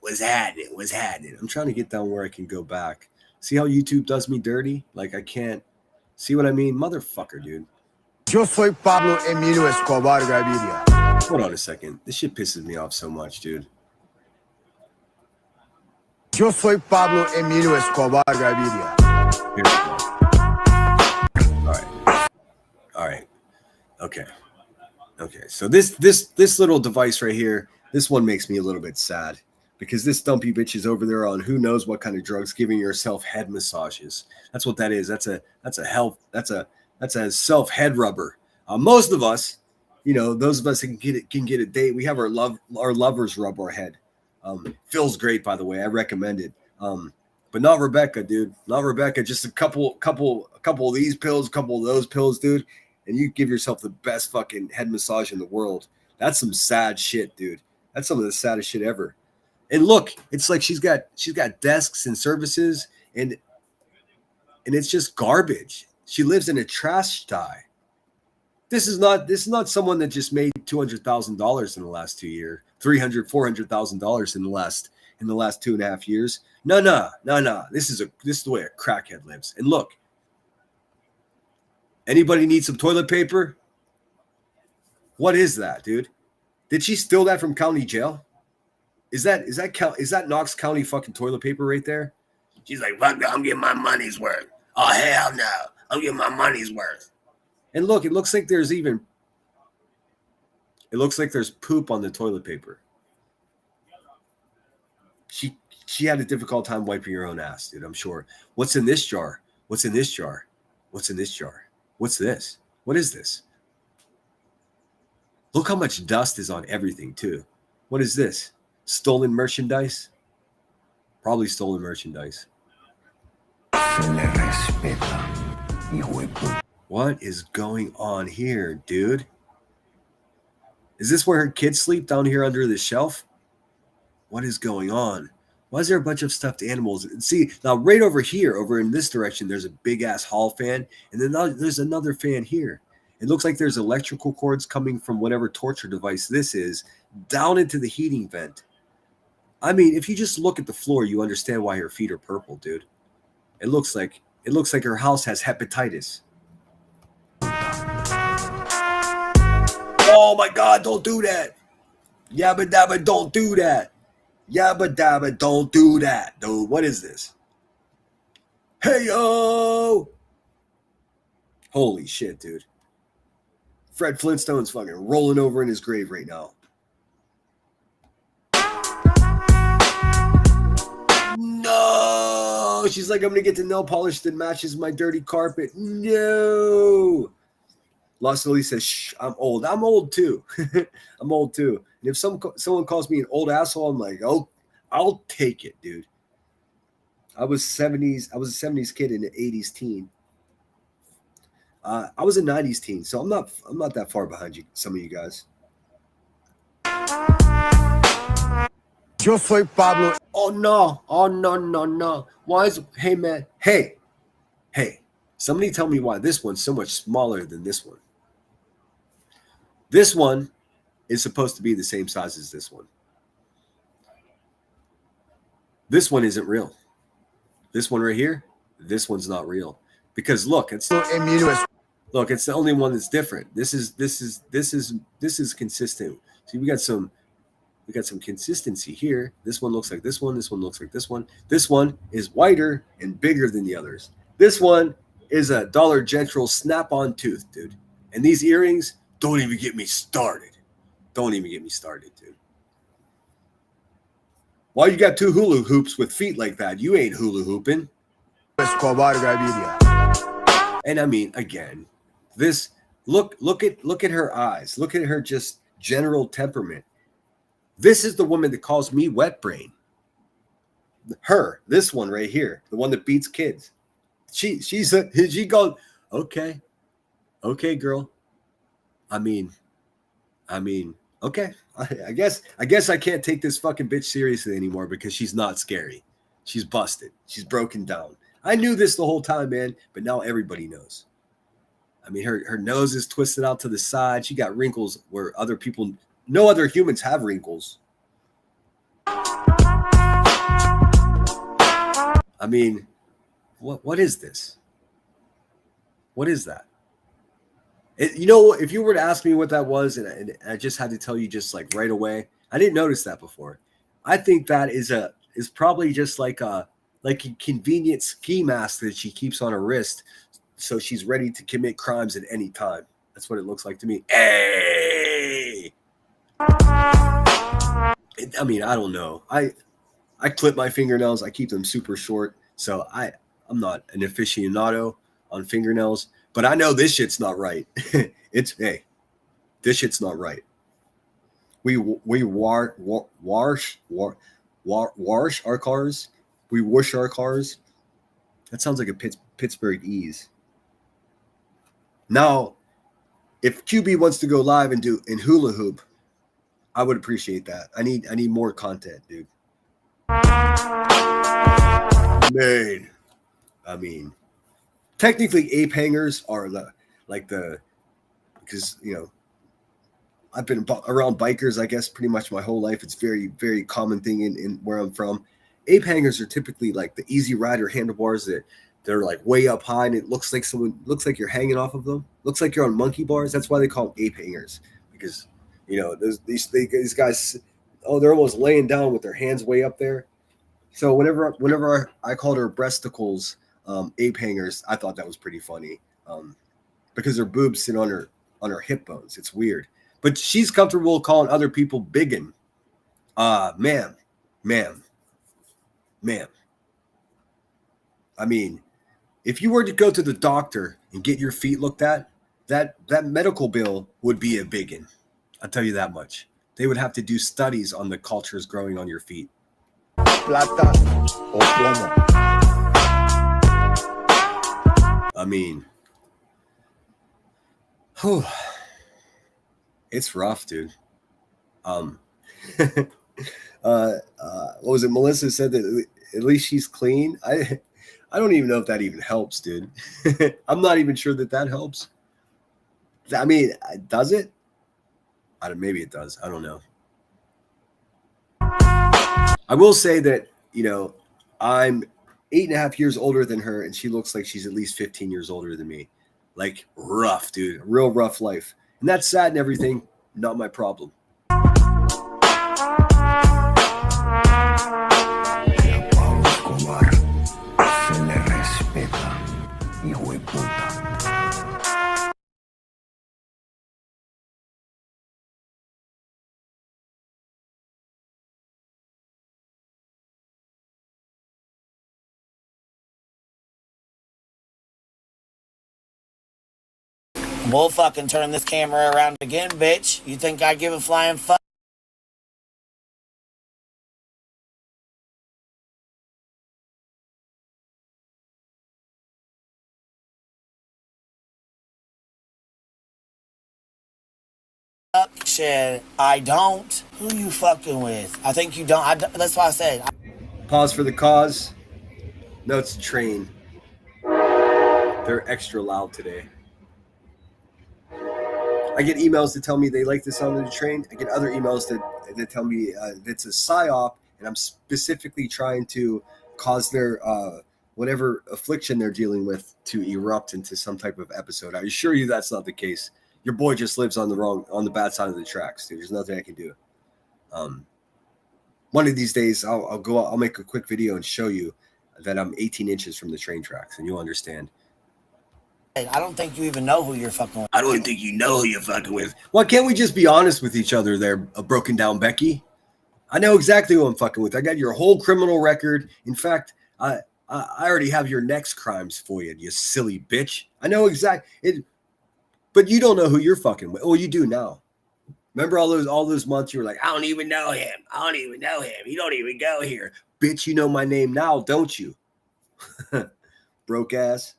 was happening? What's happening? I'm trying to get down where I can go back. See how YouTube does me dirty? Like, I can't. See what I mean? Motherfucker, dude. Yo soy Pablo Emilio Escobar Gaviria. Hold on a second. This shit pisses me off so much, dude. Yo soy Pablo Emilio Escobar Gaviria. Here we go. All right. Okay. So this little device right here, this one makes me a little bit sad because this dumpy bitch is over there on who knows what kind of drugs, giving yourself head massages. That's what that is. That's a self head rubber. Most of us, you know, those of us that can get a date, we have our lovers rub our head. Feels great, by the way. I recommend it. But not Rebecca, dude. Not Rebecca. Just a couple of these pills, a couple of those pills, dude. And you give yourself the best fucking head massage in the world. That's some sad shit, dude. That's some of the saddest shit ever. And look, it's like she's got desks and services, and it's just garbage. She lives in a trash sty. This is not someone that just made $200,000 in the last 2 years, $300,000, $400,000 in the last in the last 2.5 years. No. This is the way a crackhead lives. And look, anybody need some toilet paper? What is that, dude? Did she steal that from county jail? Is that Knox County fucking toilet paper right there? She's like, fuck, I'm getting my money's worth. Oh, hell no. I'm getting my money's worth. And look, it looks like there's poop on the toilet paper. She had a difficult time wiping her own ass, dude, I'm sure. What's in this jar? What's in this jar? What's in this jar? What's this? What is this? Look how much dust is on everything, too. What is this? Stolen merchandise? Probably stolen merchandise. What is going on here, dude? Is this where her kids sleep, down here under the shelf? What is going on? Why is there a bunch of stuffed animals? See, now right over here, over in this direction, there's a big-ass hall fan, and then there's another fan here. It looks like there's electrical cords coming from whatever torture device this is down into the heating vent. I mean, if you just look at the floor, you understand why her feet are purple, dude. It looks like her house has hepatitis. Oh my God, don't do that. Yabba dabba, don't do that. Yabba dabba, don't do that, dude. What is this? Hey, yo. Holy shit, dude. Fred Flintstone's fucking rolling over in his grave right now. No. She's like, I'm going to get the nail polish that matches my dirty carpet. No. Lost Lily says, shh, I'm old. I'm old too. I'm old too. And if someone calls me an old asshole, I'm like, oh, I'll take it, dude. I was a 70s kid and an 80s teen. I was a 90s teen, so I'm not that far behind you, some of you guys. Yo soy Pablo. Oh no. Why is hey man? Hey. Somebody tell me why this one's so much smaller than this one. This one is supposed to be the same size as this one. This one isn't real. This one right here, this one's not real. Because look, it's the only one that's different. This is consistent. See, we got some consistency here. This one looks like this one. This one looks like this one. This one is whiter and bigger than the others. This one is a Dollar General snap-on tooth, dude. And these earrings, don't even get me started. Don't even get me started, dude. Why you got two hula hoops with feet like that? You ain't hula hooping. And I mean, again, this look at her eyes. Look at her just general temperament. This is the woman that calls me wet brain. This one right here, the one that beats kids. She goes, okay, girl. I mean, okay. I guess I can't take this fucking bitch seriously anymore because she's not scary. She's busted. She's broken down. I knew this the whole time, man, but now everybody knows. I mean, her nose is twisted out to the side. She got wrinkles where no other humans have wrinkles. I mean, what is this? What is that? If you were to ask me what that was, and I just had to tell you just like right away, I didn't notice that before. I think that is probably just like a convenient ski mask that she keeps on her wrist, so she's ready to commit crimes at any time. That's what it looks like to me. Hey! I mean, I don't know. I clip my fingernails. I keep them super short, so I'm not an aficionado on fingernails. But I know this shit's not right. This shit's not right. We wash our cars. We wash our cars. That sounds like a Pittsburgh ease. Now, if QB wants to go live and do in hula hoop, I would appreciate that. I need more content, dude. Man, I mean, technically ape hangers are because I've been around bikers, I guess, pretty much my whole life. It's very, very common thing in where I'm from. Ape hangers are typically like the Easy Rider handlebars that they're like way up high, and it looks like you're hanging off of them. Looks like you're on monkey bars. That's why they call them ape hangers, because these guys, oh, they're almost laying down with their hands way up there. So whenever I called her breasticles ape hangers, I thought that was pretty funny because her boobs sit on her hip bones. It's weird, but she's comfortable calling other people biggin. Ma'am. I mean, if you were to go to the doctor and get your feet looked at, that medical bill would be a biggin. I'll tell you that much. They would have to do studies on the cultures growing on your feet. Plata o plomo. I mean, it's rough, dude. What was it? Melissa said that at least she's clean. I don't even know if that even helps, dude. I'm not even sure that helps. I mean, does it? Maybe it does. I don't know. I will say that, I'm 8.5 years older than her, and she looks like she's at least 15 years older than me. Like, rough, dude. Real rough life. And that's sad and everything. Not my problem. We'll fucking turn this camera around again, bitch. You think I give a flying fuck? Shit, I don't. Who you fucking with? I think you don't. That's why I said. Pause for the cause. No, it's a train. They're extra loud today. I get emails that tell me they like the sound of the train. I get other emails that tell me it's a psyop, and I'm specifically trying to cause their whatever affliction they're dealing with to erupt into some type of episode. I assure you that's not the case. Your boy just lives on the bad side of the tracks, dude. There's nothing I can do. One of these days, I'll make a quick video and show you that I'm 18 inches from the train tracks, and you'll understand. I don't think you even know who you're fucking with. I don't think you know who you're fucking with. Why can't we just be honest with each other there, a broken down Becky? I know exactly who I'm fucking with. I got your whole criminal record. In fact, I already have your next crimes for you silly bitch. I know exactly. But you don't know who you're fucking with. Oh, you do now. Remember all those months you were like, I don't even know him. He don't even go here. Bitch, you know my name now, don't you? Broke ass.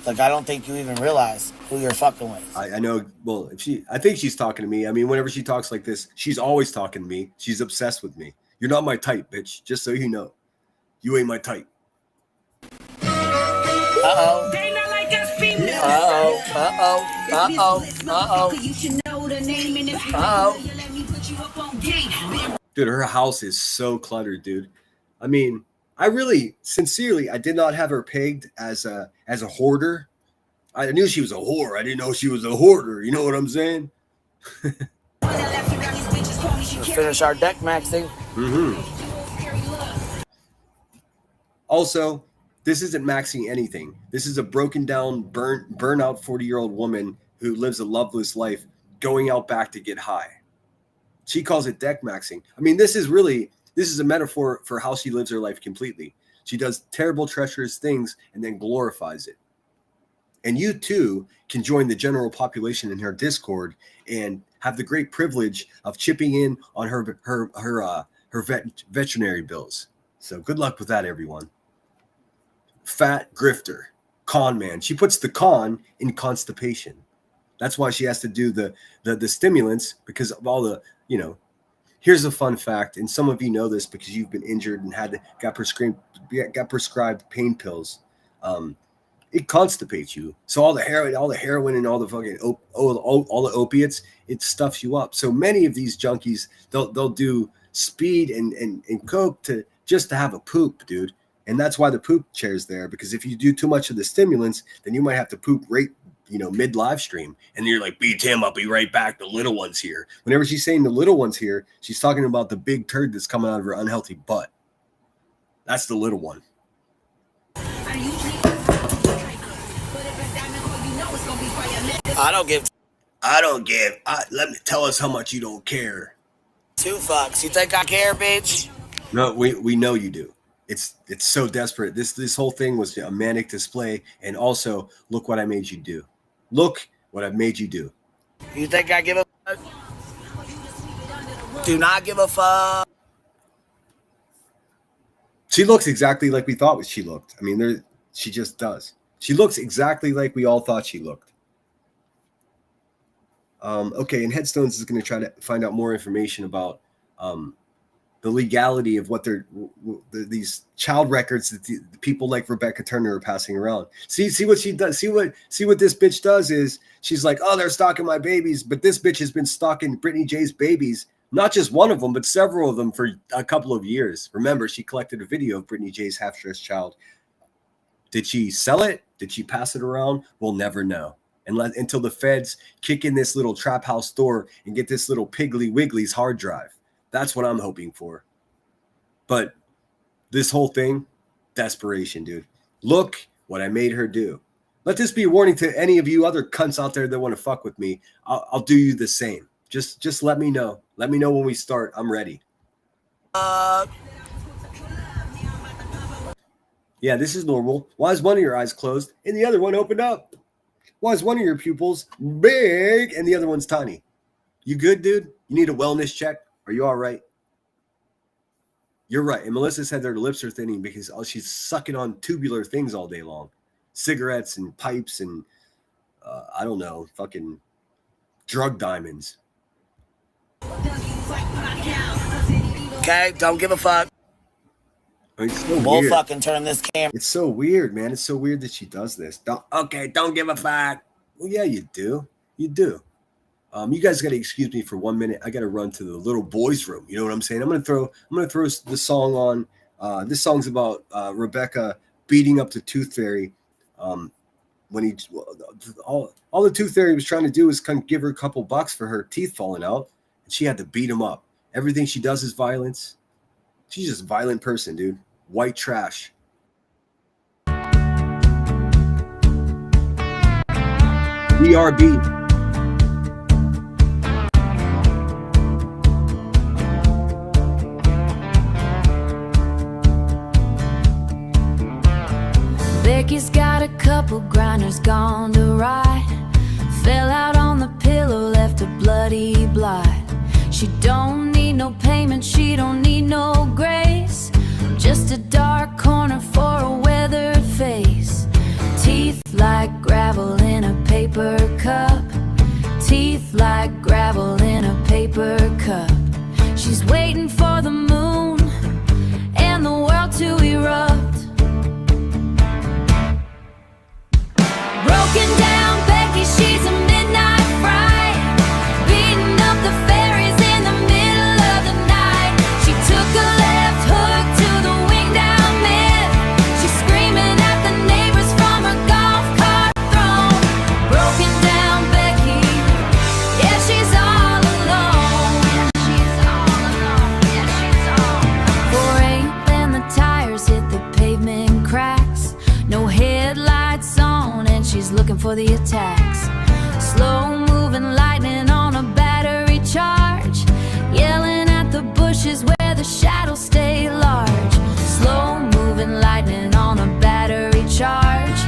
Like, I don't think you even realize who you're fucking with. I know. Well, I think she's talking to me. I mean, whenever she talks like this, she's always talking to me. She's obsessed with me. You're not my type, bitch. Just so you know. You ain't my type. Uh-oh. They not like us females. You should know the name, and if you let me put you up on game. Dude, her house is so cluttered, dude. I mean, I really, sincerely, I did not have her pegged as a hoarder. I knew she was a whore. I didn't know she was a hoarder. You know what I'm saying? Finish our deck maxing. Also, this isn't maxing anything. This is a broken down, burnout 40-year-old woman who lives a loveless life going out back to get high. She calls it deck maxing. I mean, this is a metaphor for how she lives her life completely. She does terrible, treacherous things and then glorifies it. And you too can join the general population in her Discord and have the great privilege of chipping in on her veterinary bills. So good luck with that, everyone. Fat grifter, con man. She puts the con in constipation. That's why she has to do the stimulants, because of all the, Here's a fun fact, and some of you know this because you've been injured and got prescribed pain pills. it constipates you. So all the heroin and all the fucking all the opiates, it stuffs you up. So many of these junkies, they'll do speed and coke just to have a poop, dude. And that's why the poop chair's there, because if you do too much of the stimulants, then you might have to poop right, mid live stream. And you're like, "Be Tim, I'll be right back. The little one's here." Whenever she's saying the little one's here, she's talking about the big turd that's coming out of her unhealthy butt. That's the little one. I don't give Let me tell us how much you don't care. 2 fucks. You think I care, bitch? No, we know you do. It's so desperate. This whole thing was a manic display, and also look what I made you do. Look what I've made you do. You think I give a fuck? Do not give a fuck. She looks exactly like we thought she looked. I mean, she just does. She looks exactly like we all thought she looked. Okay, and Headstones is going to try to find out more information about the legality of what these child records that the people like Rebecca Turner are passing around. See what she does. See what this bitch does is she's like, "Oh, they're stalking my babies," but this bitch has been stalking Brittany J's babies, not just one of them, but several of them for a couple of years. Remember, she collected a video of Brittany J's half-dressed child. Did she sell it? Did she pass it around? We'll never know. Until the feds kick in this little trap house door and get this little Piggly Wiggly's hard drive. That's what I'm hoping for. But this whole thing, desperation, dude. Look what I made her do. Let this be a warning to any of you other cunts out there that want to fuck with me. I'll do you the same. Just let me know. Let me know when we start. I'm ready. Yeah, this is normal. Why is one of your eyes closed and the other one opened up? Why is one of your pupils big and the other one's tiny? You good, dude? You need a wellness check? Are you all right? You're right. And Melissa said their lips are thinning because she's sucking on tubular things all day long. Cigarettes and pipes and, I don't know, fucking drug diamonds. Okay, don't give a fuck. I mean, it's so We'll weird. fucking turn this camera. It's so weird, man. It's so weird that she does this. Don't give a fuck. Well, yeah, you do. You do. You guys got to excuse me for 1 minute. I got to run to the little boys' room. You know what I'm saying? I'm gonna throw the song on. This song's about Rebecca beating up the Tooth Fairy. When all the Tooth Fairy was trying to do was kind of give her a couple bucks for her teeth falling out, and she had to beat him up. Everything she does is violence. She's just a violent person, dude. White trash. BRB. Becky's got a couple grinders gone to ride. Fell out on the pillow, left a bloody blot. She don't need no payment, she don't need no grace. Just a dark corner for a weathered face. Teeth like gravel in a paper cup. Teeth like gravel in a paper cup. She's waiting for the moon and the world to erupt. Broken down Becky, she's a midnight fright. Beating up the fairies in the middle of the night. She took a left hook to the wing down mid. She's screaming at the neighbors from her golf cart throne. Broken down Becky, yeah, she's all alone. She's all alone, yeah, she's all alone. 4-8 and the tires hit the pavement cracks. No headlights on and she's looking for the attacks. Slow moving lightning on a battery charge. Yelling at the bushes where the shadows stay large. Slow moving lightning on a battery charge.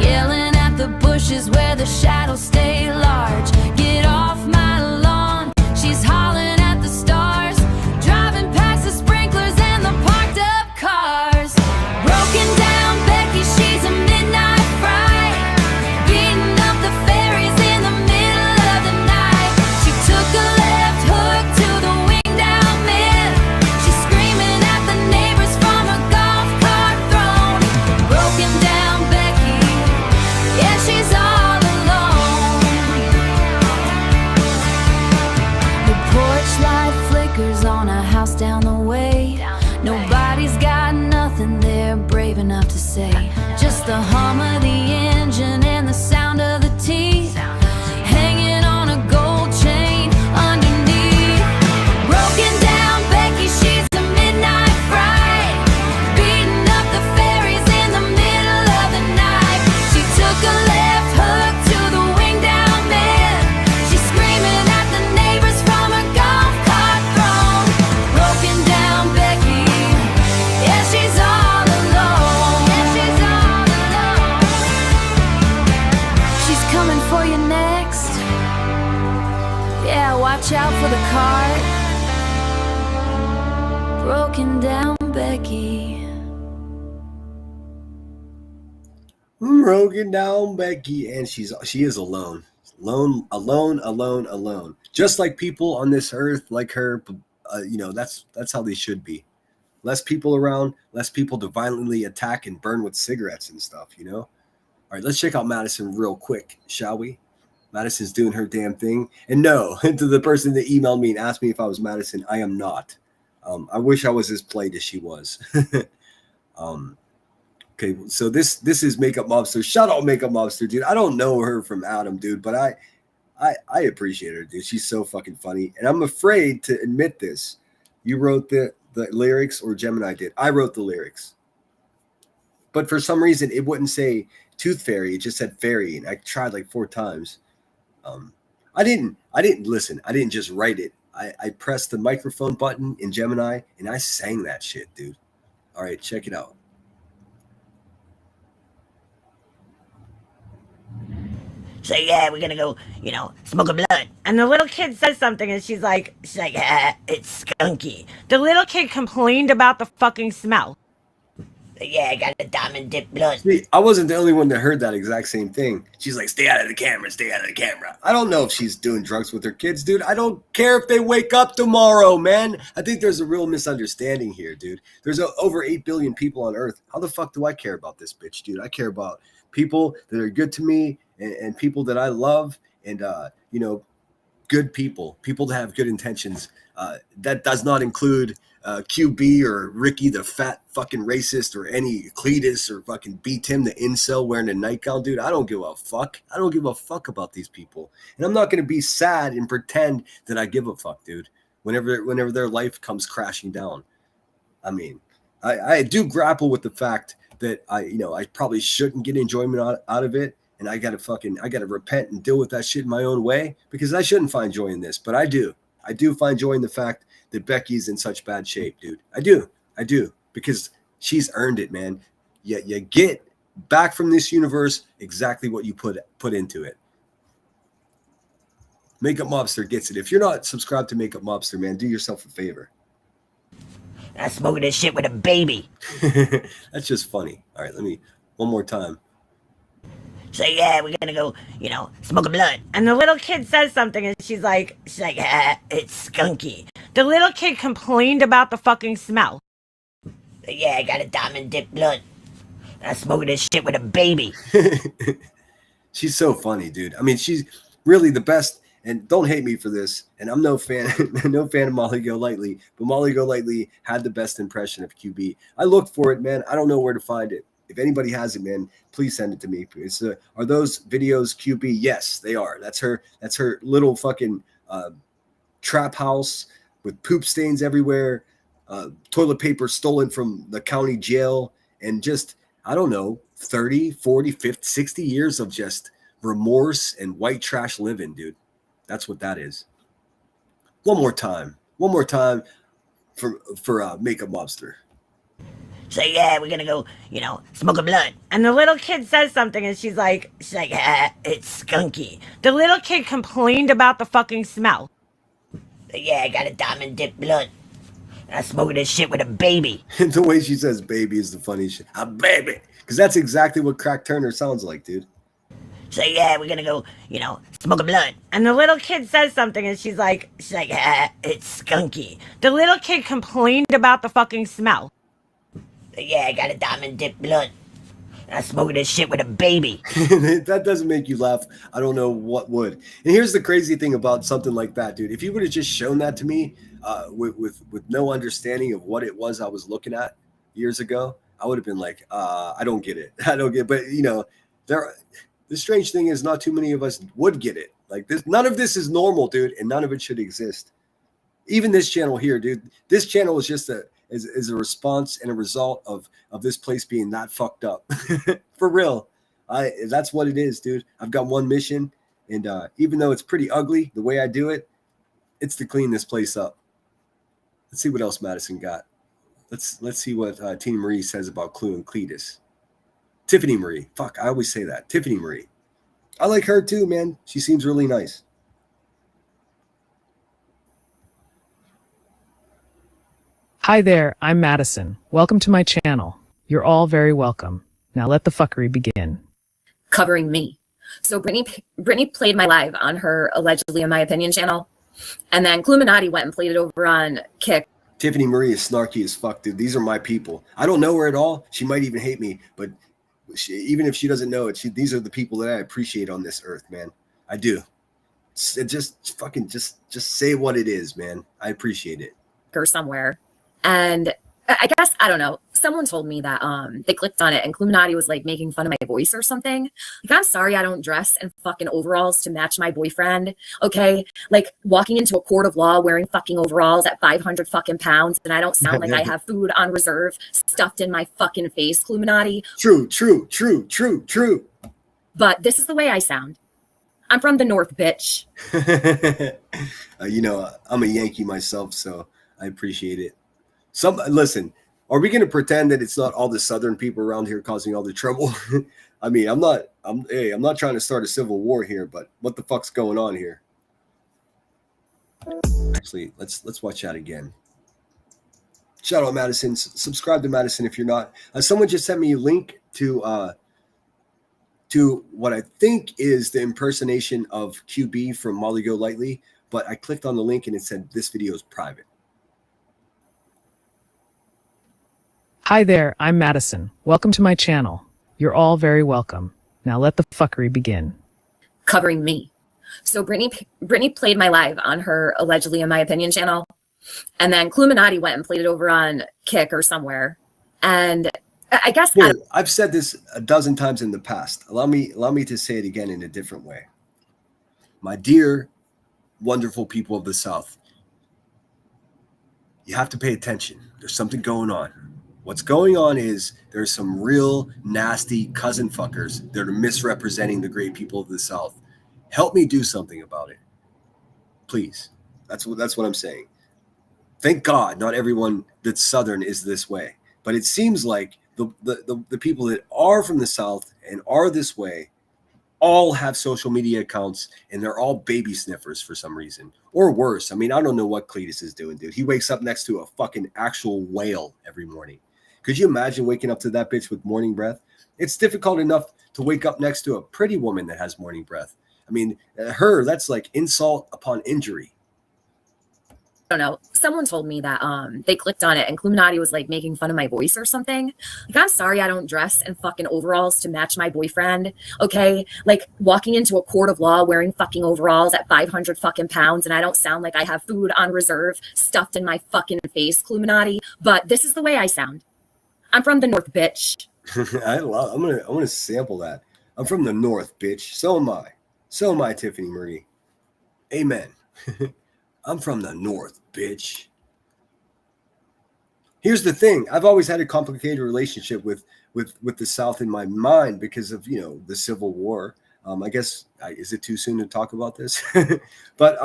Yelling at the bushes where the shadows stay large. Get off my lawn, she's hollering at the stars. Driving past the sprinklers and the parked up cars. Broken down Becky, she's a midnight fright. Beating up the fairies in the middle of the night. She took a left hook to the wing down mid. She's screaming at to say. Just the hum of the engine and the sound of the teeth hanging on a gold chain underneath. Broken down Becky, she's a midnight fright, beating up the ferries in the middle of the night. She took a left hook to the wing down man. She's screaming at the neighbors from her golf cart throne. Broken down Becky, yeah, she's all alone. Yeah, she's all alone. She's coming for you next. Yeah, watch out for the cart. Broken down Becky. Broken down Becky, and she is alone. Alone. Just like people on this earth, like her, that's how they should be. Less people around, less people to violently attack and burn with cigarettes and stuff, All right, let's check out Madison real quick, shall we? Madison's doing her damn thing. And no, to the person that emailed me and asked me if I was Madison, I am not. I wish I was as played as she was. Okay, so this is Makeup Mobster. Shout out Makeup Mobster, dude. I don't know her from Adam, dude, but I appreciate her, dude. She's so fucking funny. And I'm afraid to admit this. You wrote the lyrics, or Gemini did. I wrote the lyrics. But for some reason, it wouldn't say Tooth Fairy. It just said fairy. And I tried like 4 times. I didn't listen. I didn't just write it. I pressed the microphone button in Gemini and I sang that shit, dude. All right, check it out. So yeah, we're gonna go, smoke a blunt. And the little kid says something and she's like, it's skunky. The little kid complained about the fucking smell. Yeah, I got a diamond dip blunt. See, I wasn't the only one that heard that exact same thing. She's like, stay out of the camera, stay out of the camera. I don't know if she's doing drugs with her kids, dude. I don't care if they wake up tomorrow, man. I think there's a real misunderstanding here, dude. There's over 8 billion people on Earth. How the fuck do I care about this bitch, dude? I care about people that are good to me and people that I love and, good people that have good intentions. That does not include QB or Ricky the fat fucking racist or any Cletus or fucking B Tim the incel wearing a nightgown, dude. I don't give a fuck. I don't give a fuck about these people. And I'm not going to be sad and pretend that I give a fuck, dude, whenever their life comes crashing down. I mean, I do grapple with the fact that I probably shouldn't get enjoyment out of it. And I got to repent and deal with that shit in my own way because I shouldn't find joy in this, but I do. I do find joy in the fact that Becky's in such bad shape, dude. I do, because she's earned it, man. You get back from this universe exactly what you put into it. Makeup Mobster gets it. If you're not subscribed to Makeup Mobster, man, do yourself a favor. I'm smoking this shit with a baby. That's just funny. All right, one more time. So yeah, we're gonna go, smoke a blunt. And the little kid says something and she's like, it's skunky. The little kid complained about the fucking smell. Yeah, I got a diamond dip blunt. I'm smoking this shit with a baby. She's so funny, dude. I mean, she's really the best. And don't hate me for this. And I'm no fan of Molly Golightly, but Molly Golightly had the best impression of QB. I looked for it, man. I don't know where to find it. If anybody has it, man, please send it to me. Are those videos QB? Yes, they are. That's her little fucking trap house with poop stains everywhere, toilet paper stolen from the county jail, and just, I don't know, 30, 40, 50, 60 years of just remorse and white trash living, dude. That's what that is. One more time for Makeup Mobster. So yeah, we're gonna go, smoke a blunt. And the little kid says something and she's like, it's skunky. The little kid complained about the fucking smell. Yeah, I got a diamond dip blunt. I'm smoking this shit with a baby. The way she says baby is the funny shit. A baby. Because that's exactly what Crack Turner sounds like, dude. So yeah, we're gonna go, smoke a blunt. And the little kid says something and she's like, it's skunky. The little kid complained about the fucking smell. Yeah, I got a diamond dip blunt. I'm smoking this shit with a baby. That doesn't make you laugh. I don't know what would. And here's the crazy thing about something like that, dude. If you would have just shown that to me with no understanding of what it was I was looking at years ago, I would have been like, I don't get it. I don't get it. But, the strange thing is not too many of us would get it. Like this, none of this is normal, dude, and none of it should exist. Even this channel here, dude. This channel is just a response and a result of this place being that fucked up. For real. That's what it is, dude. I've got one mission, and even though it's pretty ugly the way I do it, it's to clean this place up. Let's see what else Madison got. Let's see what Tina Marie says about Clue and Cletus. Tiffany Marie. Fuck, I always say that. Tiffany Marie. I like her too, man. She seems really nice. Hi there, I'm Madison. Welcome to my channel. You're all very welcome. Now let the fuckery begin. Covering me. So Brittany played my live on her allegedly, in my opinion, channel. And then Cluminati went and played it over on Kick. Tiffany Marie is snarky as fuck, dude. These are my people. I don't know her at all. She might even hate me, but even if she doesn't know it, these are the people that I appreciate on this earth, man. I do. Just fucking just say what it is, man. I appreciate it. Or somewhere. And I guess, I don't know, someone told me that they clicked on it and Cluminati was like making fun of my voice or something. Like, I'm sorry I don't dress in fucking overalls to match my boyfriend, okay? Like, walking into a court of law wearing fucking overalls at 500 fucking pounds and I don't sound like I have food on reserve stuffed in my fucking face, Cluminati. True. But this is the way I sound. I'm from the North, bitch. I'm a Yankee myself, so I appreciate it. Listen, are we going to pretend that it's not all the Southern people around here causing all the trouble? I mean, I'm not trying to start a civil war here, but what the fuck's going on here? Actually, let's watch that again. Shout out Madison. Subscribe to Madison if you're not. Someone just sent me a link to what I think is the impersonation of QB from Molly Go Lightly, but I clicked on the link and it said this video is private. Hi there, I'm Madison. Welcome to my channel. You're all very welcome. Now let the fuckery begin. Covering me. So Brittany played my live on her allegedly, in my opinion, channel. And then Cluminati went and played it over on Kick or somewhere. And I guess I've said this a dozen times in the past. Allow me to say it again in a different way. My dear, wonderful people of the South, you have to pay attention. There's something going on. What's going on is there's some real nasty cousin fuckers that are misrepresenting the great people of the South. Help me do something about it, please. That's what I'm saying. Thank God not everyone that's Southern is this way, but it seems like the people that are from the South and are this way all have social media accounts and they're all baby sniffers for some reason, or worse. I mean, I don't know what Cletus is doing, dude. He wakes up next to a fucking actual whale every morning. Could you imagine waking up to that bitch with morning breath? It's difficult enough to wake up next to a pretty woman that has morning breath. I mean, that's like insult upon injury. I don't know. Someone told me that they clicked on it and Cluminati was like making fun of my voice or something. Like, I'm sorry I don't dress in fucking overalls to match my boyfriend, okay? Like, walking into a court of law wearing fucking overalls at 500 fucking pounds and I don't sound like I have food on reserve stuffed in my fucking face, Cluminati. But this is the way I sound. I'm from the North, bitch. I'm gonna sample that. I'm from the North, bitch. So am I. So am I, Tiffany Marie. Amen. I'm from the North, bitch. Here's the thing. I've always had a complicated relationship with the South in my mind because of, the Civil War. I guess, is it too soon to talk about this? But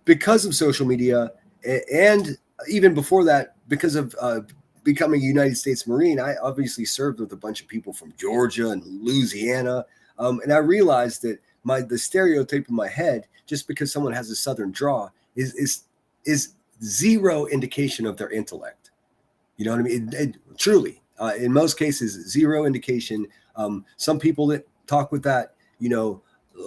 because of social media and even before that, because of becoming a United States Marine, I obviously served with a bunch of people from Georgia and Louisiana. And I realized that the stereotype in my head, just because someone has a Southern draw, is zero indication of their intellect. You know what I mean? Truly, in most cases, zero indication. Some people that talk with that,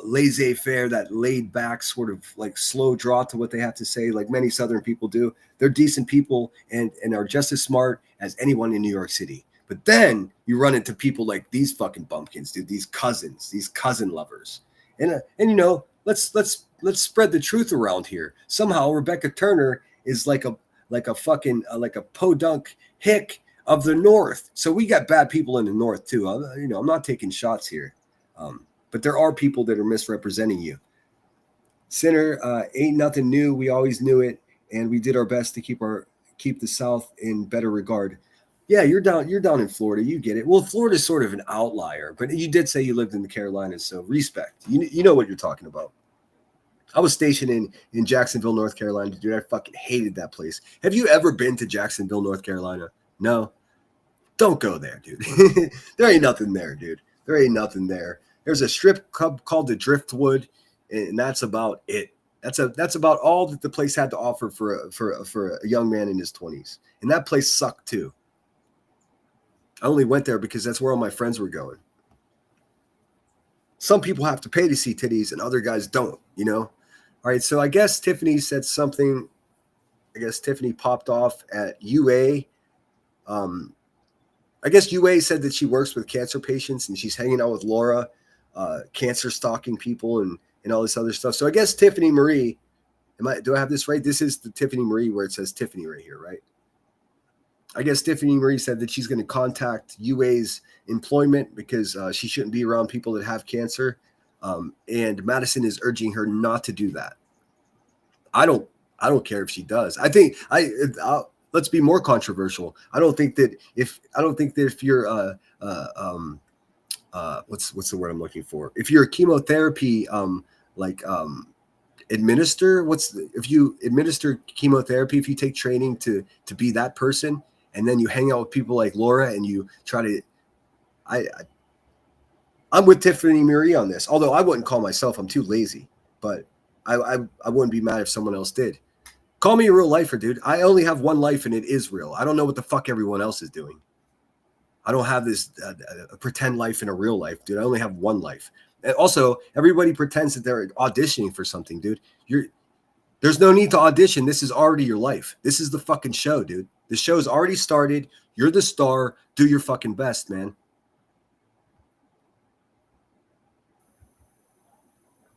laissez-faire, that laid back sort of like slow draw to what they have to say, like many Southern people do. They're decent people and are just as smart as anyone in New York City. But then you run into people like these fucking bumpkins, dude, these cousin lovers. And let's spread the truth around here. Somehow Rebecca Turner is like a fucking like a podunk hick of the North. So we got bad people in the North too. I'm not taking shots here, but there are people that are misrepresenting you. Sinner, ain't nothing new. We always knew it, and we did our best to keep the South in better regard. Yeah, you're down in Florida. You get it. Well, Florida's sort of an outlier, but you did say you lived in the Carolinas, so respect. You know what you're talking about. I was stationed in Jacksonville, North Carolina. Dude, I fucking hated that place. Have you ever been to Jacksonville, North Carolina? No? Don't go there, dude. There ain't nothing there, dude. There ain't nothing there. There's a strip club called the Driftwood, and that's about it. That's about all that the place had to offer for a young man in his 20s. And that place sucked too. I only went there because that's where all my friends were going. Some people have to pay to see titties and other guys don't, you know? All right, so I guess Tiffany said something. I guess Tiffany popped off at UA. I guess UA said that she works with cancer patients and she's hanging out with Laura, cancer stalking people and all this other stuff. So I guess Tiffany Marie, do I have this right? This is the Tiffany Marie where it says Tiffany right here, right? I guess Tiffany Marie said that she's going to contact UA's employment because she shouldn't be around people that have cancer. And Madison is urging her not to do that. I don't care if she does. I think let's be more controversial. I don't think that if you're what's the word I'm looking for? If you're a chemotherapy if you administer chemotherapy, if you take training to be that person, and then you hang out with people like Laura and you try to, I'm with Tiffany Marie on this. Although I wouldn't call myself, I'm too lazy, but I wouldn't be mad if someone else did. Call me a real lifer, dude. I only have one life and it is real. I don't know what the fuck everyone else is doing. I don't have this pretend life in a real life, dude. I only have one life. And also, everybody pretends that they're auditioning for something, dude. There's no need to audition. This is already your life. This is the fucking show, dude. The show's already started. You're the star. Do your fucking best, man.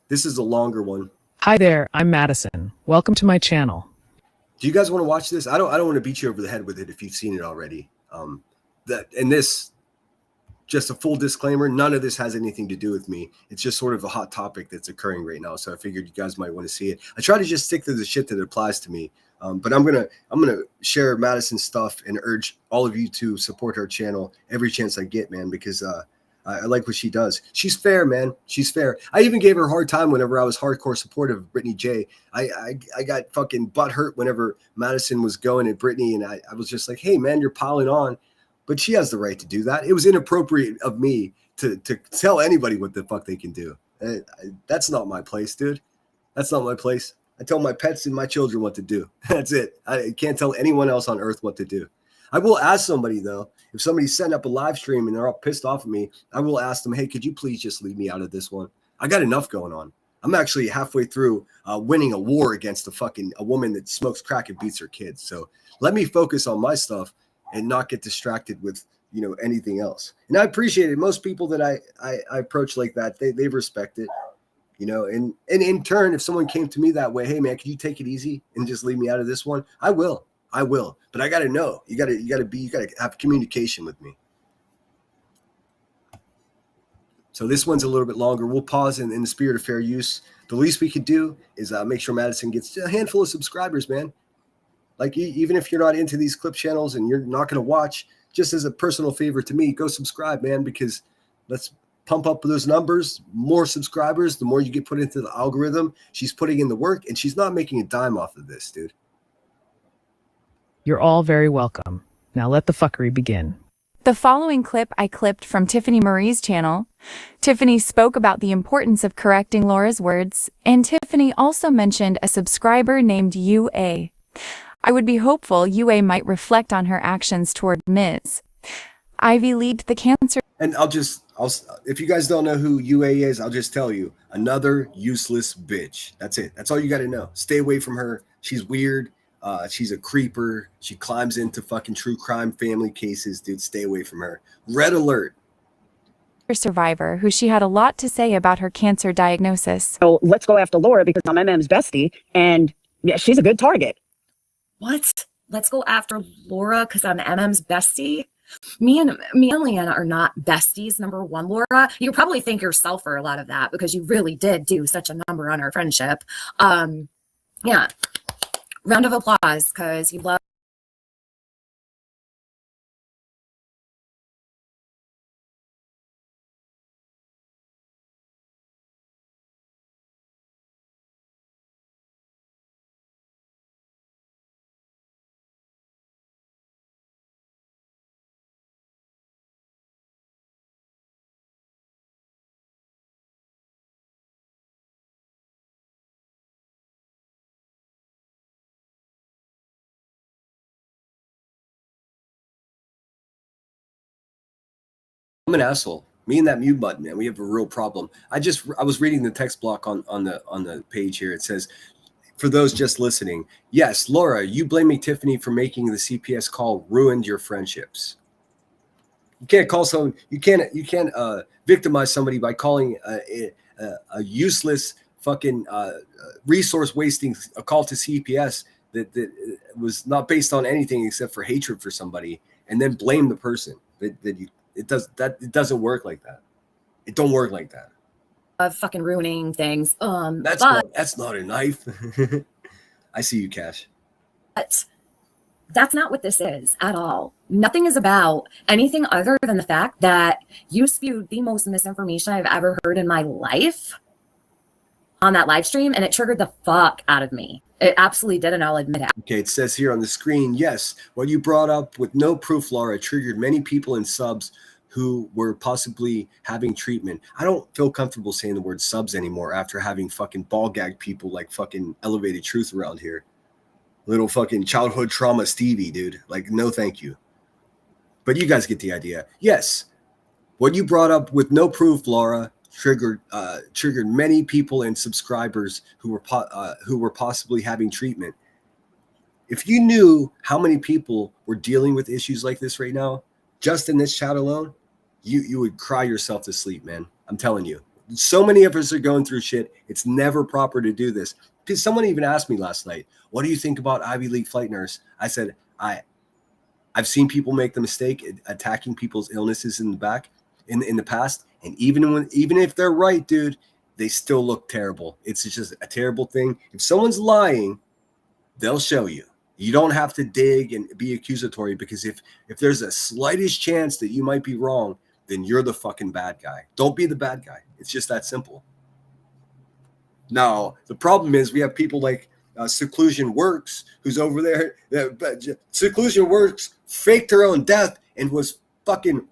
This is a longer one. Hi there, I'm Madison. Welcome to my channel. Do you guys want to watch this? I don't want to beat you over the head with it if you've seen it already. Just a full disclaimer, none of this has anything to do with me. It's just sort of a hot topic that's occurring right now. So I figured you guys might want to see it. I try to just stick to the shit that applies to me. But I'm gonna share Madison's stuff and urge all of you to support her channel every chance I get, man, because I like what she does. She's fair, man. She's fair. I even gave her a hard time whenever I was hardcore supportive of Brittany J. I got fucking butt hurt whenever Madison was going at Brittany, and I was just like, hey, man, you're piling on. But she has the right to do that. It was inappropriate of me to tell anybody what the fuck they can do. That's not my place, dude. That's not my place. I tell my pets and my children what to do. That's it. I can't tell anyone else on earth what to do. I will ask somebody, though, if somebody's setting up a live stream and they're all pissed off at me, I will ask them, hey, could you please just leave me out of this one? I got enough going on. I'm actually halfway through winning a war against a woman that smokes crack and beats her kids. So let me focus on my stuff and not get distracted with, anything else. And I appreciate it. Most people that I approach like that, they respect it, and in turn, if someone came to me that way, hey man, can you take it easy and just leave me out of this one? I will, but I got to know, you got to have communication with me. So this one's a little bit longer. We'll pause in the spirit of fair use. The least we could do is make sure Madison gets a handful of subscribers, man. Like, even if you're not into these clip channels and you're not going to watch, just as a personal favor to me, go subscribe, man, because let's pump up those numbers. More subscribers, the more you get put into the algorithm. She's putting in the work, and she's not making a dime off of this, dude. You're all very welcome. Now let the fuckery begin. The following clip I clipped from Tiffany Marie's channel. Tiffany spoke about the importance of correcting Laura's words, and Tiffany also mentioned a subscriber named UA. I would be hopeful UA might reflect on her actions toward Ms. Ivy leaked the cancer. And if you guys don't know who UA is, I'll just tell you, another useless bitch. That's it. That's all you got to know. Stay away from her. She's weird. She's a creeper. She climbs into fucking true crime family cases, dude. Stay away from her. Red alert. Survivor, who she had a lot to say about her cancer diagnosis. So let's go after Laura because I'm MM's bestie, and yeah, she's a good target. What? let's go after Laura because I'm MM's bestie. Me and Leanna are not besties. Number one, Laura, you probably think yourself for a lot of that because you really did do such a number on our friendship. Yeah, round of applause because you love. I'm an asshole. Me and that mute button, man, we have a real problem. I was reading the text block on the page here. It says, for those just listening, yes, Laura, you blaming Tiffany for making the CPS call ruined your friendships. You can't call someone. You can't victimize somebody by calling a useless fucking resource wasting a call to CPS that was not based on anything except for hatred for somebody, and then blame the person. It doesn't work like that. It don't work like that. Of fucking ruining things. That's not a knife. I see you, Cash. But that's not what this is at all. Nothing is about anything other than the fact that you spewed the most misinformation I've ever heard in my life on that live stream, and it triggered the fuck out of me. It absolutely did, and I'll admit it. Okay, it says here on the screen, yes, what you brought up with no proof, Laura, triggered many people in subs who were possibly having treatment. I don't feel comfortable saying the word subs anymore after having fucking ball gag people like fucking Elevated Truth around here. Little fucking childhood trauma Stevie, dude. Like, no thank you. But you guys get the idea. Yes, what you brought up with no proof, Laura, triggered many people and subscribers who were possibly having treatment. If you knew how many people were dealing with issues like this right now, just in this chat alone, you would cry yourself to sleep, man. I'm telling you. So many of us are going through shit. It's never proper to do this. Because someone even asked me last night, what do you think about Ivy League flight nurse? I said, I've seen people make the mistake attacking people's illnesses in the back in the past. And even if they're right, dude, they still look terrible. It's just a terrible thing. If someone's lying, they'll show you. You don't have to dig and be accusatory, because if there's a slightest chance that you might be wrong, then you're the fucking bad guy. Don't be the bad guy. It's just that simple. Now, the problem is we have people like Seclusion Works, who's over there. Seclusion Works faked her own death and was fucking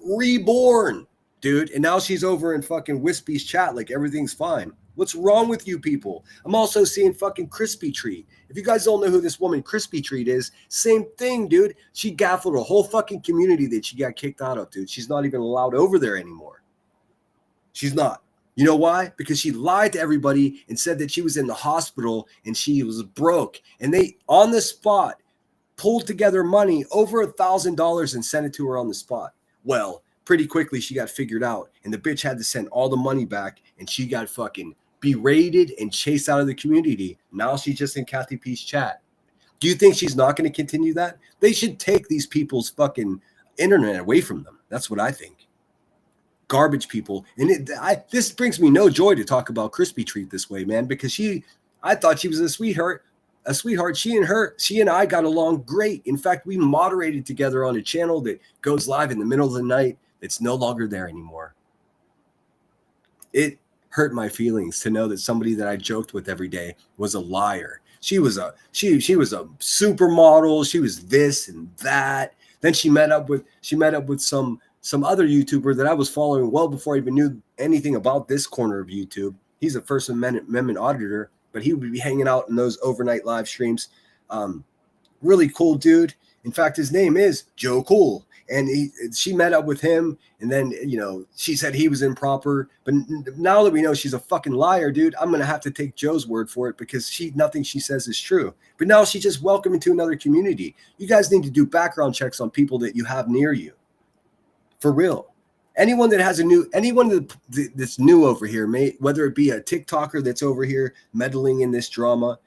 reborn, dude. And now she's over in fucking Wispy's chat like everything's fine. What's wrong with you people? I'm also seeing fucking Crispy Treat. If you guys don't know who this woman Crispy Treat is, same thing, dude. She gaffled a whole fucking community that she got kicked out of, dude. She's not even allowed over there anymore. She's not. You know why? Because she lied to everybody and said that she was in the hospital and she was broke. And they, on the spot, pulled together money over $1,000 and sent it to her on the spot. Well, pretty quickly she got figured out, and the bitch had to send all the money back, and she got fucking berated and chased out of the community. Now she's just in Kathy P's chat. Do you think she's not going to continue that? They should take these people's fucking internet away from them. That's what I think. Garbage people. And this brings me no joy to talk about Crispy Treat this way, man, because I thought she was a sweetheart. She and I got along great. In fact, we moderated together on a channel that goes live in the middle of the night. It's no longer there anymore. It hurt my feelings to know that somebody that I joked with every day was a liar. She was a supermodel. She was this and that. Then she met up with some other YouTuber that I was following well before I even knew anything about this corner of YouTube. He's a First Amendment auditor, but he would be hanging out in those overnight live streams. Really cool dude. In fact, his name is Joe Cool. And she met up with him, and then, she said he was improper. But now that we know she's a fucking liar, dude, I'm going to have to take Joe's word for it, because nothing she says is true. But now she's just welcome into another community. You guys need to do background checks on people that you have near you. For real. Anyone that's new over here, whether it be a TikToker that's over here meddling in this drama,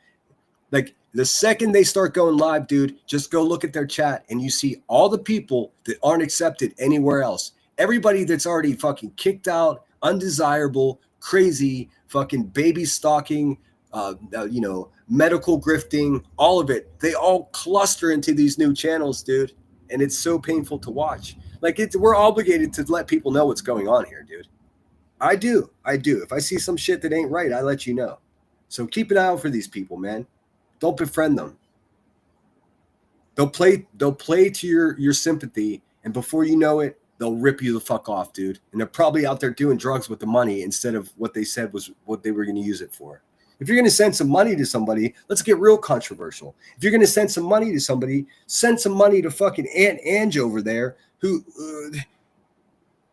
like, The second they start going live, dude, just go look at their chat and you see all the people that aren't accepted anywhere else. Everybody that's already fucking kicked out, undesirable, crazy, fucking baby stalking, medical grifting, all of it. They all cluster into these new channels, dude. And it's so painful to watch. Like, we're obligated to let people know what's going on here, dude. I do. If I see some shit that ain't right, I let you know. So keep an eye out for these people, man. Don't befriend them. They'll play to your sympathy, and before you know it, they'll rip you the fuck off, dude. And they're probably out there doing drugs with the money instead of what they said was what they were going to use it for. If you're going to send some money to somebody, let's get real controversial. If you're going to send some money to somebody, send some money to fucking Aunt Ange over there, who,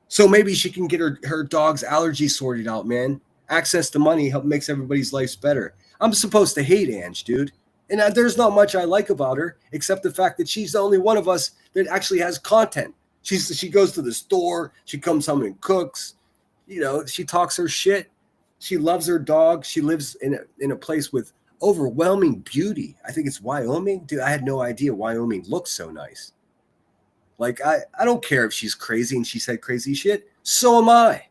so maybe she can get her dog's allergies sorted out, man. Access to money makes everybody's lives better. I'm supposed to hate Ange, dude. And there's not much I like about her, except the fact that she's the only one of us that actually has content. She goes to the store. She comes home and cooks. She talks her shit. She loves her dog. She lives in a place with overwhelming beauty. I think it's Wyoming. Dude, I had no idea Wyoming looks so nice. Like, I don't care if she's crazy and she said crazy shit. So am I.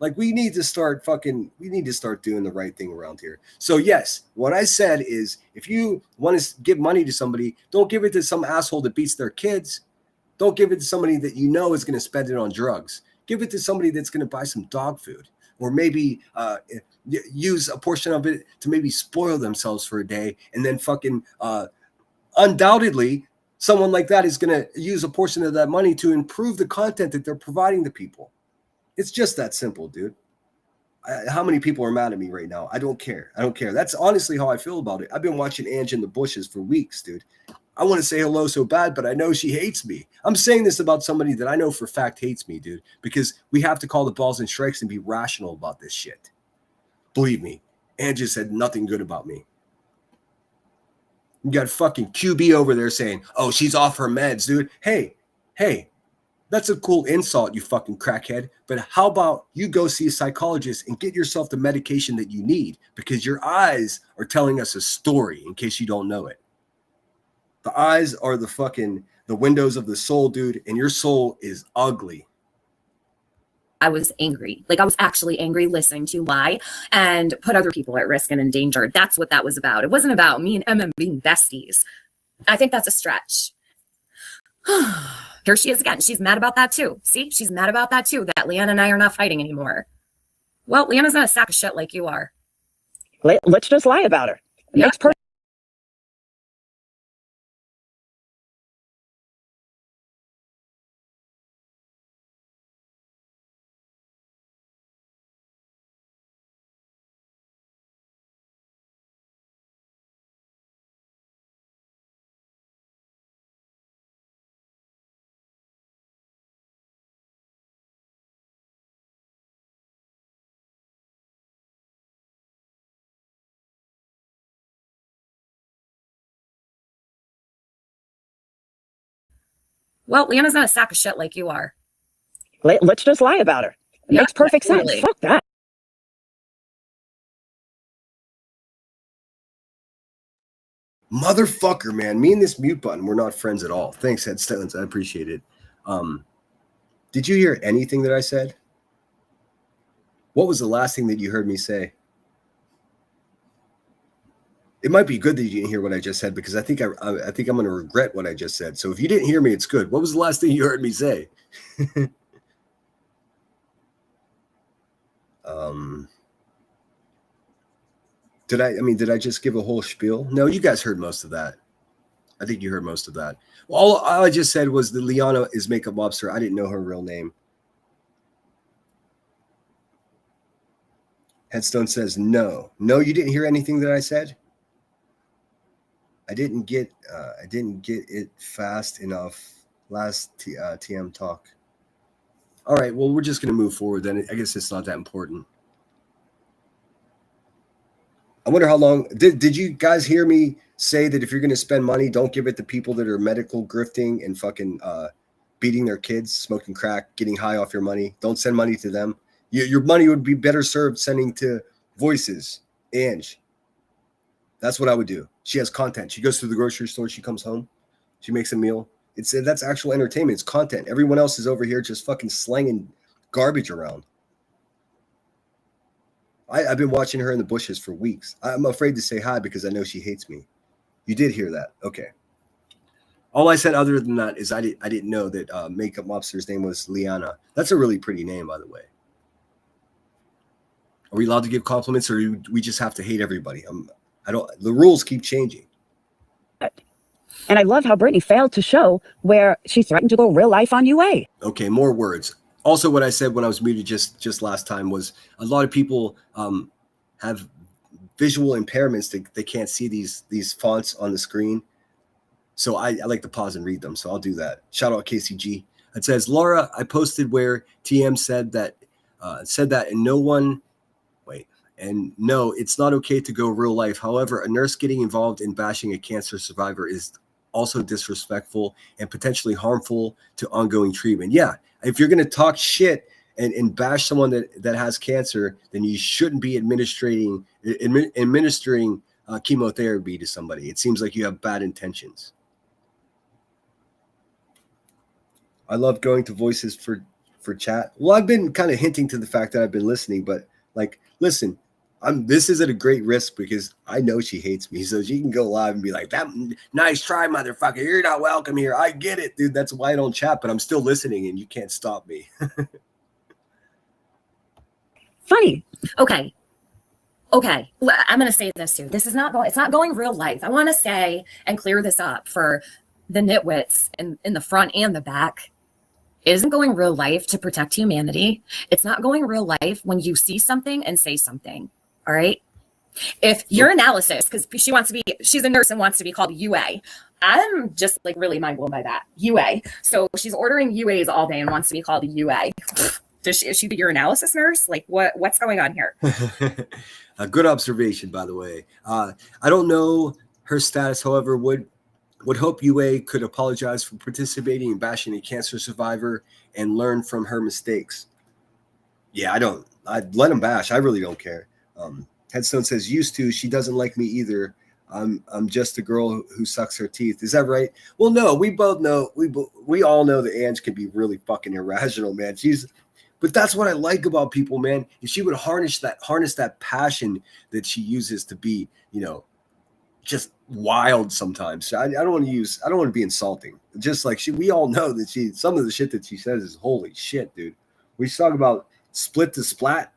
Like, we need to start doing the right thing around here. So yes, what I said is, if you want to give money to somebody, don't give it to some asshole that beats their kids. Don't give it to somebody that you know is going to spend it on drugs. Give it to somebody that's going to buy some dog food, or maybe use a portion of it to maybe spoil themselves for a day. And then fucking undoubtedly, someone like that is going to use a portion of that money to improve the content that they're providing to people. It's just that simple, dude. How many people are mad at me right now? I don't care. That's honestly how I feel about it. I've been watching Ange in the bushes for weeks, dude. I want to say hello so bad, but I know she hates me. I'm saying this about somebody that I know for a fact hates me, dude, because we have to call the balls and strikes and be rational about this shit. Believe me, Ange said nothing good about me. You got fucking QB over there saying, oh, she's off her meds, dude. Hey, that's a cool insult, you fucking crackhead. But how about you go see a psychologist and get yourself the medication that you need, because your eyes are telling us a story, in case you don't know it. The eyes are the windows of the soul, dude, and your soul is ugly. I was angry. Like, I was actually angry listening to lie and put other people at risk and in danger. That's what that was about. It wasn't about me and Emma being besties. I think that's a stretch. Here she is again. She's mad about that too. See, she's mad about that too, that Leanna and I are not fighting anymore. Well, Leanna's not a sack of shit like you are. Let's just lie about her. Yeah. Makes perfect. Well, Leanna's not a sack of shit like you are. Let's just lie about her. Yeah, Makes perfect sense. totally. Fuck that. Motherfucker, man. Me and this mute button, we're not friends at all. Thanks, Headstones. I appreciate it. Did you hear anything that I said? What was the last thing that you heard me say? It might be good that you didn't hear what I just said, because I think I'm going to regret what I just said. So if you didn't hear me, it's good. What was the last thing you heard me say? Did I just give a whole spiel? No, you guys heard most of that. I think you heard most of that. Well, all I just said was that Liana is Makeup Lobster. I didn't know her real name. Headstone says no. No, you didn't hear anything that I said? I didn't get it fast enough last TM talk. All right, well, we're just going to move forward then. I guess it's not that important. I wonder how long did you guys hear me say that if you're going to spend money, don't give it to people that are medical grifting and fucking beating their kids, smoking crack, getting high off your money. Don't send money to them. Your money would be better served sending to Voices, Ange. That's what I would do. She has content. She goes to the grocery store. She comes home. She makes a meal. That's actual entertainment. It's content. Everyone else is over here just fucking slanging garbage around. I've been watching her in the bushes for weeks. I'm afraid to say hi because I know she hates me. You did hear that. Okay. All I said other than that is I didn't know that Makeup Mobster's name was Liana. That's a really pretty name, by the way. Are we allowed to give compliments, or do we just have to hate everybody? The rules keep changing. And I love how Brittany failed to show where she threatened to go real life on UA. Okay, more words. Also, what I said when I was muted just last time was a lot of people have visual impairments. They can't see these fonts on the screen. So I like to pause and read them. So I'll do that. Shout out KCG. It says, Laura, I posted where TM said that and no, it's not okay to go real life. However, a nurse getting involved in bashing a cancer survivor is also disrespectful and potentially harmful to ongoing treatment. Yeah, if you're going to talk shit and bash someone that has cancer, then you shouldn't be administering chemotherapy to somebody. It seems like you have bad intentions. I love going to voices for chat. Well, I've been kind of hinting to the fact that I've been listening, but like, listen, this is at a great risk because I know she hates me. So she can go live and be like, that nice try, motherfucker. You're not welcome here. I get it, dude. That's why I don't chat, but I'm still listening and you can't stop me. Funny. Okay. I'm going to say this too. It's not going real life. I want to say and clear this up for the nitwits in the front and the back. It isn't going real life to protect humanity. It's not going real life when you see something and say something. All right. If your analysis, because she's a nurse and wants to be called UA. I'm just like really mind blown by that. UA. So she's ordering UAs all day and wants to be called a UA. Is she the urinalysis nurse? Like what's going on here? A good observation, by the way. I don't know her status, however, would hope UA could apologize for participating in bashing a cancer survivor and learn from her mistakes. Yeah, I'd let him bash. I really don't care. Headstone says, used to, she doesn't like me either. I'm just a girl who sucks her teeth. Is that right? Well, no, we both know. We all know that Ange can be really fucking irrational, man. But that's what I like about people, man. If she would harness that passion that she uses to be, just wild sometimes. I don't want to be insulting. Just like we all know that some of the shit that she says is holy shit, dude. We talk about split to splat,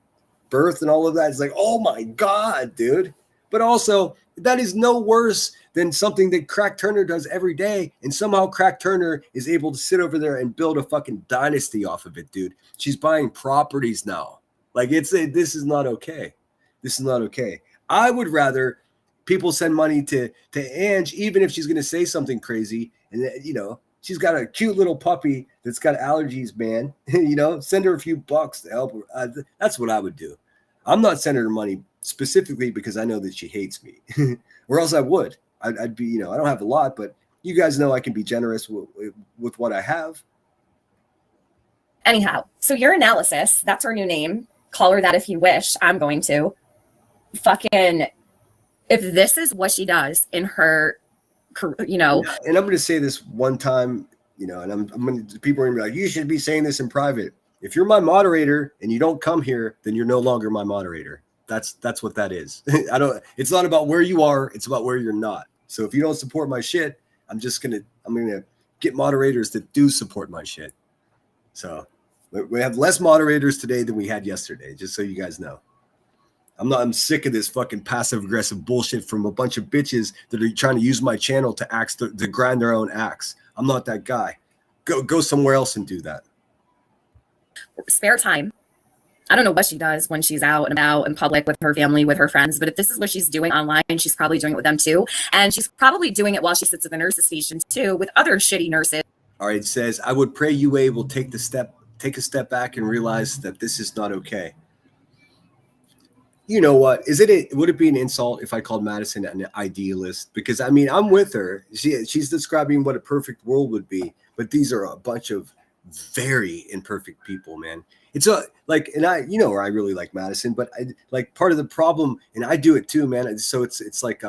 birth and all of that. It's like, oh my God, dude. But also that is no worse than something that Crack Turner does every day. And somehow Crack Turner is able to sit over there and build a fucking dynasty off of it, dude. She's buying properties now. Like this is not okay. This is not okay. I would rather people send money to Ange, even if she's going to say something crazy. And, she's got a cute little puppy that's got allergies, man. Send her a few bucks to help her. That's what I would do. I'm not sending her money specifically because I know that she hates me. Or else I would. I'd be, I don't have a lot, but you guys know I can be generous with what I have. Anyhow, so your analysis, that's her new name. Call her that if you wish. I'm going to. Fucking, if this is what she does in her, And I'm going to say this one time, and I'm going to, people are going to be like, you should be saying this in private. If you're my moderator and you don't come here, then you're no longer my moderator. That's what that is. It's not about where you are. It's about where you're not. So if you don't support my shit, I'm going to get moderators that do support my shit. So we have less moderators today than we had yesterday, just so you guys know. I'm sick of this fucking passive aggressive bullshit from a bunch of bitches that are trying to use my channel to grind their own axe. I'm not that guy. Go somewhere else and do that. Spare time. I don't know what she does when she's out and about in public with her family, with her friends, but if this is what she's doing online, she's probably doing it with them too. And she's probably doing it while she sits at the nurse's station too with other shitty nurses. All right, it says, I would pray UA will take a step back and realize that this is not okay. You know what? Would it be an insult if I called Madison an idealist? Because I'm with her. She's describing what a perfect world would be, but these are a bunch of very imperfect people, man. It's and I, I really like Madison, but part of the problem, and I do it too, man. So it's like,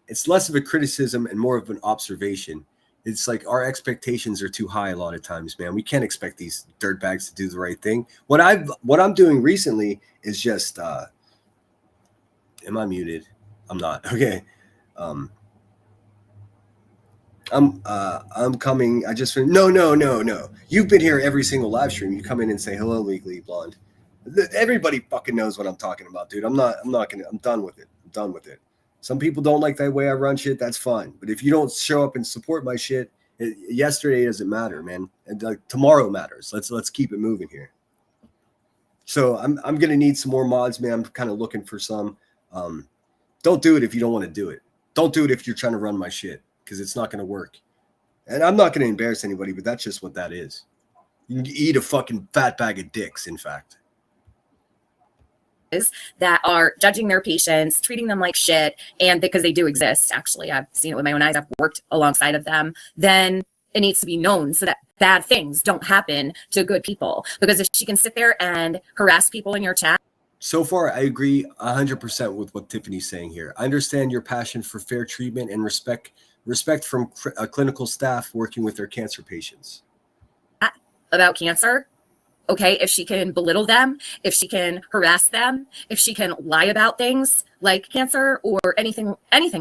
it's less of a criticism and more of an observation. It's like our expectations are too high a lot of times, man. We can't expect these dirtbags to do the right thing. What I'm doing recently is just am I muted? I'm not. Okay. I'm coming. I just no. You've been here every single live stream. You come in and say hello, Legally Blonde. Everybody fucking knows what I'm talking about, dude. I'm done with it. I'm done with it. Some people don't like the way I run shit. That's fine. But if you don't show up and support my shit, yesterday doesn't matter, man. And like tomorrow matters. Let's keep it moving here. So I'm gonna need some more mods, man. I'm kind of looking for some. Don't do it if you don't want to do it. Don't do it if you're trying to run my shit, because it's not gonna work. And I'm not gonna embarrass anybody, but that's just what that is. You can eat a fucking fat bag of dicks, in fact. That are judging their patients, treating them like shit, and because they do exist, actually, I've seen it with my own eyes, I've worked alongside of them, then it needs to be known so that bad things don't happen to good people. Because if she can sit there and harass people in your chat. So far, I agree 100% with what Tiffany's saying here. I understand your passion for fair treatment and respect from clinical staff working with their cancer patients. About cancer. Okay, if she can belittle them, if she can harass them, if she can lie about things like cancer or anything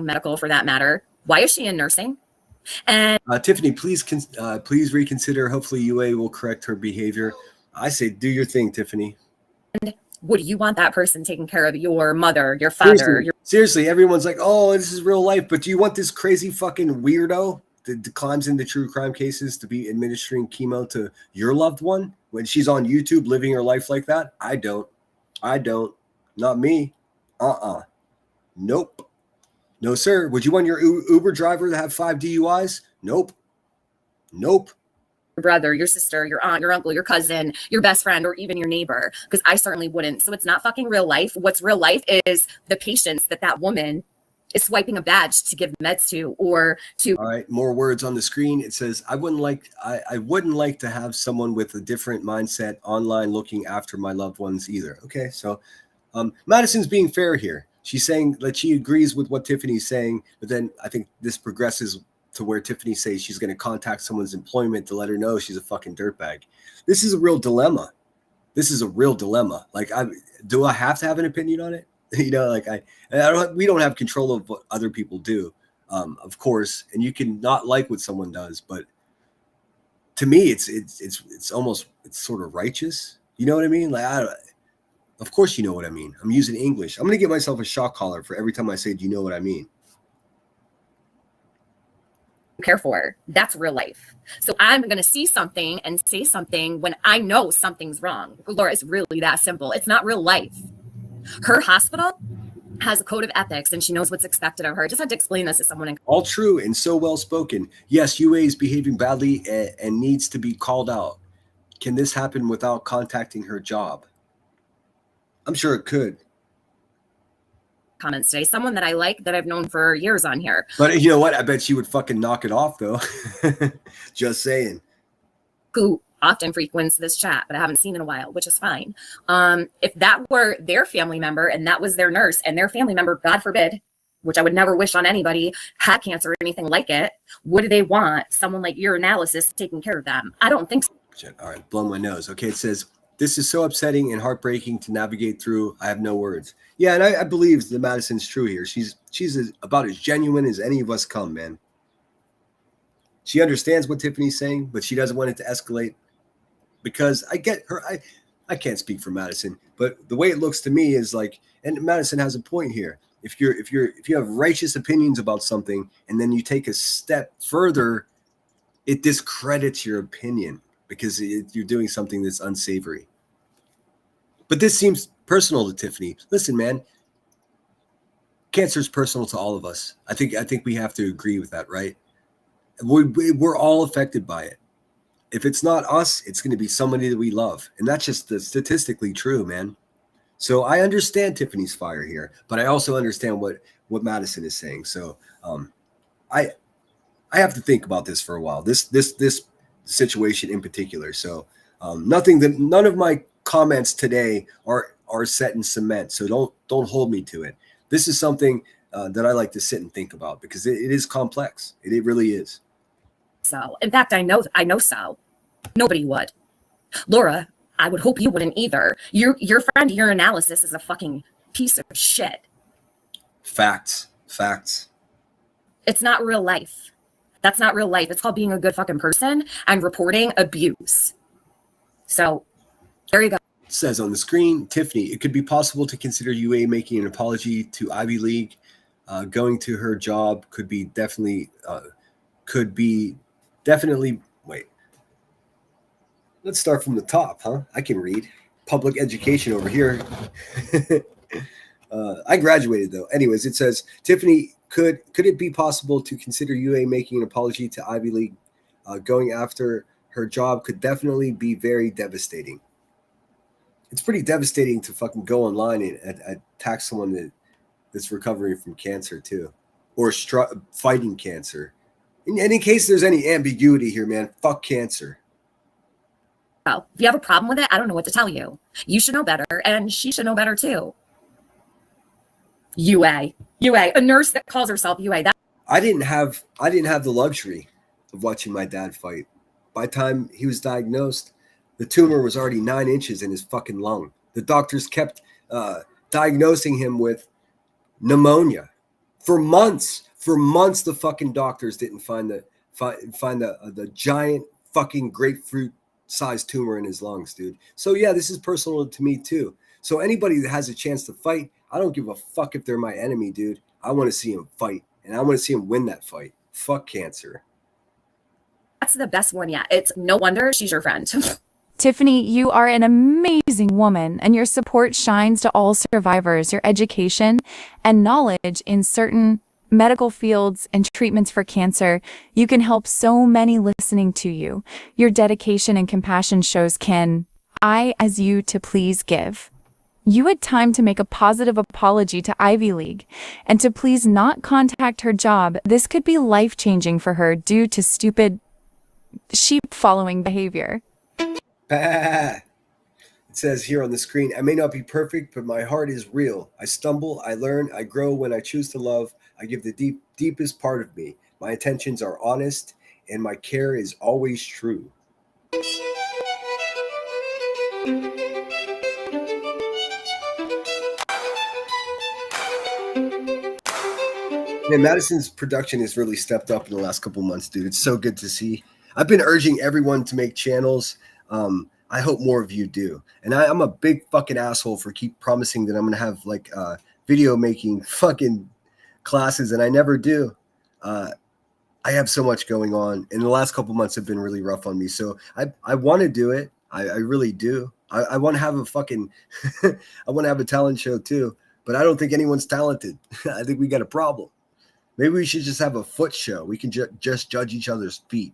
medical for that matter, why is she in nursing? And Tiffany, please reconsider. Hopefully UA will correct her behavior. I say do your thing, Tiffany. And would you want that person taking care of your mother, your father? Seriously, everyone's like, oh, this is real life. But do you want this crazy fucking weirdo that climbs into true crime cases to be administering chemo to your loved one when she's on YouTube living her life like that? I don't. Not me. Nope. No, sir. Would you want your Uber driver to have 5 DUIs? Nope. Your brother, your sister, your aunt, your uncle, your cousin, your best friend, or even your neighbor, because I certainly wouldn't. So it's not fucking real life. What's real life is the patients that woman is swiping a badge to give meds to, or to. All right, more words on the screen. It says, I wouldn't like to have someone with a different mindset online looking after my loved ones either. Okay, so Madison's being fair here. She's saying that she agrees with what Tiffany's saying, but then I think this progresses to where Tiffany says she's going to contact someone's employment to let her know she's a fucking dirtbag. This is a real dilemma. Like, do I have to have an opinion on it? You know, like we don't have control of what other people do, of course, and you can not like what someone does, but to me, it's almost sort of righteous. You know what I mean? Like, of course, you know what I mean. I'm using English. I'm gonna give myself a shock collar for every time I say, "Do you know what I mean?" Care for. That's real life. So I'm going to see something and say something when I know something's wrong. Laura, it's really that simple. It's not real life. Her hospital has a code of ethics and she knows what's expected of her. I just had to explain this to someone. All true and so well spoken. Yes, UA is behaving badly and needs to be called out. Can this happen without contacting her job? I'm sure it could. Comments today, someone that I like, that I've known for years on here. But you know what? I bet she would fucking knock it off though. Just saying. Who often frequents this chat, but I haven't seen in a while, which is fine. If that were their family member and that was their nurse and their family member, God forbid, which I would never wish on anybody, had cancer or anything like it, would they want someone like your analysis taking care of them? I don't think so. Shit. All right, blow my nose. Okay, it says, this is so upsetting and heartbreaking to navigate through. I have no words. Yeah, and I believe that Madison's true here. She's about as genuine as any of us come, man. She understands what Tiffany's saying, but she doesn't want it to escalate. Because I get her, I can't speak for Madison, but the way it looks to me is like, and Madison has a point here. If you have righteous opinions about something and then you take a step further, it discredits your opinion because you're doing something that's unsavory. But this seems personal to Tiffany. Listen, man, cancer is personal to all of us. I think we have to agree with that, right? We're all affected by it. If it's not us, it's going to be somebody that we love. And that's just statistically true, man. So I understand Tiffany's fire here, but I also understand what Madison is saying. So I have to think about this for a while. This situation in particular. So none of my comments today are set in cement. So don't hold me to it. This is something that I like to sit and think about because it is complex. It really is. So, in fact, I know so. Nobody would. Laura, I would hope you wouldn't either. Your friend, your analysis is a fucking piece of shit. Facts. It's not real life. That's not real life. It's called being a good fucking person and reporting abuse. So, there you go. It says on the screen, Tiffany, it could be possible to consider UA making an apology to Ivy League. Going to her job could be definitely, wait. Let's start from the top, huh? I can read. Public education over here. I graduated though. Anyways, it says, Tiffany, could it be possible to consider UA making an apology to Ivy League? Going after her job could definitely be very devastating. It's pretty devastating to fucking go online and attack someone that's recovering from cancer too, or fighting cancer. And in case there's any ambiguity here, man, fuck cancer. Oh, if you have a problem with it, I don't know what to tell you. You should know better, and she should know better too. UA, a nurse that calls herself UA. I didn't have the luxury of watching my dad fight. By the time he was diagnosed, the tumor was already 9 inches in his fucking lung. The doctors kept diagnosing him with pneumonia for months. For months, the fucking doctors didn't find the giant fucking grapefruit-sized tumor in his lungs, dude. So yeah, this is personal to me too. So anybody that has a chance to fight, I don't give a fuck if they're my enemy, dude. I want to see him fight, and I want to see him win that fight. Fuck cancer. That's the best one yet. It's no wonder she's your friend. Tiffany, you are an amazing woman, and your support shines to all survivors. Your education and knowledge in certain medical fields and treatments for cancer, you can help so many listening to you. Your dedication and compassion shows I, as you, to please give. You had time to make a positive apology to Ivy League and to please not contact her job. This could be life-changing for her due to stupid sheep-following behavior. It says here on the screen, I may not be perfect, but my heart is real. I stumble, I learn, I grow when I choose to love. I give the deepest part of me. My intentions are honest, and my care is always true. Man, Madison's production has really stepped up in the last couple months, dude. It's so good to see. I've been urging everyone to make channels. I hope more of you do. And I'm a big fucking asshole for keep promising that I'm going to have like video making fucking classes, and I never do. I have so much going on, and the last couple months have been really rough on me. So I want to do it. I really do. I want to have a fucking, I want to have a talent show too, but I don't think anyone's talented. I think we got a problem. Maybe we should just have a foot show. We can just judge each other's feet.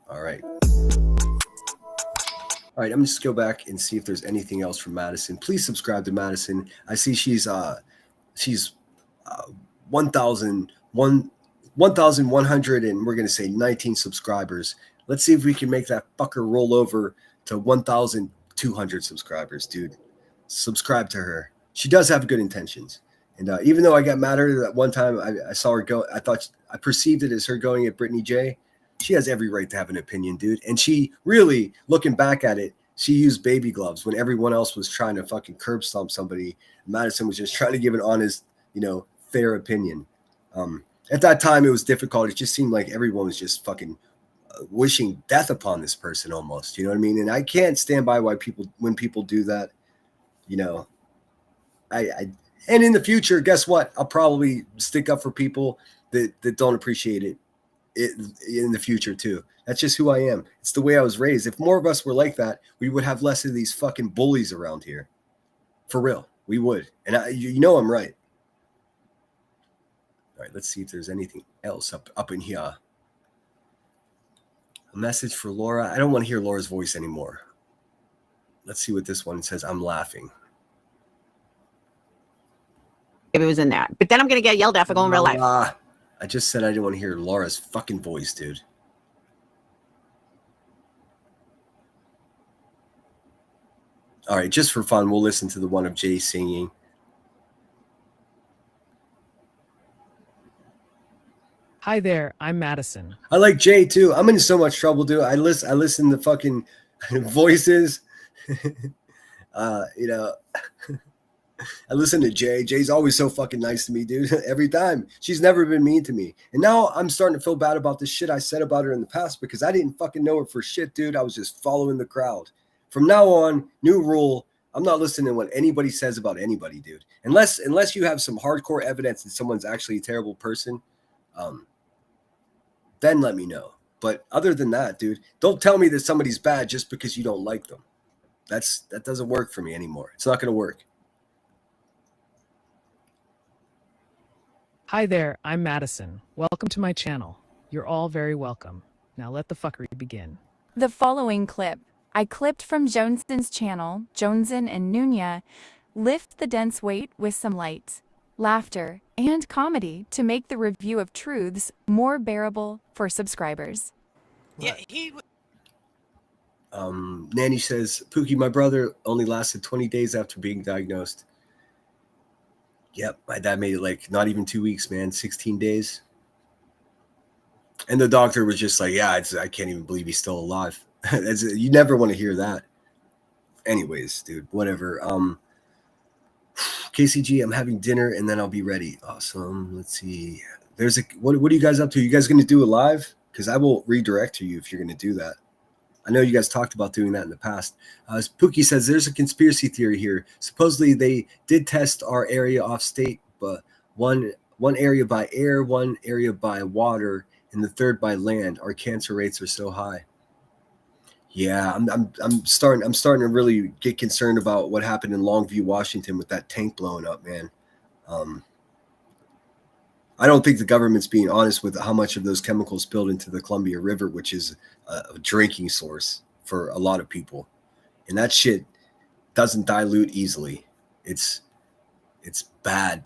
All right. All right, I'm just go back and see if there's anything else from Madison. Please subscribe to Madison. I see she's 1,100 and we're gonna say 19 subscribers. Let's see if we can make that fucker roll over to 1,200 subscribers, dude. Subscribe to her. She does have good intentions. And even though I got mad at her that one time, I saw her go. I perceived it as her going at Brittany J. She has every right to have an opinion, dude. And she really, looking back at it, she used baby gloves when everyone else was trying to fucking curb stomp somebody. Madison was just trying to give an honest, fair opinion. At that time, it was difficult. It just seemed like everyone was just fucking wishing death upon this person almost. You know what I mean? And I can't stand by when people do that. And in the future, guess what? I'll probably stick up for people that don't appreciate it in the future too. That's just who I am. It's the way I was raised. If more of us were like that, we would have less of these fucking bullies around here. For real, we would. And I'm right. All right, let's see if there's anything else up in here. A message for Laura. I don't want to hear Laura's voice anymore. Let's see what this one says. I'm laughing. If it was in there. But then I'm going to get yelled at for going real life. I just said I didn't want to hear Laura's fucking voice, dude. All right, just for fun, we'll listen to the one of Jay singing. Hi there, I'm Madison. I like Jay too. I'm in so much trouble, dude. I listen to fucking voices. You know, I listen to Jay. Jay's always so fucking nice to me, dude. Every time. She's never been mean to me. And now I'm starting to feel bad about the shit I said about her in the past because I didn't fucking know her for shit, dude. I was just following the crowd. From now on, new rule, I'm not listening to what anybody says about anybody, dude. Unless you have some hardcore evidence that someone's actually a terrible person, then let me know. But other than that, dude, don't tell me that somebody's bad just because you don't like them. That doesn't work for me anymore. It's not going to work. Hi there, I'm Madison. Welcome to my channel. You're all very welcome. Now let the fuckery begin. The following clip I clipped from Joneson's channel, Joneson and Nunya, lift the dense weight with some light, laughter, and comedy to make the review of truths more bearable for subscribers. Yeah, Nanny says, Pookie, my brother only lasted 20 days after being diagnosed. Yep, my dad made it like not even 2 weeks, man, 16 days. And the doctor was just like, yeah, I can't even believe he's still alive. You never want to hear that. Anyways, dude, whatever. KCG, I'm having dinner and then I'll be ready. Awesome. Let's see. What are you guys up to? You guys going to do it live? Because I will redirect to you if you're going to do that. I know you guys talked about doing that in the past. Pookie says there's a conspiracy theory here. Supposedly they did test our area off state, but one area by air, one area by water, and the third by land. Our cancer rates are so high. Yeah, I'm starting to really get concerned about what happened in Longview, Washington, with that tank blowing up, man. I don't think the government's being honest with how much of those chemicals spilled into the Columbia River, which is a drinking source for a lot of people. And that shit doesn't dilute easily. It's bad.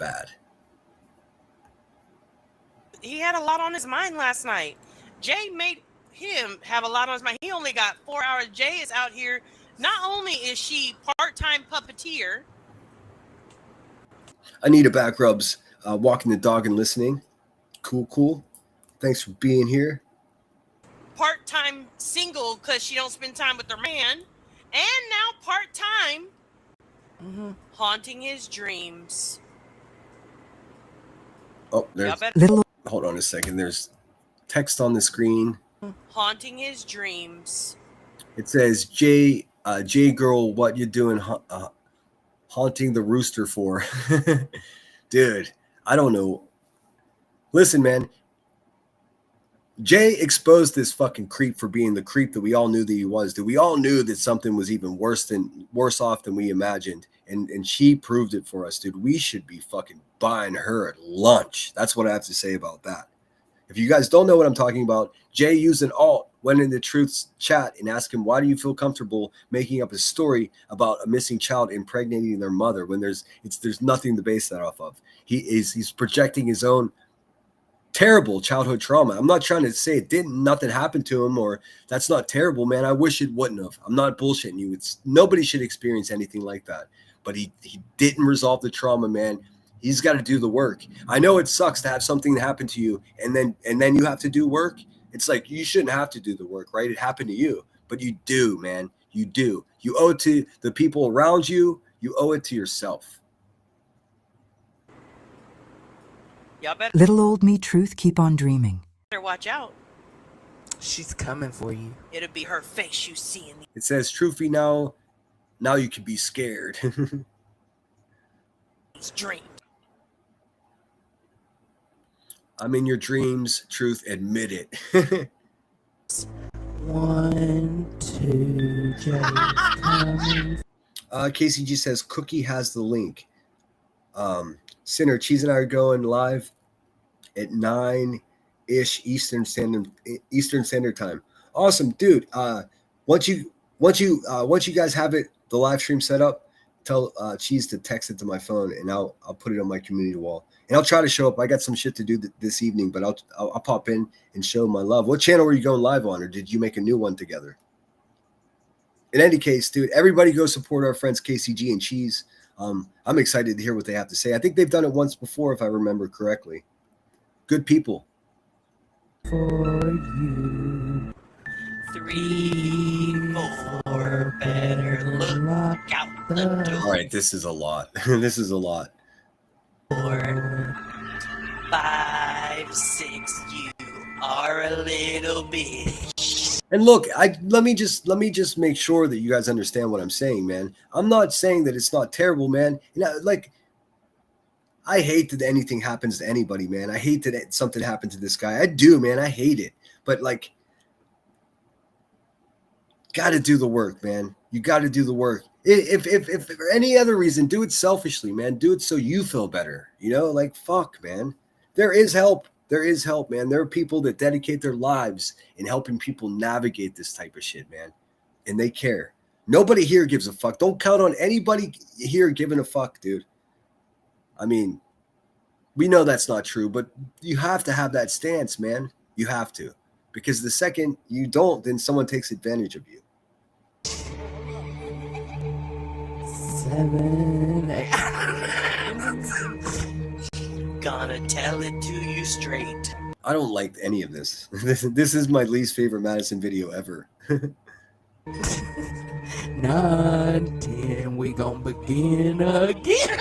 he had a lot on his mind last night. Jay made him have a lot on his mind. He only got 4 hours. Jay is out here. Not only is she part-time puppeteer. Anita back rubs, walking the dog and listening. Cool. Thanks for being here. Part-time single because she don't spend time with her man. And now part-time haunting his dreams. Oh, there's hold on a second. There's text on the screen. Haunting his dreams. It says, J girl, what you doing haunting the rooster for? Dude, I don't know. Listen, man. Jay exposed this fucking creep for being the creep that we all knew that he was. Dude, we all knew that something was even worse off than we imagined. And she proved it for us, dude. We should be fucking buying her at lunch. That's what I have to say about that. If you guys don't know what I'm talking about, Jay used an alt, went into Truth's chat and asked him, why do you feel comfortable making up a story about a missing child impregnating their mother when there's nothing to base that off of? He's projecting his own terrible childhood trauma. I'm not trying to say nothing happened to him or that's not terrible, man. I wish it wouldn't have. I'm not bullshitting you. Nobody should experience anything like that. But he didn't resolve the trauma, man. He's got to do the work. I know it sucks to have something happen to you and then you have to do work. It's like you shouldn't have to do the work, right? It happened to you, but you do, man. You do. You owe it to the people around you. You owe it to yourself. Y'all better Little old me, Truth, keep on dreaming. watch out. She's coming for you. It'll be her face you see in the It says, Truthie, now you can be scared. dream. I'm in your dreams, Truth, admit it. 1, 2, Jay's coming. KCG says, Cookie has the link. Sinner, Cheese and I are going live at 9-ish Eastern Standard Time. Awesome, dude. Once you guys have it, the live stream set up, tell Cheese to text it to my phone, and I'll put it on my community wall. And I'll try to show up. I got some shit to do this evening, but I'll pop in and show my love. What channel were you going live on, or did you make a new one together? in any case, dude, everybody go support our friends KCG and Cheese. I'm excited to hear what they have to say. I think they've done it once before, if I remember correctly. Good people. For you. 3, 4, better look out the door. All right, this is a lot. This is a lot. 4, 5, 6, you are a little bitch. And look, let me just make sure that you guys understand what I'm saying, man. I'm not saying that it's not terrible, man. You know, like, I hate that anything happens to anybody, man. I hate that something happened to this guy. I do, man. I hate it. But like, got to do the work, man. You got to do the work. If for any other reason, do it selfishly, man. Do it so you feel better. You know, like, fuck, man. There is help. There is help, man. There are people that dedicate their lives in helping people navigate this type of shit, man. And they care. Nobody here gives a fuck. Don't count on anybody here giving a fuck, dude. I mean, we know that's not true, but you have to have that stance, man. You have to. Because the second you don't, then someone takes advantage of you. 7, 8. Gonna tell it to you straight. I don't like any of this. This is my least favorite Madison video ever. 9, 10, we gonna begin again.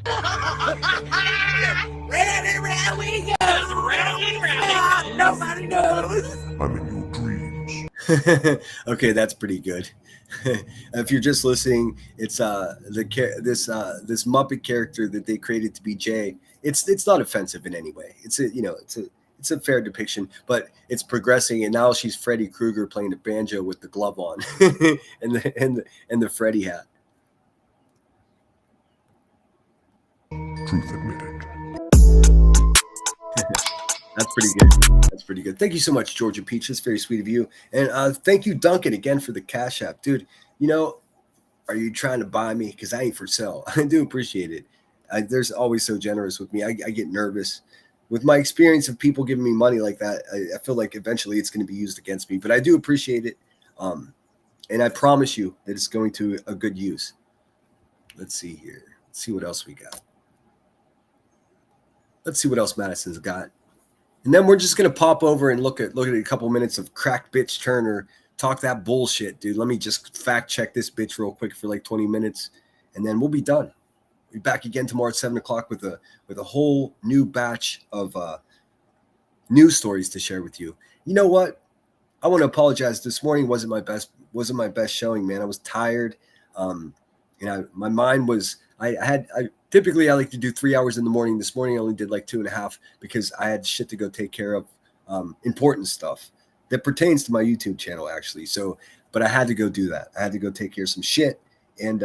Ready, we go. Ready. Nobody knows. I'm in your dreams. Okay, that's pretty good. If you're just listening, it's this Muppet character that they created to be Jay. It's not offensive in any way. It's a fair depiction, but it's progressing, and now she's Freddy Krueger playing the banjo with the glove on and the Freddy hat. Truth admitted. That's pretty good. That's pretty good. Thank you so much, Georgia Peach. That's very sweet of you. And thank you, Duncan, again for the Cash App. Dude, you know, are you trying to buy me? Because I ain't for sale. I do appreciate it. There's always so generous with me. I get nervous. With my experience of people giving me money like that, I feel like eventually it's going to be used against me. But I do appreciate it. And I promise you that it's going to a good use. Let's see here. Let's see what else we got. Let's see what else Madison's got. And then we're just going to pop over and look at a couple minutes of crack bitch Turner talk that bullshit, dude. Let me just fact check this bitch real quick for like 20 minutes, and then we'll be done. We'll be back again tomorrow at 7 o'clock with a whole new batch of news stories to share with you. You know what? I want to apologize. This morning wasn't my best showing, man. I was tired. My mind was. Typically, I like to do 3 hours in the morning. This morning, I only did like 2.5 because I had shit to go take care of, important stuff that pertains to my YouTube channel, actually. So, but I had to go do that. I had to go take care of some shit. And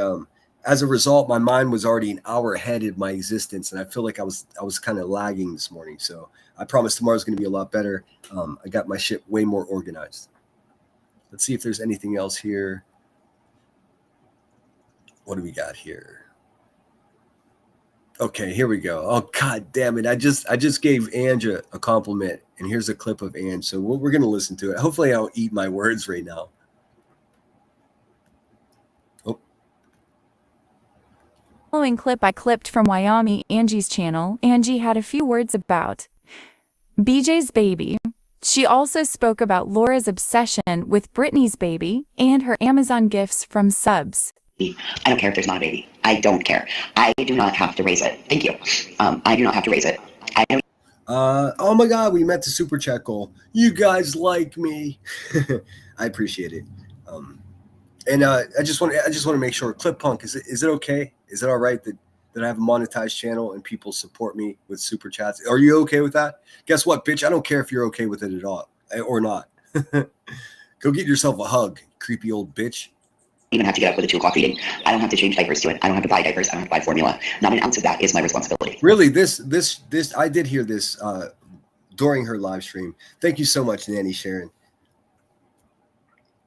as a result, my mind was already an hour ahead of my existence. And I feel like I was kind of lagging this morning. So I promise tomorrow's going to be a lot better. I got my shit way more organized. Let's see if there's anything else here. What do we got here? Okay, here we go. Oh, God damn it. I just gave Ange a compliment, and here's a clip of Ange. So we're going to listen to it. Hopefully I don't eat my words right now. Oh. Following clip I clipped from Wyoming Angie's channel. Angie had a few words about BJ's baby. She also spoke about Laura's obsession with Brittany's baby and her Amazon gifts from subs. I don't care if there's not a baby. I don't care. I do not have to raise it. Thank you. I do not have to raise it. I don't. Oh my God, we met the super chat goal. You guys like me. I appreciate it. And I just want to make sure, Clip Punk, is it okay? Is it all right that I have a monetized channel and people support me with super chats? Are you okay with that? Guess what, bitch? I don't care if you're okay with it at all or not. Go get yourself a hug, creepy old bitch. Even have to get up with a 2 o'clock meeting. I don't have to change diapers to it. I don't have to buy diapers. I don't have to buy formula. Not an ounce of that is my responsibility. Really, this I did hear this during her live stream. Thank you so much, Nanny Sharon.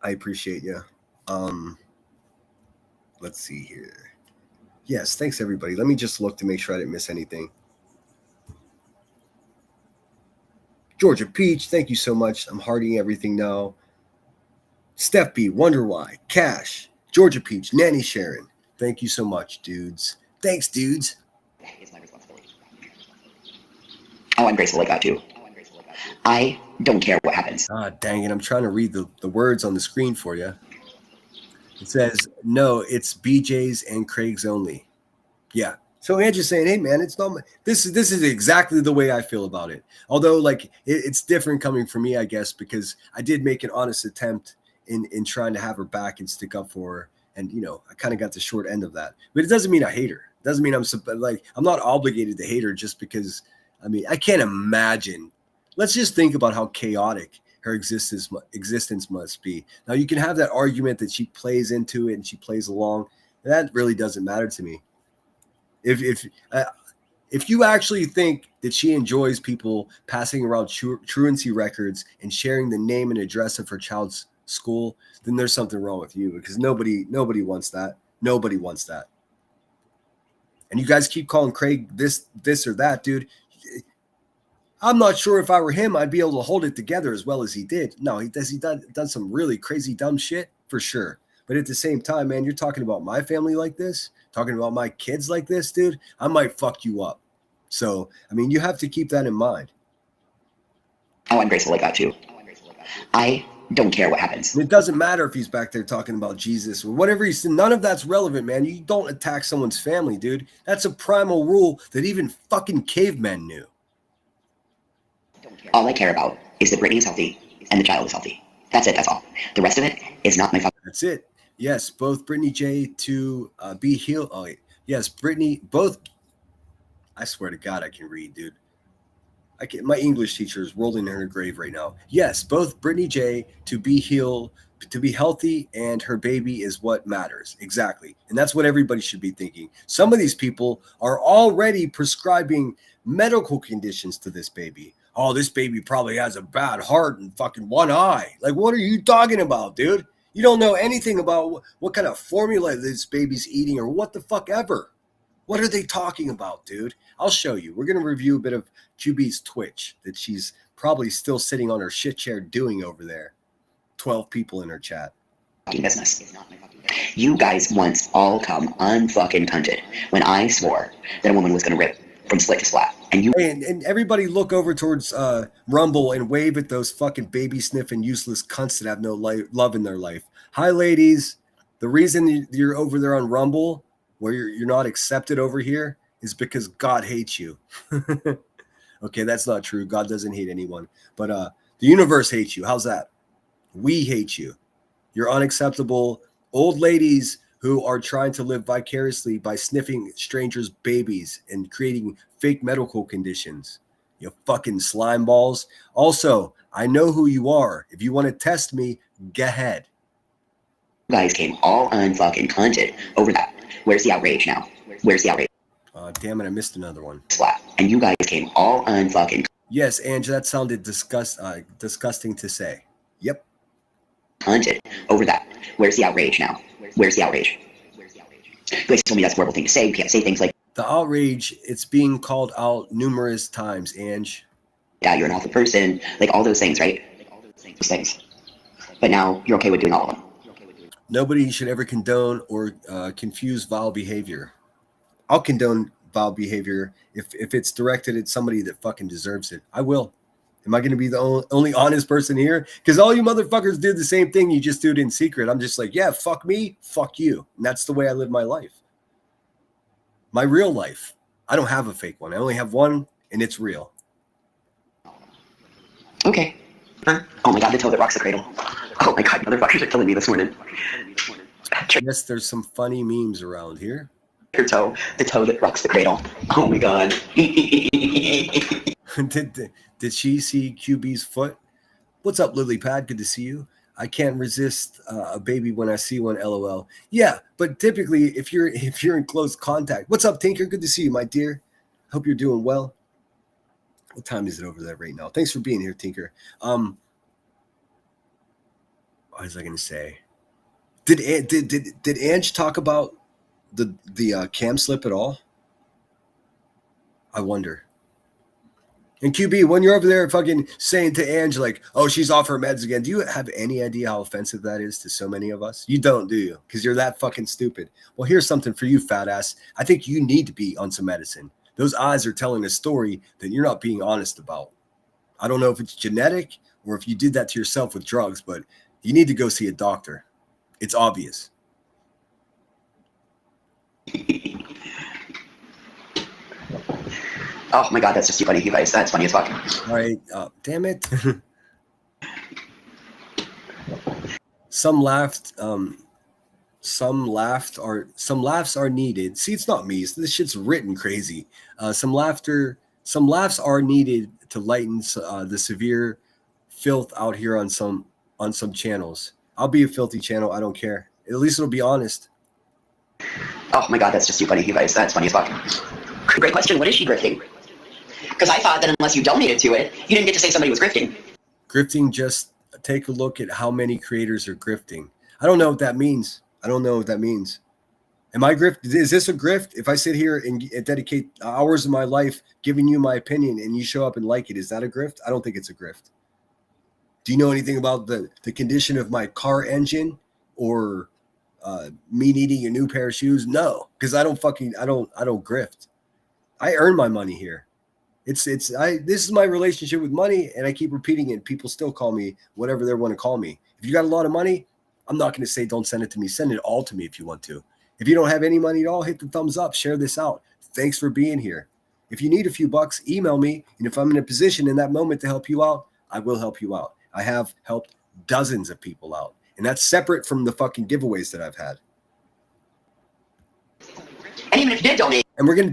I appreciate you. Let's see here. Yes, thanks everybody. Let me just look to make sure I didn't miss anything. Georgia Peach, thank you so much. I'm hearting everything now. Steph B, Wonder Why, Cash, Georgia Peach, Nanny Sharon. Thank you so much, dudes. Thanks, dudes. It's my responsibility. Oh, I'm graceful like that too. I don't care what happens. Ah, dang it. I'm trying to read the words on the screen for you. It says, no, it's BJ's and Craig's only. Yeah. So Andrew's saying, hey, man, it's not my, this is exactly the way I feel about it. Although, like, it's different coming from me, I guess, because I did make an honest attempt in trying to have her back and stick up for her. And, you know, I kind of got the short end of that. But it doesn't mean I hate her. It doesn't mean I'm not obligated to hate her just because, I mean, I can't imagine. Let's just think about how chaotic her existence must be. Now, you can have that argument that she plays into it and she plays along. That really doesn't matter to me. If you actually think that she enjoys people passing around truancy records and sharing the name and address of her child's school, then there's something wrong with you, because nobody wants that. Nobody wants that. And you guys keep calling Craig this or that, dude. I'm not sure if I were him, I'd be able to hold it together as well as he did. No, he done some really crazy dumb shit for sure. But at the same time, man, you're talking about my family like this, talking about my kids like this, dude. I might fuck you up. So, I mean, you have to keep that in mind. Oh, I'm graceful like that too. I don't care what happens. And it doesn't matter if he's back there talking about Jesus or whatever he's saying. None of that's relevant, man. You don't attack someone's family, dude. That's a primal rule that even fucking cavemen knew. All I care about is that Brittany is healthy and the child is healthy. That's it. That's all. The rest of it is not my fucking. That's it. Yes, both Brittany J to be healed. Oh, yes, Brittany. Both. I swear to God, I can read, dude. I can. My English teacher is rolling in her grave right now. Yes, both Brittany J to be healed, to be healthy, and her baby is what matters. Exactly, and that's what everybody should be thinking. Some of these people are already prescribing medical conditions to this baby. Oh, this baby probably has a bad heart and fucking one eye. Like, what are you talking about, dude? You don't know anything about what kind of formula this baby's eating or what the fuck ever. What are they talking about, dude? I'll show you. We're going to review a bit of QB's Twitch that she's probably still sitting on her shit chair doing over there. 12 people in her chat. Business. You guys once all come unfucking cunted when I swore that a woman was going to rip from split to splat. And everybody look over towards Rumble and wave at those fucking baby sniffing useless cunts that have no love in their life. Hi, ladies. The reason you're over there on Rumble, where you're not accepted over here, is because God hates you. Okay, that's not true. God doesn't hate anyone. But the universe hates you. How's that? We hate you. You're unacceptable. Old ladies who are trying to live vicariously by sniffing strangers' babies and creating fake medical conditions. You fucking slime balls. Also, I know who you are. If you want to test me, go ahead. You guys came all unfucking cunted over that. Where's the outrage now? Where's the outrage? Damn it, I missed another one. Splat. And you guys came all unfucking. Yes, Ange, that sounded disgusting to say. Yep. Cunted over that. Where's the outrage now? Where's the outrage? You guys told me that's a horrible thing to say. You can't say things like the outrage. It's being called out numerous times, Ange. Yeah, you're an awful person. Like all those things, right? Those things. But now you're okay with doing all of them. Nobody should ever condone or confuse vile behavior. I'll condone vile behavior if it's directed at somebody that fucking deserves it. I will. Am I going to be the only honest person here? Because all you motherfuckers do the same thing. You just do it in secret. I'm just like, yeah, fuck me, fuck you. And that's the way I live my life. My real life. I don't have a fake one. I only have one, and it's real. Okay. Oh my God, the toe that rocks the cradle. Oh my God, motherfuckers are killing me this morning. Yes, there's some funny memes around here. Your toe, the toe that rocks the cradle. Oh my God. Did she see QB's foot? What's up, Lily Pad? Good to see you. I can't resist a baby when I see one. LOL. Yeah, but typically, if you're in close contact. What's up, Tinker? Good to see you, my dear. Hope you're doing well. What time is it over there right now? Thanks for being here, Tinker. What was I going to say? Did Ange talk about the cam slip at all? I wonder. And QB, when you're over there fucking saying to Ange, like, oh, she's off her meds again, do you have any idea how offensive that is to so many of us? You don't, do you? Because you're that fucking stupid. Well, here's something for you, fat ass. I think you need to be on some medicine. Those eyes are telling a story that you're not being honest about. I don't know if it's genetic or if you did that to yourself with drugs, but you need to go see a doctor. It's obvious. Oh my god, that's just too funny, you guys. That's funny as fuck. All right, damn it. Some laughed. Some laughs are needed. See, it's not me. This shit's written crazy. Some laughs are needed to lighten the severe filth out here on some channels. I'll be a filthy channel. I don't care. At least it'll be honest. Oh my god, that's just too funny, you guys. That's funny as fuck. Great question. What is she grifting? Because I thought that unless you donated to it, you didn't get to say somebody was grifting. Grifting, just take a look at how many creators are grifting. I don't know what that means. I don't know what that means. Am I grift? Is this a grift? If I sit here and dedicate hours of my life giving you my opinion and you show up and like it, is that a grift? I don't think it's a grift. Do you know anything about the condition of my car engine or me needing a new pair of shoes? No, because I don't grift. I earn my money here. This is my relationship with money, and I keep repeating it. People still call me whatever they want to call me. If you got a lot of money, I'm not going to say don't send it to me. Send it all to me if you want to. If you don't have any money at all, hit the thumbs up. Share this out. Thanks for being here. If you need a few bucks, email me. And if I'm in a position in that moment to help you out, I will help you out. I have helped dozens of people out. And that's separate from the fucking giveaways that I've had. And even if you did donate. And I'm going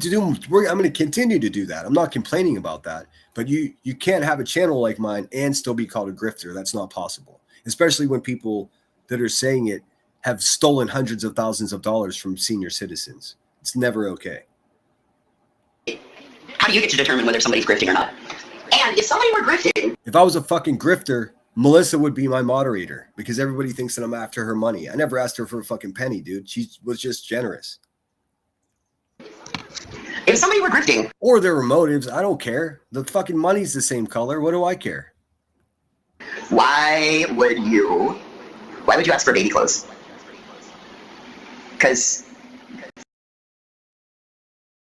to continue to do that. I'm not complaining about that. But you can't have a channel like mine and still be called a grifter. That's not possible. Especially when people that are saying it have stolen hundreds of thousands of dollars from senior citizens. It's never okay. How do you get to determine whether somebody's grifting or not? And if somebody were grifting... If I was a fucking grifter, Melissa would be my moderator because everybody thinks that I'm after her money. I never asked her for a fucking penny, dude. She was just generous. If somebody were grifting... Or there were motives. I don't care. The fucking money's the same color. What do I care? Why would you ask for baby clothes? Because...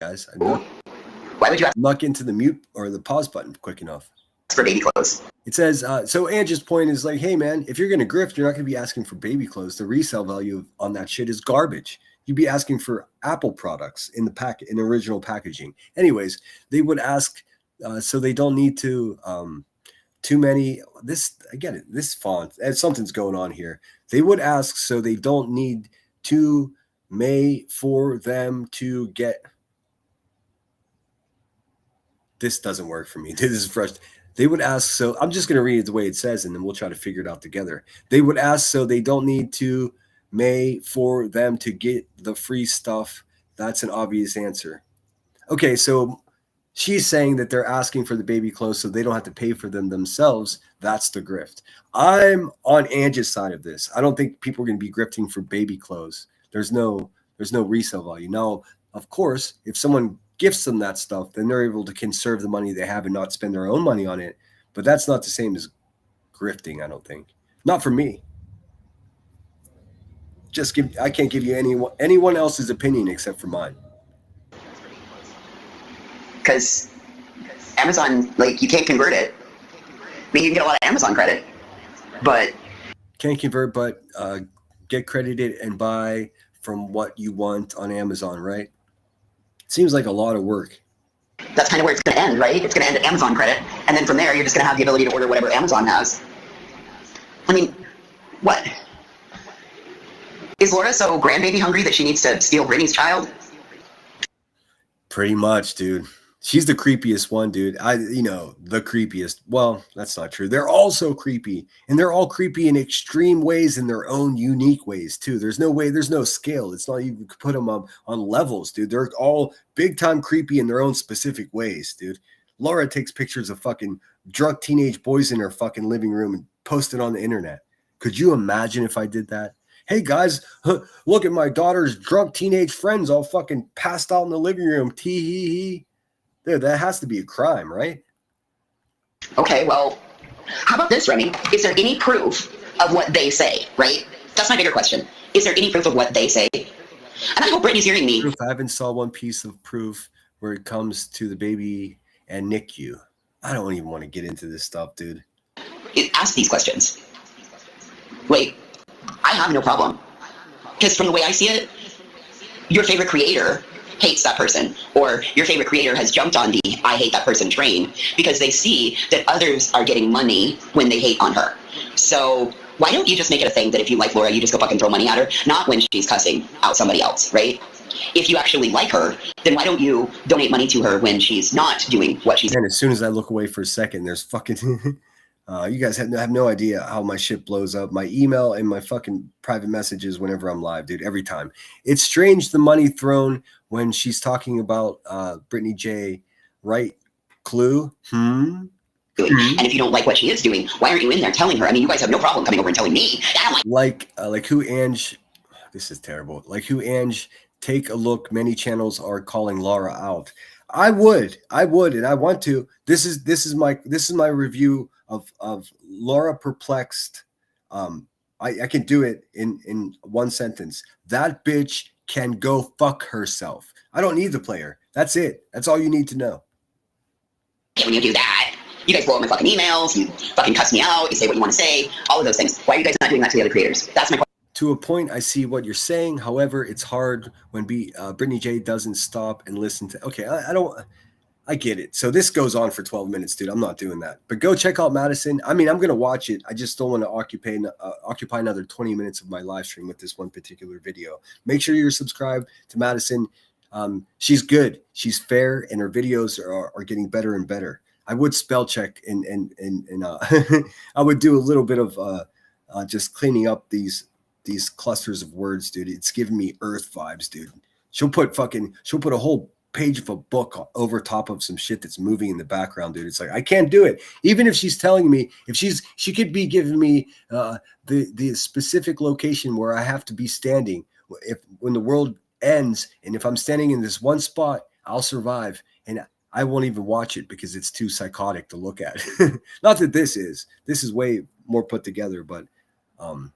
Guys, why would you ask... I'm not getting to the mute or the pause button quick enough. For baby clothes. It says, so Angie's point is like, hey man, if you're going to grift, you're not going to be asking for baby clothes. The resale value on that shit is garbage. You'd be asking for Apple products in in original packaging. Anyways, they would ask, so they don't need to, too many, I get it, this font, something's going on here. They would ask, so they don't need too many for them to get, this doesn't work for me. This is frustrating. They would ask, so I'm just going to read it the way it says, and then we'll try to figure it out together. They would ask, so they don't need to may for them to get the free stuff. That's an obvious answer. Okay, so she's saying that they're asking for the baby clothes so they don't have to pay for them themselves. That's the grift. I'm on Angie's side of this. I don't think people are going to be grifting for baby clothes. There's no resale value. Now, of course, if someone gifts them that stuff, then they're able to conserve the money they have and not spend their own money on it. But that's not the same as grifting, I don't think. Not for me. I can't give you anyone else's opinion except for mine. Because Amazon, like, you can't convert it. I mean, you can get a lot of Amazon credit, but... Can't convert, but get credited and buy from what you want on Amazon, right? Seems like a lot of work. That's kind of where it's going to end, right? It's going to end at Amazon credit, and then from there, you're just going to have the ability to order whatever Amazon has. I mean, what? Is Laura so grandbaby hungry that she needs to steal Brittany's child? Pretty much, dude. She's the creepiest one, dude. The creepiest. Well, that's not true. They're all so creepy, and they're all creepy in extreme ways in their own unique ways too. There's no scale. It's not, you could put them on levels, dude. They're all big time creepy in their own specific ways, dude. Laura takes pictures of fucking drunk teenage boys in her fucking living room and post it on the internet. Could you imagine if I did that? Hey guys, look at my daughter's drunk teenage friends all fucking passed out in the living room. Tee hee hee. Dude, that has to be a crime, right? Okay, well, how about this, Remy? Is there any proof of what they say, right? That's my bigger question. Is there any proof of what they say? And I hope Brittany's hearing me. I haven't saw one piece of proof where it comes to the baby and NICU. I don't even want to get into this stuff, dude. Ask these questions. Like, I have no problem. Because from the way I see it, your favorite creator hates that person, or your favorite creator has jumped on the I hate that person train because they see that others are getting money when they hate on her. So why don't you just make it a thing that if you like Laura, you just go fucking throw money at her, not when she's cussing out somebody else, right? If you actually like her, then why don't you donate money to her when she's not doing what she's... And as soon as I look away for a second, there's fucking... you guys have no idea how my shit blows up. My email and my fucking private messages whenever I'm live, dude, every time. It's strange the money thrown when she's talking about Brittany J, right? Clue? And if you don't like what she is doing, why aren't you in there telling her? I mean, you guys have no problem coming over and telling me. Like who, Ange? This is terrible. Like who, Ange? Take a look. Many channels are calling Laura out. I would, and I want to. This is my review of Laura Perplexed. I can do it in one sentence. That bitch can go fuck herself. I don't need the player. That's it. That's all you need to know. When you do that, you guys blow up my fucking emails, you fucking cuss me out, you say what you want to say, all of those things. Why are you guys not doing that to the other creators? That's my question. To a point, I see what you're saying. However, it's hard when Brittany J doesn't stop and listen to. Okay, I get it. So this goes on for 12 minutes, dude. I'm not doing that. But go check out Madison. I mean, I'm gonna watch it. I just don't want to occupy another 20 minutes of my live stream with this one particular video. Make sure you're subscribed to Madison. She's good. She's fair, and her videos are getting better and better. I would spell check and I would do a little bit of just cleaning up these clusters of words, dude. It's giving me Earth vibes, dude. She'll put a whole page of a book over top of some shit that's moving in the background, dude. It's like I can't do it. Even if she's telling me, she could be giving me the specific location where I have to be standing when the world ends, and if I'm standing in this one spot, I'll survive, and I won't even watch it because it's too psychotic to look at. Not that this is way more put together, but I'm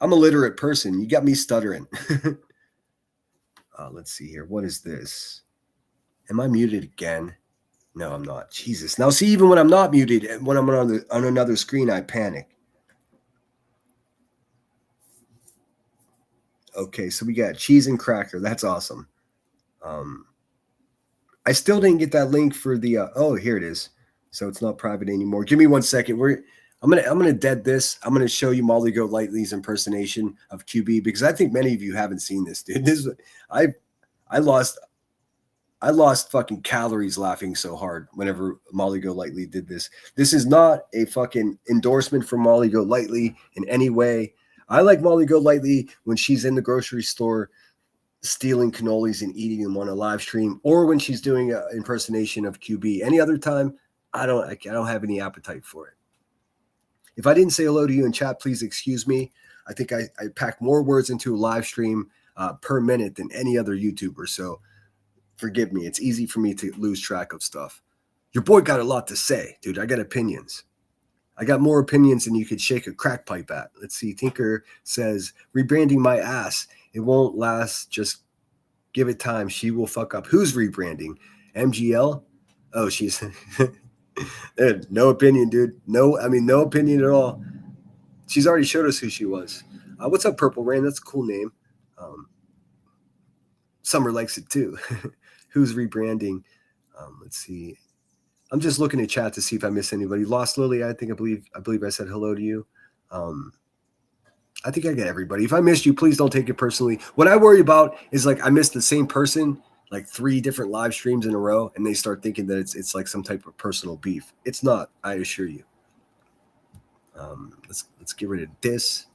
a literate person. You got me stuttering. Let's see here. What is this? Am I muted again? No, I'm not. Jesus. Now, see, even when I'm not muted, when I'm on another screen, I panic. Okay, so we got cheese and cracker. That's awesome. I still didn't get that link for the. Oh, here it is. So it's not private anymore. Give me 1 second. I'm gonna dead this. I'm gonna show you Molly Go Lightly's impersonation of QB because I think many of you haven't seen this, dude. I lost fucking calories laughing so hard whenever Molly Go Lightly did this. This is not a fucking endorsement for Molly Go Lightly in any way. I like Molly Go Lightly when she's in the grocery store stealing cannolis and eating them on a live stream, or when she's doing an impersonation of QB. Any other time, I don't have any appetite for it. If I didn't say hello to you in chat, please excuse me. I think I pack more words into a live stream per minute than any other YouTuber. So forgive me. It's easy for me to lose track of stuff. Your boy got a lot to say, dude. I got opinions. I got more opinions than you could shake a crack pipe at. Let's see. Tinker says, rebranding my ass. It won't last. Just give it time. She will fuck up. Who's rebranding? MGL? Oh, she's no opinion, dude. No opinion at all. She's already showed us who she was. What's up, Purple Rain? That's a cool name. Summer likes it too. Who's rebranding? Let's see. I'm just looking at chat to see if I miss anybody. Lost Lily, I believe I said hello to you. I think I get everybody. If I missed you, please don't take it personally. What I worry about is like I missed the same person like 3 different live streams in a row, and they start thinking that it's like some type of personal beef. It's not, I assure you. Let's get rid of this.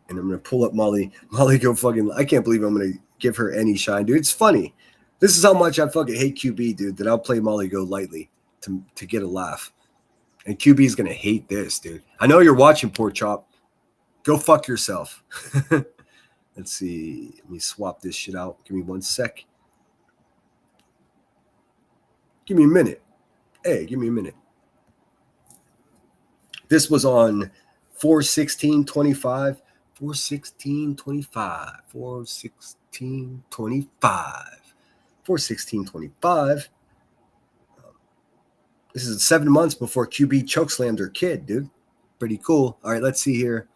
And I'm gonna pull up Molly. Molly go fucking. I can't believe I'm gonna give her any shine, dude. It's funny. This is how much I fucking hate QB, dude, that I'll play Molly Go Lightly to get a laugh. And QB is going to hate this, dude. I know you're watching, Pork Chop. Go fuck yourself. Let's see. Let me swap this shit out. Give me 1 sec. Give me a minute. Hey, give me a minute. This was on 4/16/25. 4/16/25. 4/16/25. 4/16/25. This is 7 months before QB chokeslammed her kid, dude. Pretty cool. All right, let's see here.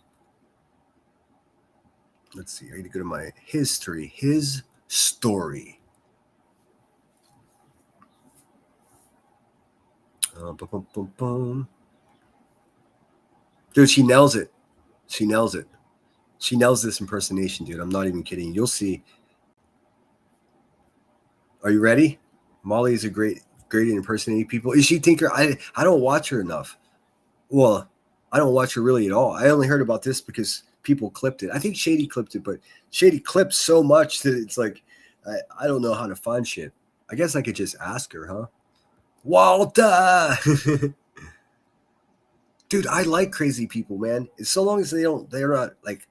Let's see. I need to go to my history. His story. Boom, boom, boom, boom. Dude, she nails it. She nails it. She nails this impersonation, dude. I'm not even kidding. You'll see. Are you ready? Molly is a great at impersonating people. Is she Tinker? I don't watch her enough. Well, I don't watch her really at all. I only heard about this because people clipped it. I think Shady clipped it, but Shady clips so much that it's like I don't know how to find shit. I guess I could just ask her, huh? Walter. Dude, I like crazy people, man. So long as they're not like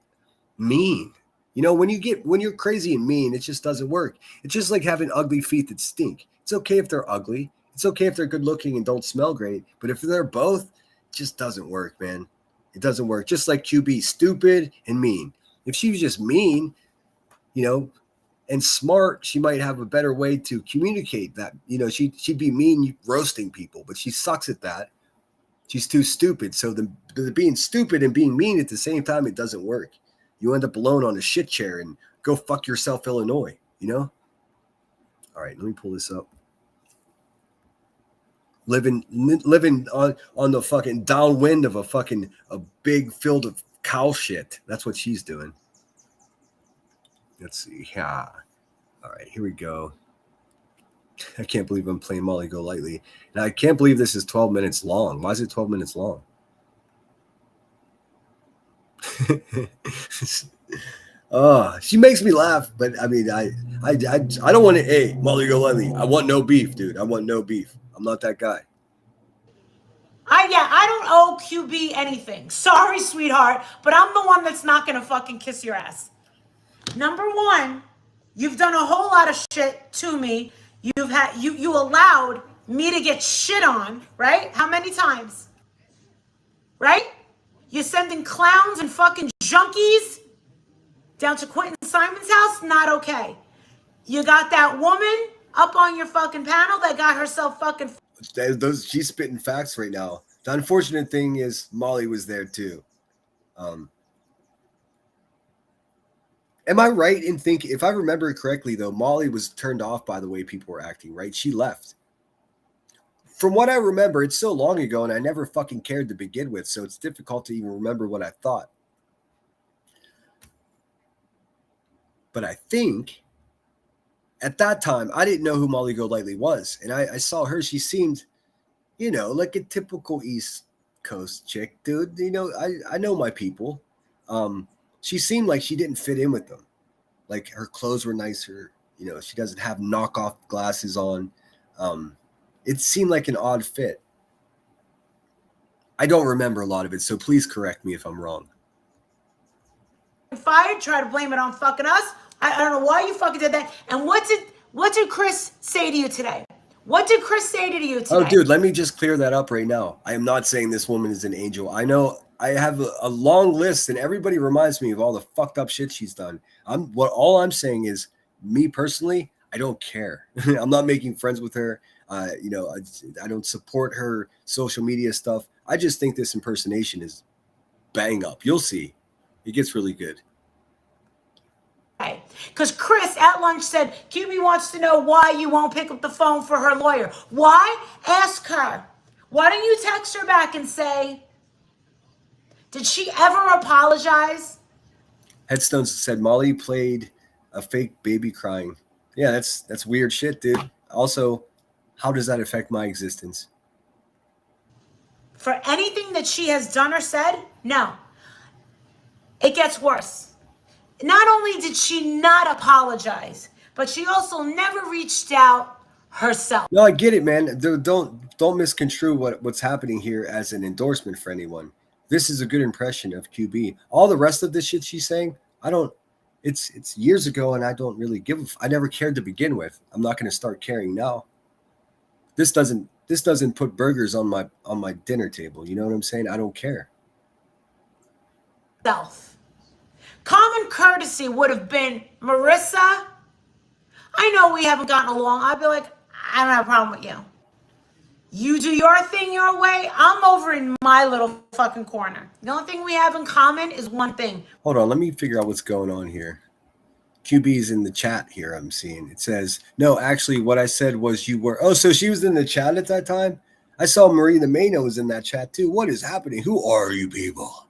mean. You know, when you're crazy and mean, it just doesn't work. It's just like having ugly feet that stink. It's okay if they're ugly. It's okay if they're good looking and don't smell great. But if they're both, it just doesn't work, man. It doesn't work. Just like QB, stupid and mean. If she was just mean, you know, and smart, she might have a better way to communicate that. You know, she'd be mean roasting people, but she sucks at that. She's too stupid. So the being stupid and being mean at the same time, it doesn't work. You end up alone on a shit chair and go fuck yourself, Illinois, you know? All right, let me pull this up. Living on the fucking downwind of a big field of cow shit. That's what she's doing. Let's see. Yeah. All right, here we go. I can't believe I'm playing Molly Go Lightly. And I can't believe this is 12 minutes long. Why is it 12 minutes long? Oh, she makes me laugh, but I mean, I don't want to. Hey, Molly Go Lightly. I want no beef, dude. I want no beef. I'm not that guy. I don't owe QB anything. Sorry, sweetheart, but I'm the one that's not gonna fucking kiss your ass. Number one, you've done a whole lot of shit to me. You allowed me to get shit on, right? How many times? Right? You're sending clowns and fucking junkies down to Quentin Simon's house? Not okay. You got that woman up on your fucking panel that got herself fucking... She's spitting facts right now. The unfortunate thing is Molly was there too. Am I right in thinking, if I remember correctly, though, Molly was turned off by the way people were acting, right? She left. From what I remember, it's so long ago, and I never fucking cared to begin with, so it's difficult to even remember what I thought. But I think at that time, I didn't know who Molly Go Lightly was, and I saw her. She seemed, you know, like a typical East Coast chick, dude. You know, I know my people. She seemed like she didn't fit in with them. Like her clothes were nicer. You know, she doesn't have knockoff glasses on. It seemed like an odd fit. I don't remember a lot of it, so please correct me if I'm wrong. Fired, try to blame it on fucking us. I don't know why you fucking did that. And what did Chris say to you today? What did Chris say to you today? Oh, dude, let me just clear that up right now. I am not saying this woman is an angel. I know I have a long list, and everybody reminds me of all the fucked up shit she's done. All I'm saying is, me personally, I don't care. I'm not making friends with her. You know, I don't support her social media stuff. I just think this impersonation is bang up. You'll see. It gets really good. Because Chris at lunch said, QB wants to know why you won't pick up the phone for her lawyer. Why? Ask her. Why don't you text her back and say, did she ever apologize? Headstones said Molly played a fake baby crying. Yeah, that's weird shit, dude. Also, how does that affect my existence? For anything that she has done or said? No. It gets worse. Not only did she not apologize, but she also never reached out herself. No, I get it, man. Don't misconstrue what's happening here as an endorsement for anyone. This is a good impression of QB. All the rest of this shit she's saying, it's years ago, and I don't really I never cared to begin with. I'm not going to start caring now. This doesn't put burgers on my dinner table. You know what I'm saying? I don't care. Self. Common courtesy would have been, Marissa, I know we haven't gotten along. I'd be like, I don't have a problem with you. You do your thing your way. I'm over in my little fucking corner. The only thing we have in common is one thing. Hold on, let me figure out what's going on here. QB's in the chat here, I'm seeing. It says, no, actually, what I said was you were. Oh, so she was in the chat at that time? I saw Marie the Mano was in that chat too. What is happening? Who are you people?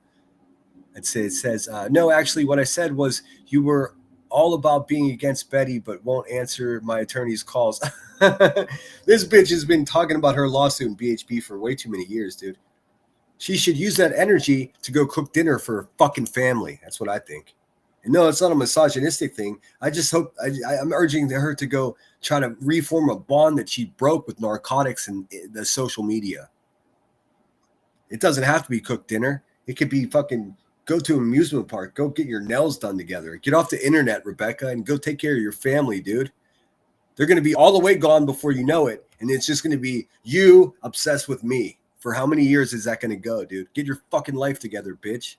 It says, no, actually, what I said was you were all about being against Betty, but won't answer my attorney's calls. This bitch has been talking about her lawsuit in BHP for way too many years, dude. She should use that energy to go cook dinner for her fucking family. That's what I think. And no, it's not a misogynistic thing. I just hope I'm urging her to go try to reform a bond that she broke with narcotics and the social media. It doesn't have to be cooked dinner. It could be fucking go to an amusement park. Go get your nails done together. Get off the internet, Rebecca, and go take care of your family, dude. They're going to be all the way gone before you know it. And it's just going to be you obsessed with me. For how many years is that going to go, dude? Get your fucking life together, bitch.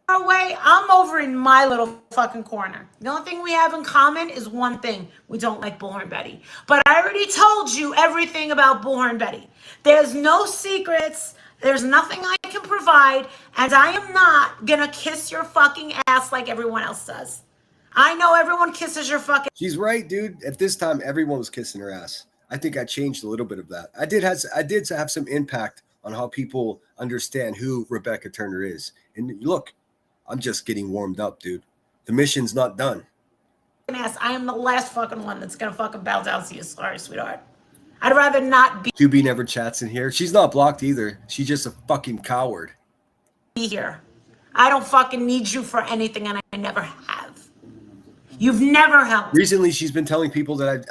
Way, I'm over in my little fucking corner. The only thing we have in common is one thing. We don't like Bullhorn Betty. But I already told you everything about Bullhorn Betty. There's no secrets. There's nothing I can provide. And I am not going to kiss your fucking ass like everyone else does. I know everyone kisses your fucking... She's right, dude. At this time, everyone was kissing her ass. I think I changed a little bit of that. I did have some impact on how people understand who Rebecca Turner is. And look, I'm just getting warmed up, dude. The mission's not done. Ass. I am the last fucking one that's going to fucking bow down to you. Sorry, sweetheart. I'd rather not be... QB never chats in here. She's not blocked either. She's just a fucking coward. Be here. I don't fucking need you for anything, and I never have. You've never helped. Recently, she's been telling people that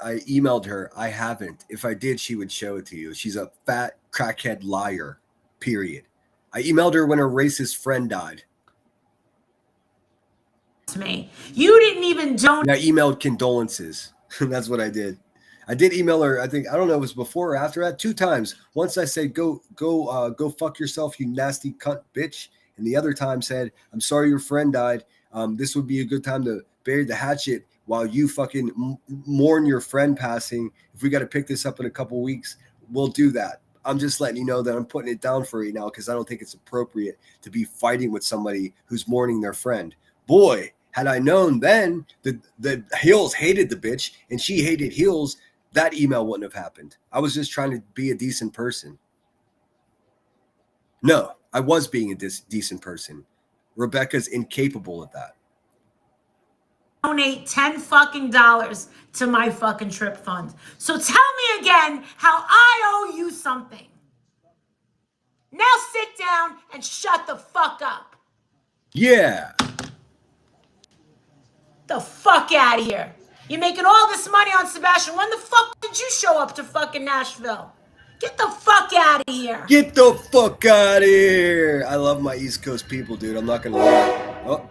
I emailed her. I haven't. If I did, she would show it to you. She's a fat crackhead liar, period. I emailed her when her racist friend died. Me. You didn't even donate. I emailed condolences. That's what I did. I did email her. I don't know, it was before or after that. 2 times. Once I said, go fuck yourself, you nasty cunt bitch. And the other time said, I'm sorry your friend died. This would be a good time to bury the hatchet while you fucking mourn your friend passing. If we got to pick this up in a couple weeks, we'll do that. I'm just letting you know that I'm putting it down for you now because I don't think it's appropriate to be fighting with somebody who's mourning their friend. Boy, had I known then that the Hills hated the bitch and she hated Hills, that email wouldn't have happened. I was just trying to be a decent person. No, I was being a decent person. Rebecca's incapable of that. Donate $10 fucking dollars to my fucking trip fund. So tell me again how I owe you something. Now sit down and shut the fuck up. Yeah. The fuck out of here. You're making all this money on Sebastian. When the fuck did you show up to fucking Nashville? Get the fuck out of here. Get the fuck out of here. I love my East Coast people, dude. I'm not going to lie. Oh.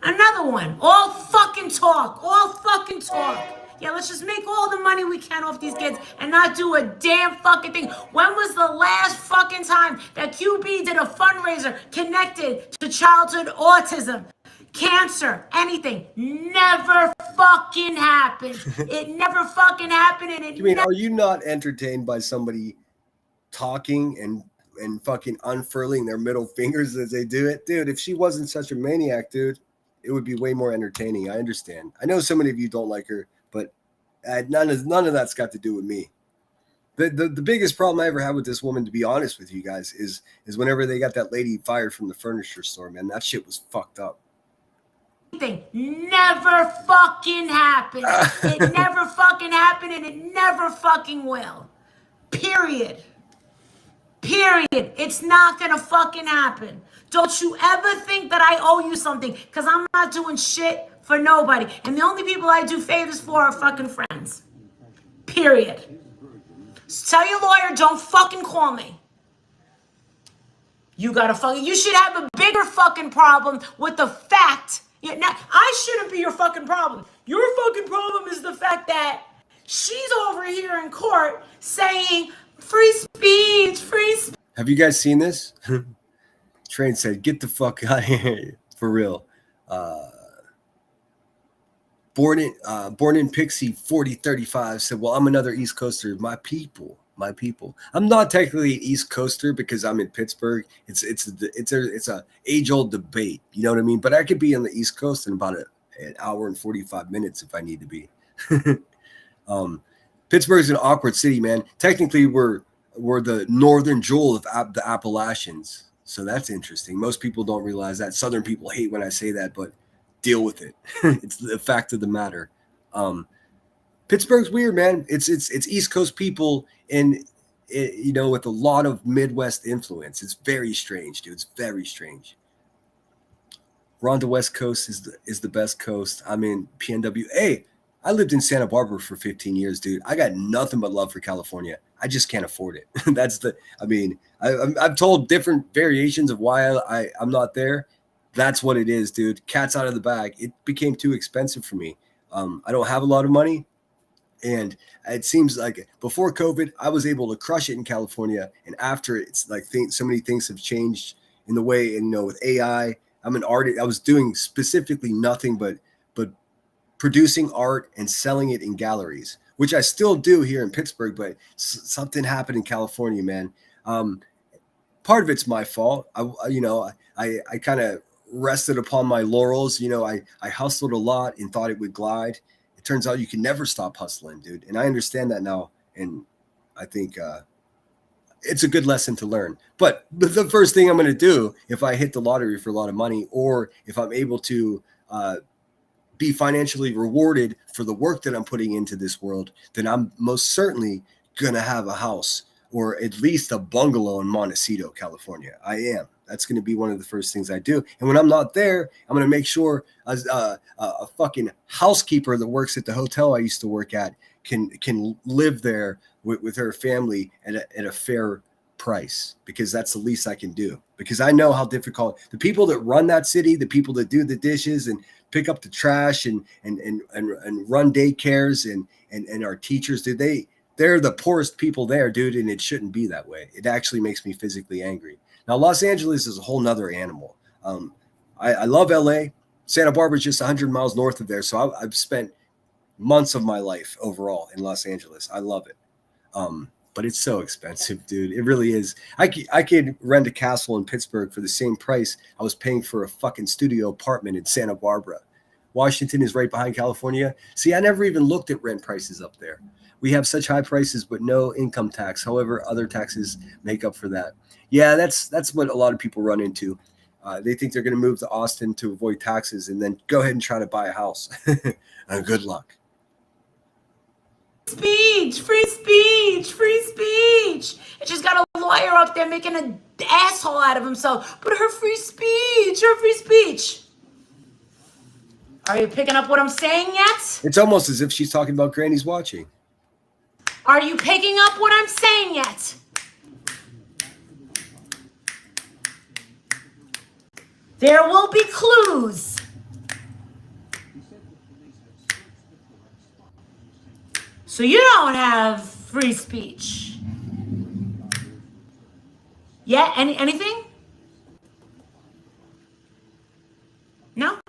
Another one. All fucking talk. All fucking talk. Yeah, let's just make all the money we can off these kids and not do a damn fucking thing. When was the last fucking time that QB did a fundraiser connected to childhood autism, cancer, anything? Never fucking happened. It never fucking happened. And it are you not entertained by somebody talking and fucking unfurling their middle fingers as they do it? Dude, if she wasn't such a maniac, dude, it would be way more entertaining. I understand. I know so many of you don't like her, but none of that's got to do with me. The biggest problem I ever had with this woman, to be honest with you guys, is whenever they got that lady fired from the furniture store, man, that shit was fucked up. Never fucking happened. It never fucking happened, and it never fucking will. Period. It's not gonna fucking happen. Don't you ever think that I owe you something, because I'm not doing shit for nobody. And the only people I do favors for are fucking friends. Period. So tell your lawyer, don't fucking call me. You should have a bigger fucking problem with the fact Yeah, now, I shouldn't be your fucking problem. Your fucking problem is the fact that she's over here in court saying free speech, free speech. Have you guys seen this? Train said, "Get the fuck out of here for real." Born in Pixie 4035 said, "Well, I'm another East Coaster. My people. I'm not technically an East Coaster because I'm in Pittsburgh. It's a age old debate. You know what I mean? But I could be on the East Coast in about an hour and 45 minutes if I need to be." Pittsburgh's an awkward city, man. Technically, we're the northern jewel of the Appalachians, so that's interesting. Most people don't realize that. Southern people hate when I say that, but deal with it. It's the fact of the matter. Pittsburgh's weird, man. It's East Coast people and with a lot of Midwest influence. It's very strange, dude. It's very strange. We're on the West Coast is the best coast. I'm in PNW. Hey, I lived in Santa Barbara for 15 years, dude. I got nothing but love for California. I just can't afford it. I've told different variations of why I'm not there. That's what it is, dude. Cat's out of the bag. It became too expensive for me. I don't have a lot of money. And it seems like before COVID, I was able to crush it in California. And after, it's like so many things have changed in the way, and with AI, I'm an artist. I was doing specifically nothing but producing art and selling it in galleries, which I still do here in Pittsburgh, but something happened in California, man. Part of it's my fault. I kind of rested upon my laurels. I hustled a lot and thought it would glide. It turns out you can never stop hustling, dude. And I understand that now. And I think it's a good lesson to learn. But the first thing I'm going to do if I hit the lottery for a lot of money, or if I'm able to be financially rewarded for the work that I'm putting into this world, then I'm most certainly going to have a house or at least a bungalow in Montecito, California. I am. That's going to be one of the first things I do. And when I'm not there, I'm going to make sure a fucking housekeeper that works at the hotel I used to work at can live there with her family at a fair price, because that's the least I can do. Because I know how difficult the people that run that city, the people that do the dishes and pick up the trash and run daycares and our teachers, dude, they're the poorest people there, dude, and it shouldn't be that way. It actually makes me physically angry. Now, Los Angeles is a whole nother animal. I love LA. Santa Barbara is just 100 miles north of there, so I've spent months of my life overall in Los Angeles. I love it. But it's so expensive, dude. It really is. I could rent a castle in Pittsburgh for the same price I was paying for a fucking studio apartment in Santa Barbara. Washington is right behind California. See, I never even looked at rent prices up there. We have such high prices, but no income tax. However, other taxes make up for that. Yeah, that's what a lot of people run into. They think they're going to move to Austin to avoid taxes and then go ahead and try to buy a house. Good luck. Speech, free speech, free speech. And she's got a lawyer up there making an asshole out of himself. But her free speech, her free speech. Are you picking up what I'm saying yet? It's almost as if she's talking about Granny's watching. Are you picking up what I'm saying yet? There will be clues. So you don't have free speech. Yeah, anything? No?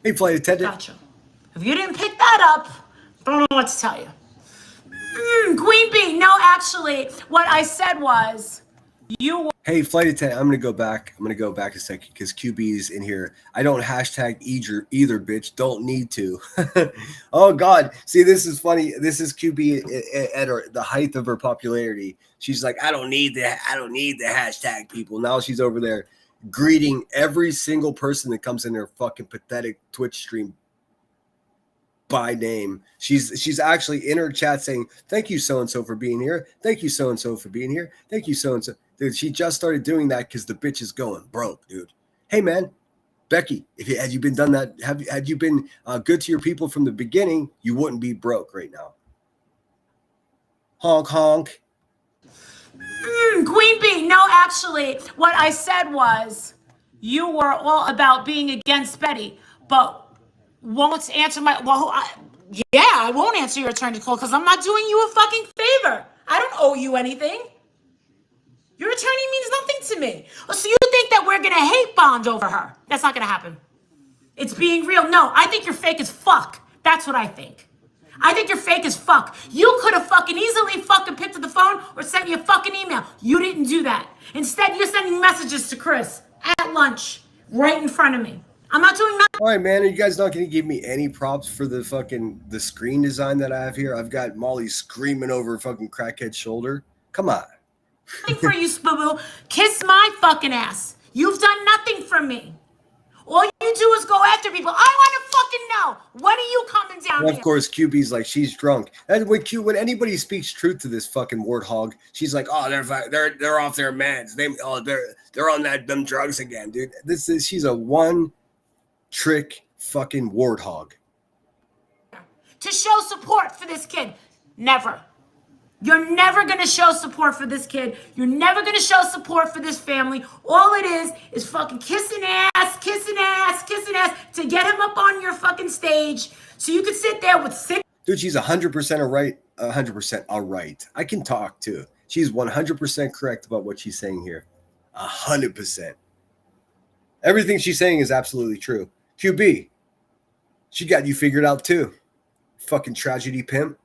Hey, flight attendant. Gotcha. If you didn't pick that up, I don't know what to tell you. Queen Bee, no, actually, what I said was, Hey, flight attendant, I'm going to go back a second because QB's in here. I don't hashtag either, bitch. Don't need to. Oh, God. See, this is funny. This is QB at the height of her popularity. She's like, I don't need the hashtag people. Now she's over there greeting every single person that comes in her fucking pathetic Twitch stream by name. She's actually in her chat saying, thank you so-and-so for being here. Thank you so-and-so for being here. Thank you so-and-so. Dude, she just started doing that because the bitch is going broke, dude. Hey, man, Becky, had you been good to your people from the beginning, you wouldn't be broke right now. Honk, honk. Queen Bee, no, actually, what I said was, you were all about being against Betty, but won't answer my, I won't answer your attorney call because I'm not doing you a fucking favor. I don't owe you anything. Your attorney means nothing to me. So you think that we're gonna hate bond over her? That's not gonna happen. It's being real. No, I think you're fake as fuck. That's what I think. I think you're fake as fuck. You could have fucking easily fucking picked up the phone or sent me a fucking email. You didn't do that. Instead, you're sending messages to Chris at lunch, right in front of me. I'm not doing nothing. All right, man. Are you guys not going to give me any props for the screen design that I have here? I've got Molly screaming over fucking crackhead's shoulder. Come on. Nothing for you, Spoo-Boo. Kiss my fucking ass. You've done nothing for me. All you do is go after people. I want to fucking know. What are you coming down And here? of course, QB's like, she's drunk. And when anybody speaks truth to this fucking warthog, she's like, oh, they're off their meds. They're on them drugs again, dude. She's a one-trick fucking warthog. To show support for this kid. Never. You're never going to show support for this kid. You're never going to show support for this family. All it is fucking kissing ass to get him up on your fucking stage so you could sit there with six. Dude, she's 100% right. 100% all right. I can talk too. She's 100% correct about what she's saying here. 100%. Everything she's saying is absolutely true. QB, she got you figured out too. Fucking tragedy pimp.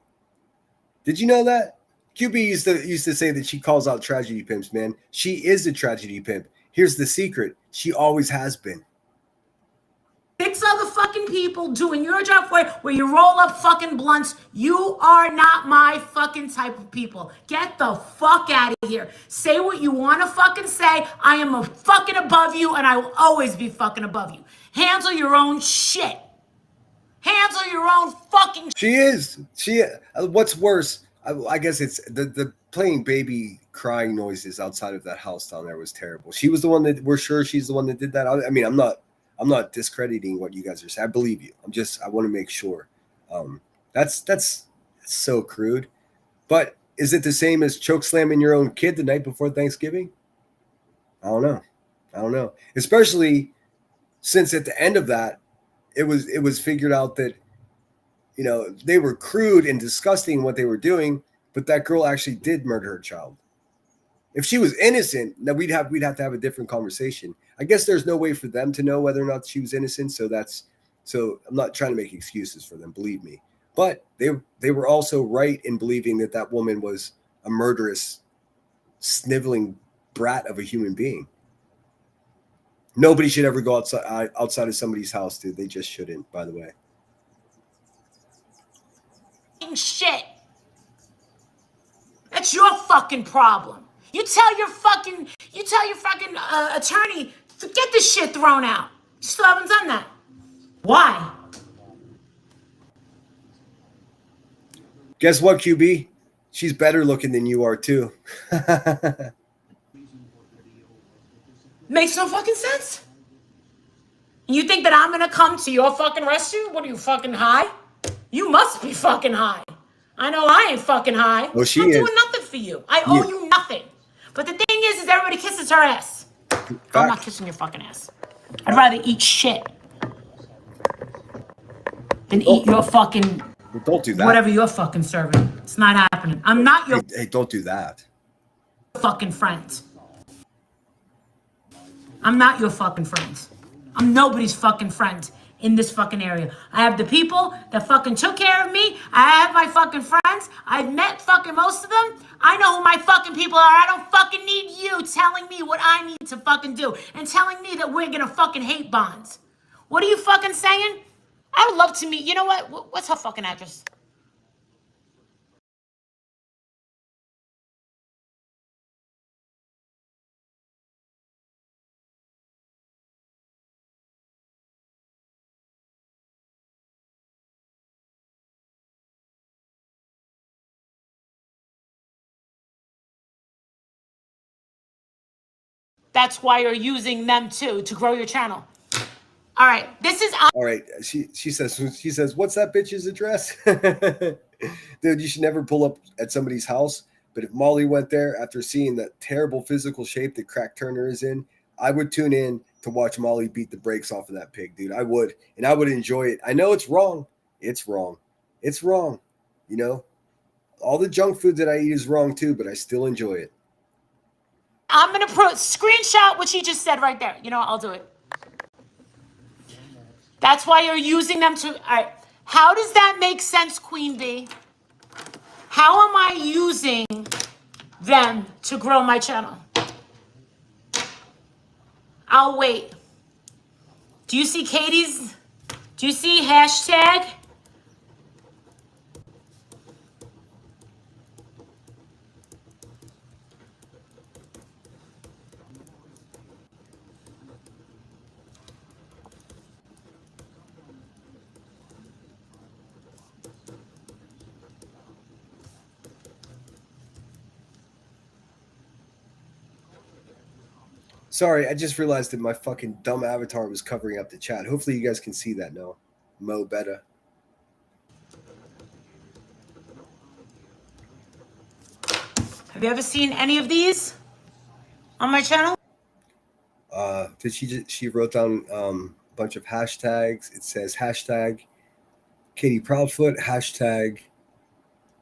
Did you know that? QB used to say that she calls out tragedy pimps, man. She is a tragedy pimp. Here's the secret. She always has been. 6 other fucking people doing your job for you where you roll up fucking blunts. You are not my fucking type of people. Get the fuck out of here. Say what you want to fucking say. I am a fucking above you and I will always be fucking above you. Handle your own shit. Handle your own fucking shit. She is. What's worse, I guess it's the playing baby crying noises outside of that house down there was terrible. She was the one that we're sure she's the one that did that. I mean, I'm not discrediting what you guys are saying. I believe you. I want to make sure. That's so crude. But is it the same as choke slamming your own kid the night before Thanksgiving? I don't know. Especially since at the end of that, it was figured out that, you know, they were crude and disgusting what they were doing, but that girl actually did murder her child. If she was innocent, then we'd have to have a different conversation. I guess there's no way for them to know whether or not she was innocent. So I'm not trying to make excuses for them, believe me. But they were also right in believing that woman was a murderous, sniveling brat of a human being. Nobody should ever go outside of somebody's house, dude. They just shouldn't, by the way. Shit. That's your fucking problem. You tell your fucking attorney to get this shit thrown out. You still haven't done that. Why? Guess what, QB? She's better looking than you are too. Makes no fucking sense. You think that I'm gonna come to your fucking rescue? What are you, fucking high? You must be fucking high. I know I ain't fucking high. Oh, she I'm is. doing nothing for you. I owe you nothing. But the thing is everybody kisses her ass. I'm not kissing your fucking ass. I'd rather eat shit than eat your fucking Don't do that. whatever you're fucking serving. It's not happening. I'm not your Hey, don't do that. fucking friend. I'm not your fucking friend. I'm nobody's fucking friend in this fucking area. I have the people that fucking took care of me. I have my fucking friends. I've met fucking most of them. I know who my fucking people are. I don't fucking need you telling me what I need to fucking do and telling me that we're gonna fucking hate bonds. What are you fucking saying? I would love to meet. You know what? What's her fucking address? That's why you're using them too to grow your channel. All right, this is. All right, she says, what's that bitch's address? Dude, you should never pull up at somebody's house. But if Molly went there after seeing that terrible physical shape that Crack Turner is in, I would tune in to watch Molly beat the brakes off of that pig, dude. I would, and I would enjoy it. I know it's wrong. It's wrong. It's wrong. You know, all the junk food that I eat is wrong too, but I still enjoy it. I'm going to screenshot what she just said right there. You know, I'll do it. That's why you're using them to. All right. How does that make sense, Queen Bee? How am I using them to grow my channel? I'll wait. Do you see Katie's? Do you see hashtag? Sorry, I just realized that my fucking dumb avatar was covering up the chat. Hopefully you guys can see that now. Mo Betta. Have you ever seen any of these on my channel? Did she wrote down a bunch of hashtags. It says hashtag Katie Proudfoot, hashtag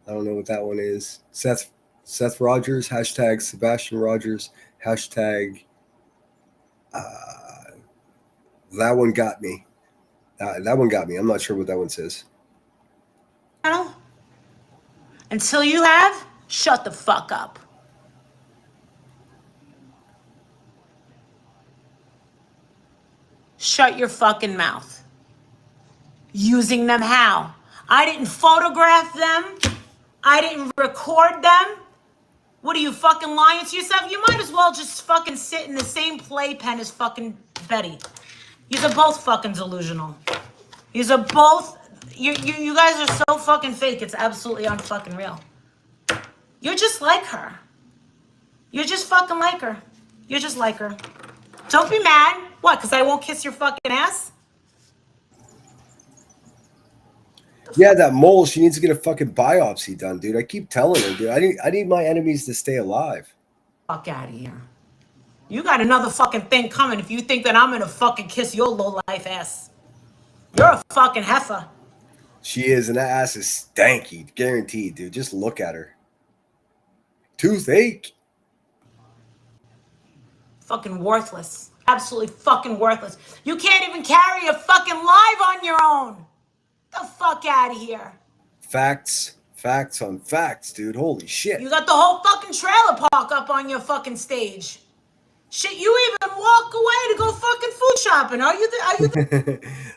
I don't know what that one is. Seth Rogers, hashtag Sebastian Rogers, hashtag that one got me. That one got me. I'm not sure what that one says. Until you have, shut the fuck up. Shut your fucking mouth. Using them how? I didn't photograph them. I didn't record them. What are you fucking lying to yourself? You might as well just fucking sit in the same playpen as fucking Betty. Yous are both fucking delusional. Yous are both. You guys are so fucking fake. It's absolutely unfucking real. You're just like her. You're just fucking like her. You're just like her. Don't be mad. What? Because I won't kiss your fucking ass? Yeah, that mole, she needs to get a fucking biopsy done, dude. I keep telling her, dude. I need my enemies to stay alive. Fuck out of here. You got another fucking thing coming if you think that I'm gonna fucking kiss your low-life ass. You're a fucking heifer. She is, and that ass is stanky, guaranteed, dude. Just look at her. Toothache. Fucking worthless. Absolutely fucking worthless. You can't even carry a fucking live on your own. The fuck out of here. Facts on facts, dude. Holy shit. You got the whole fucking trailer park up on your fucking stage. Shit, you even walk away to go fucking food shopping. Are you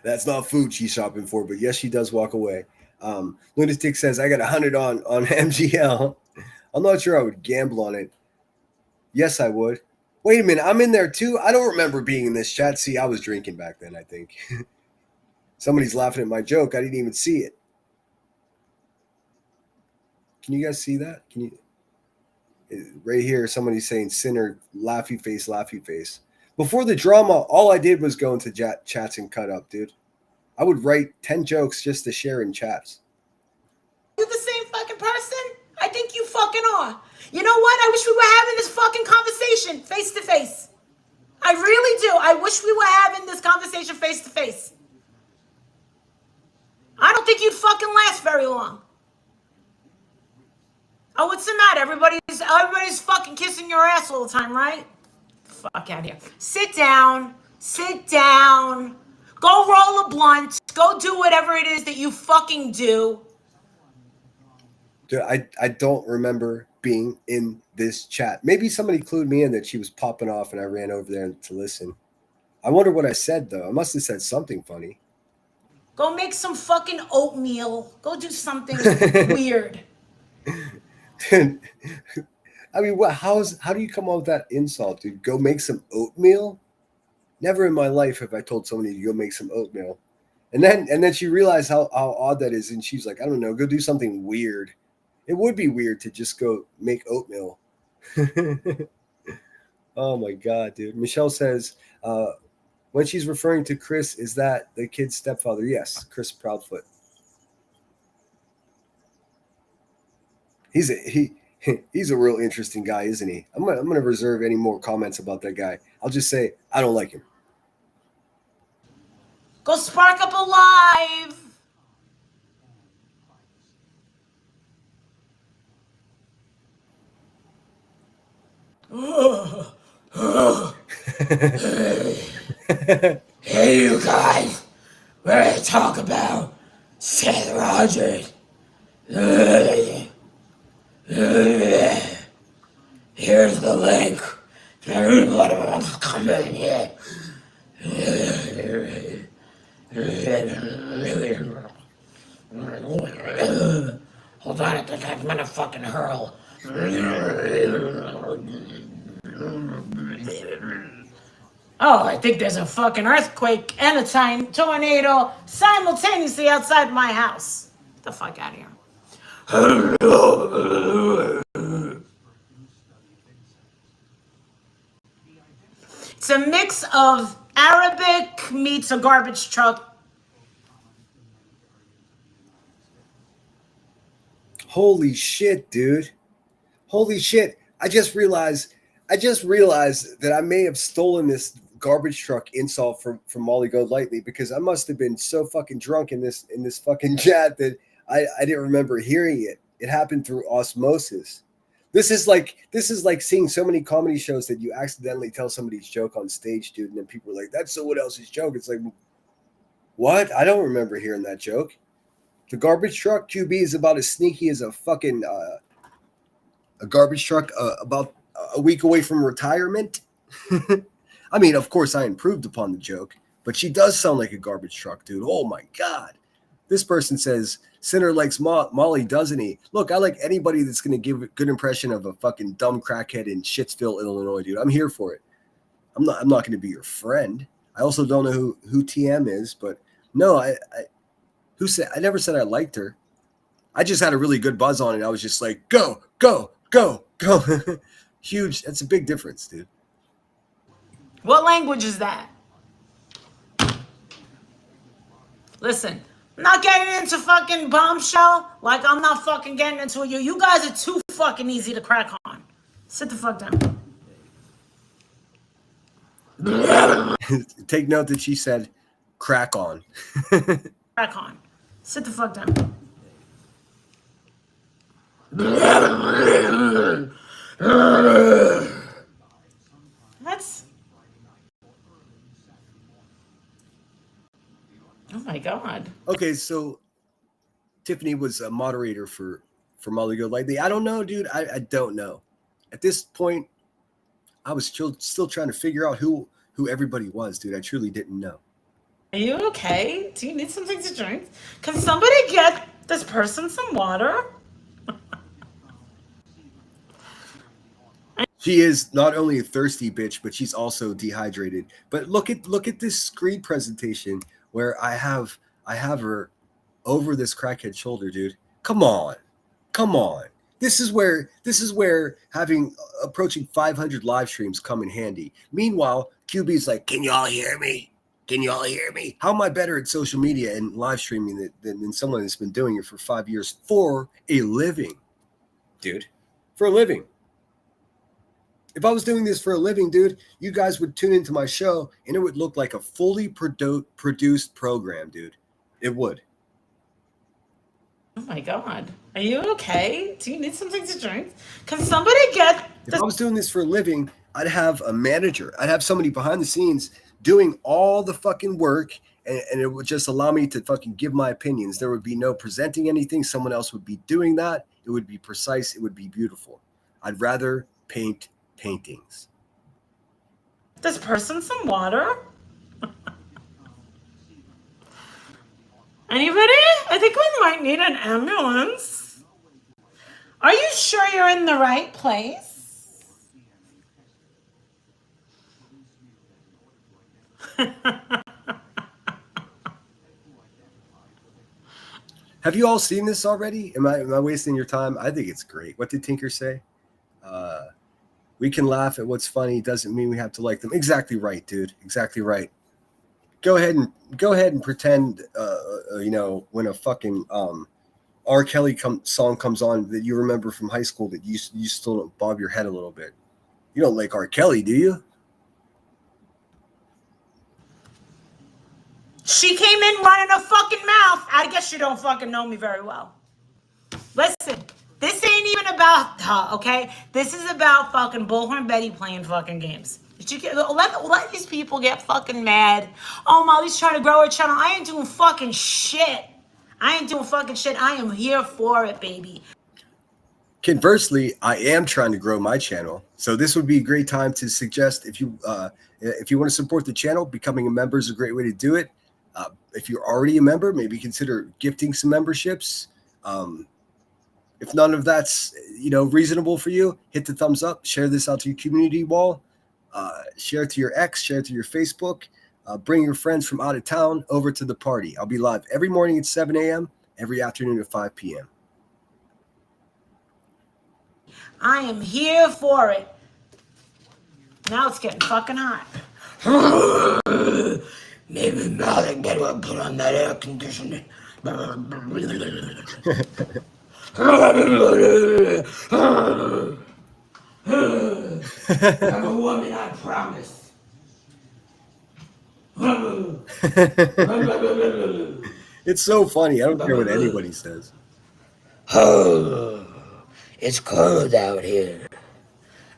That's not food she's shopping for, but yes, she does walk away. Lunatic says, I got 100 on MGL. I'm not sure I would gamble on it. Yes, I would. Wait a minute, I'm in there too? I don't remember being in this chat. See, I was drinking back then, I think. Somebody's laughing at my joke. I didn't even see it. Can you guys see that? Can you? Right here, somebody's saying sinner, laughy face, laughy face. Before the drama, all I did was go into chats and cut up, dude. I would write 10 jokes just to share in chats. You the same fucking person? I think you fucking are. You know what? I wish we were having this fucking conversation face to face. I really do. I wish we were having this conversation face to face. I don't think you'd fucking last very long. Oh, what's the matter? Everybody's fucking kissing your ass all the time, right? Fuck out of here. Sit down. Sit down. Go roll a blunt. Go do whatever it is that you fucking do. Dude, I don't remember being in this chat. Maybe somebody clued me in that she was popping off and I ran over there to listen. I wonder what I said, though. I must have said something funny. Go make some fucking oatmeal. Go do something weird. I mean, how do you come up with that insult, dude? Go make some oatmeal? Never in my life have I told somebody to go make some oatmeal. And then she realized how odd that is, and she's like, I don't know, go do something weird. It would be weird to just go make oatmeal. Oh my God, dude. Michelle says, when she's referring to Chris, is that the kid's stepfather? Yes, Chris Proudfoot. He's a real interesting guy, isn't he? I'm gonna reserve any more comments about that guy. I'll just say I don't like him. Go spark up a live. Hey, you guys. We're going to talk about Seth Rogers. Here's the link. Everybody wants to come in here. Hold on, I think I'm gonna fucking hurl. Oh, I think there's a fucking earthquake and a tornado simultaneously outside my house. Get the fuck out of here. It's a mix of Arabic meets a garbage truck. Holy shit, dude. Holy shit. I just realized that I may have stolen this garbage truck insult from Molly Go Lightly, because I must have been so fucking drunk in this fucking chat that I didn't remember hearing it. It happened through osmosis. This is like seeing so many comedy shows that you accidentally tell somebody's joke on stage, dude, and then people are like, "That's someone else's joke." It's like, what? I don't remember hearing that joke. The garbage truck QB is about as sneaky as a fucking a garbage truck about a week away from retirement. I mean, of course, I improved upon the joke, but she does sound like a garbage truck, dude. Oh my god. This person says, Sinner likes Molly, doesn't he? Look, I like anybody that's going to give a good impression of a fucking dumb crackhead in Shittsville, Illinois, dude. I'm here for it. I'm not going to be your friend. I also don't know who TM is, but no, I never said I liked her. I just had a really good buzz on it. I was just like, go, go, go, go. Huge. That's a big difference, dude. What language is that? Listen, I'm not getting into fucking bombshell like I'm not fucking getting into you. You guys are too fucking easy to crack on. Sit the fuck down. Take note that she said crack on. Crack on. Sit the fuck down. That's... Oh my god. Okay, so Tiffany was a moderator for Molly Go Lightly. I don't know, dude. I don't know. At this point, I was still trying to figure out who everybody was, dude. I truly didn't know. Are you okay? Do you need something to drink? Can somebody get this person some water? She is not only a thirsty bitch, but she's also dehydrated. But look at this screen presentation where I have her over this crackhead shoulder, dude. Come on. This is where having approaching 500 live streams come in handy. Meanwhile, QB's like, can y'all hear me? Can y'all hear me? How am I better at social media and live streaming than someone that's been doing it for 5 years for a living, dude? For a living. If I was doing this for a living, dude, you guys would tune into my show and it would look like a fully produced program, dude. It would. Oh my god. Are you okay? Do you need something to drink? Can somebody get this? If I was doing this for a living, I'd have a manager. I'd have somebody behind the scenes doing all the fucking work, and it would just allow me to fucking give my opinions. There would be no presenting anything. Someone else would be doing that. It would be precise. It would be beautiful. I'd rather paint paintings. This person some water? Anybody? I think we might need an ambulance. Are you sure you're in the right place? Have you all seen this already? Am I wasting your time? I think it's great. What did Tinker say? We can laugh at what's funny. Doesn't mean we have to like them. Exactly right, dude. Exactly right. Go ahead and pretend, when a fucking R. Kelly song comes on that you remember from high school, that you still don't bob your head a little bit. You don't like R. Kelly, do you? She came in running her fucking mouth. I guess you don't fucking know me very well. Listen, this ain't even about her, okay? This is about fucking Bullhorn Betty playing fucking games. Let these people get fucking mad. Oh, Molly's trying to grow her channel. I ain't doing fucking shit. I am here for it, baby. Conversely, I am trying to grow my channel. So this would be a great time to suggest if you want to support the channel, becoming a member is a great way to do it. If you're already a member, maybe consider gifting some memberships. If none of that's reasonable for you, hit the thumbs up, share this out to your community wall, share it to your ex, share it to your Facebook, bring your friends from out of town over to the party. I'll be live every morning at 7 a.m., every afternoon at 5 p.m. I am here for it. Now it's getting fucking hot. Maybe now they get to put on that air conditioning. I'm a woman, I promise. It's so funny. I don't care what anybody says. Oh, it's cold out here.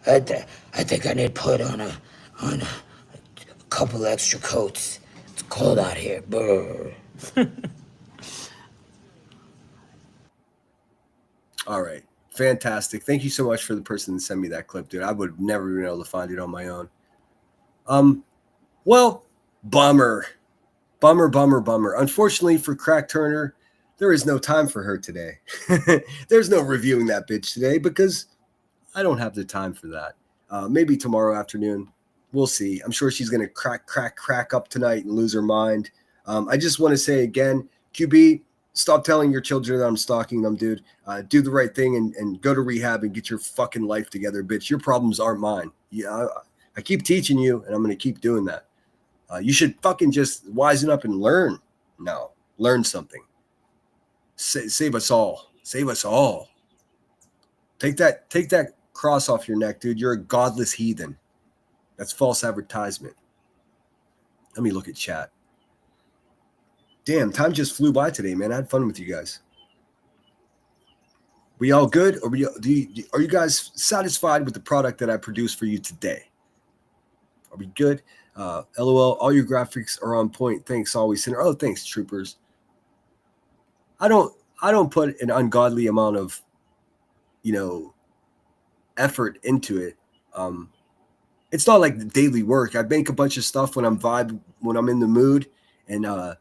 I think I need to put on a couple extra coats. It's cold out here. Brr. All right. Fantastic. Thank you so much for the person that sent me that clip, dude. I would have never been able to find it on my own. Well, bummer. Unfortunately for Crack Turner, there is no time for her today. There's no reviewing that bitch today because I don't have the time for that. Maybe tomorrow afternoon. We'll see. I'm sure she's going to crack up tonight and lose her mind. I just want to say again, QB, stop telling your children that I'm stalking them, dude. Do the right thing and go to rehab and get your fucking life together, bitch. Your problems aren't mine. Yeah, I keep teaching you, and I'm going to keep doing that. You should fucking just wisen up and learn. No, learn something. Save us all. Save us all. Take that cross off your neck, dude. You're a godless heathen. That's false advertisement. Let me look at chat. Damn, time just flew by today, man. I had fun with you guys. We all good? Or are you guys satisfied with the product that I produced for you today? Are we good? LOL, all your graphics are on point. Thanks, always. Oh, thanks, troopers. I don't put an ungodly amount of, effort into it. It's not like daily work. I make a bunch of stuff when I'm in the mood, and and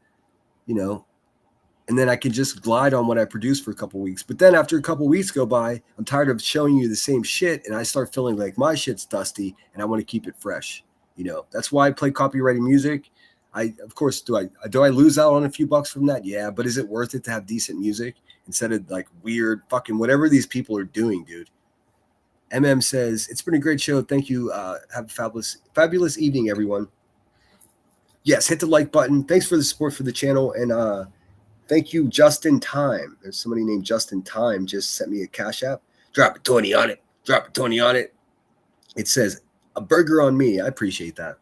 then I can just glide on what I produce for a couple weeks. But then after a couple weeks go by, I'm tired of showing you the same shit, and I start feeling like my shit's dusty, and I want to keep it fresh. That's why I play copyrighted music. Of course, do I lose out on a few bucks from that? Yeah, but is it worth it to have decent music instead of like weird fucking whatever these people are doing, dude? MM says, it's been a great show. Thank you. Have a fabulous evening, everyone. Yes, hit the like button. Thanks for the support for the channel. And thank you, Justin Time. There's somebody named Justin Time just sent me a Cash App. Drop a 20 on it. It says, a burger on me. I appreciate that.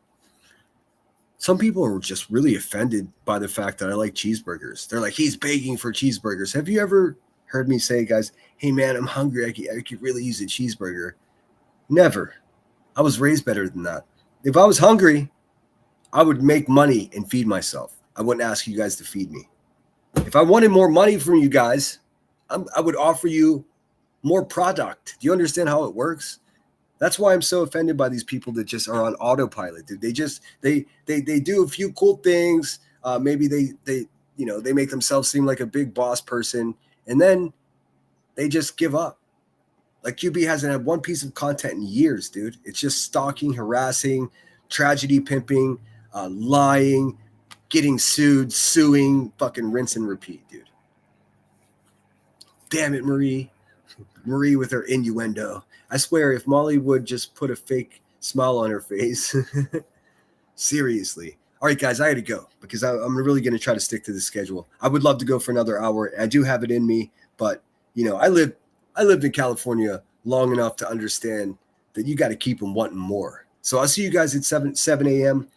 Some people are just really offended by the fact that I like cheeseburgers. They're like, he's begging for cheeseburgers. Have you ever heard me say, guys, hey, man, I'm hungry. I could really use a cheeseburger. Never. I was raised better than that. If I was hungry, I would make money and feed myself. I wouldn't ask you guys to feed me. If I wanted more money from you guys, I would offer you more product. Do you understand how it works? That's why I'm so offended by these people that just are on autopilot. Dude. They do a few cool things. Maybe they make themselves seem like a big boss person, and then they just give up. Like QB hasn't had one piece of content in years, dude. It's just stalking, harassing, tragedy pimping, lying, getting sued, suing, fucking rinse and repeat, dude. Damn it, Marie. Marie with her innuendo. I swear, if Molly would just put a fake smile on her face. Seriously. All right, guys, I got to go because I'm really going to try to stick to the schedule. I would love to go for another hour. I do have it in me, but I lived in California long enough to understand that you got to keep them wanting more. So I'll see you guys at 7 a.m.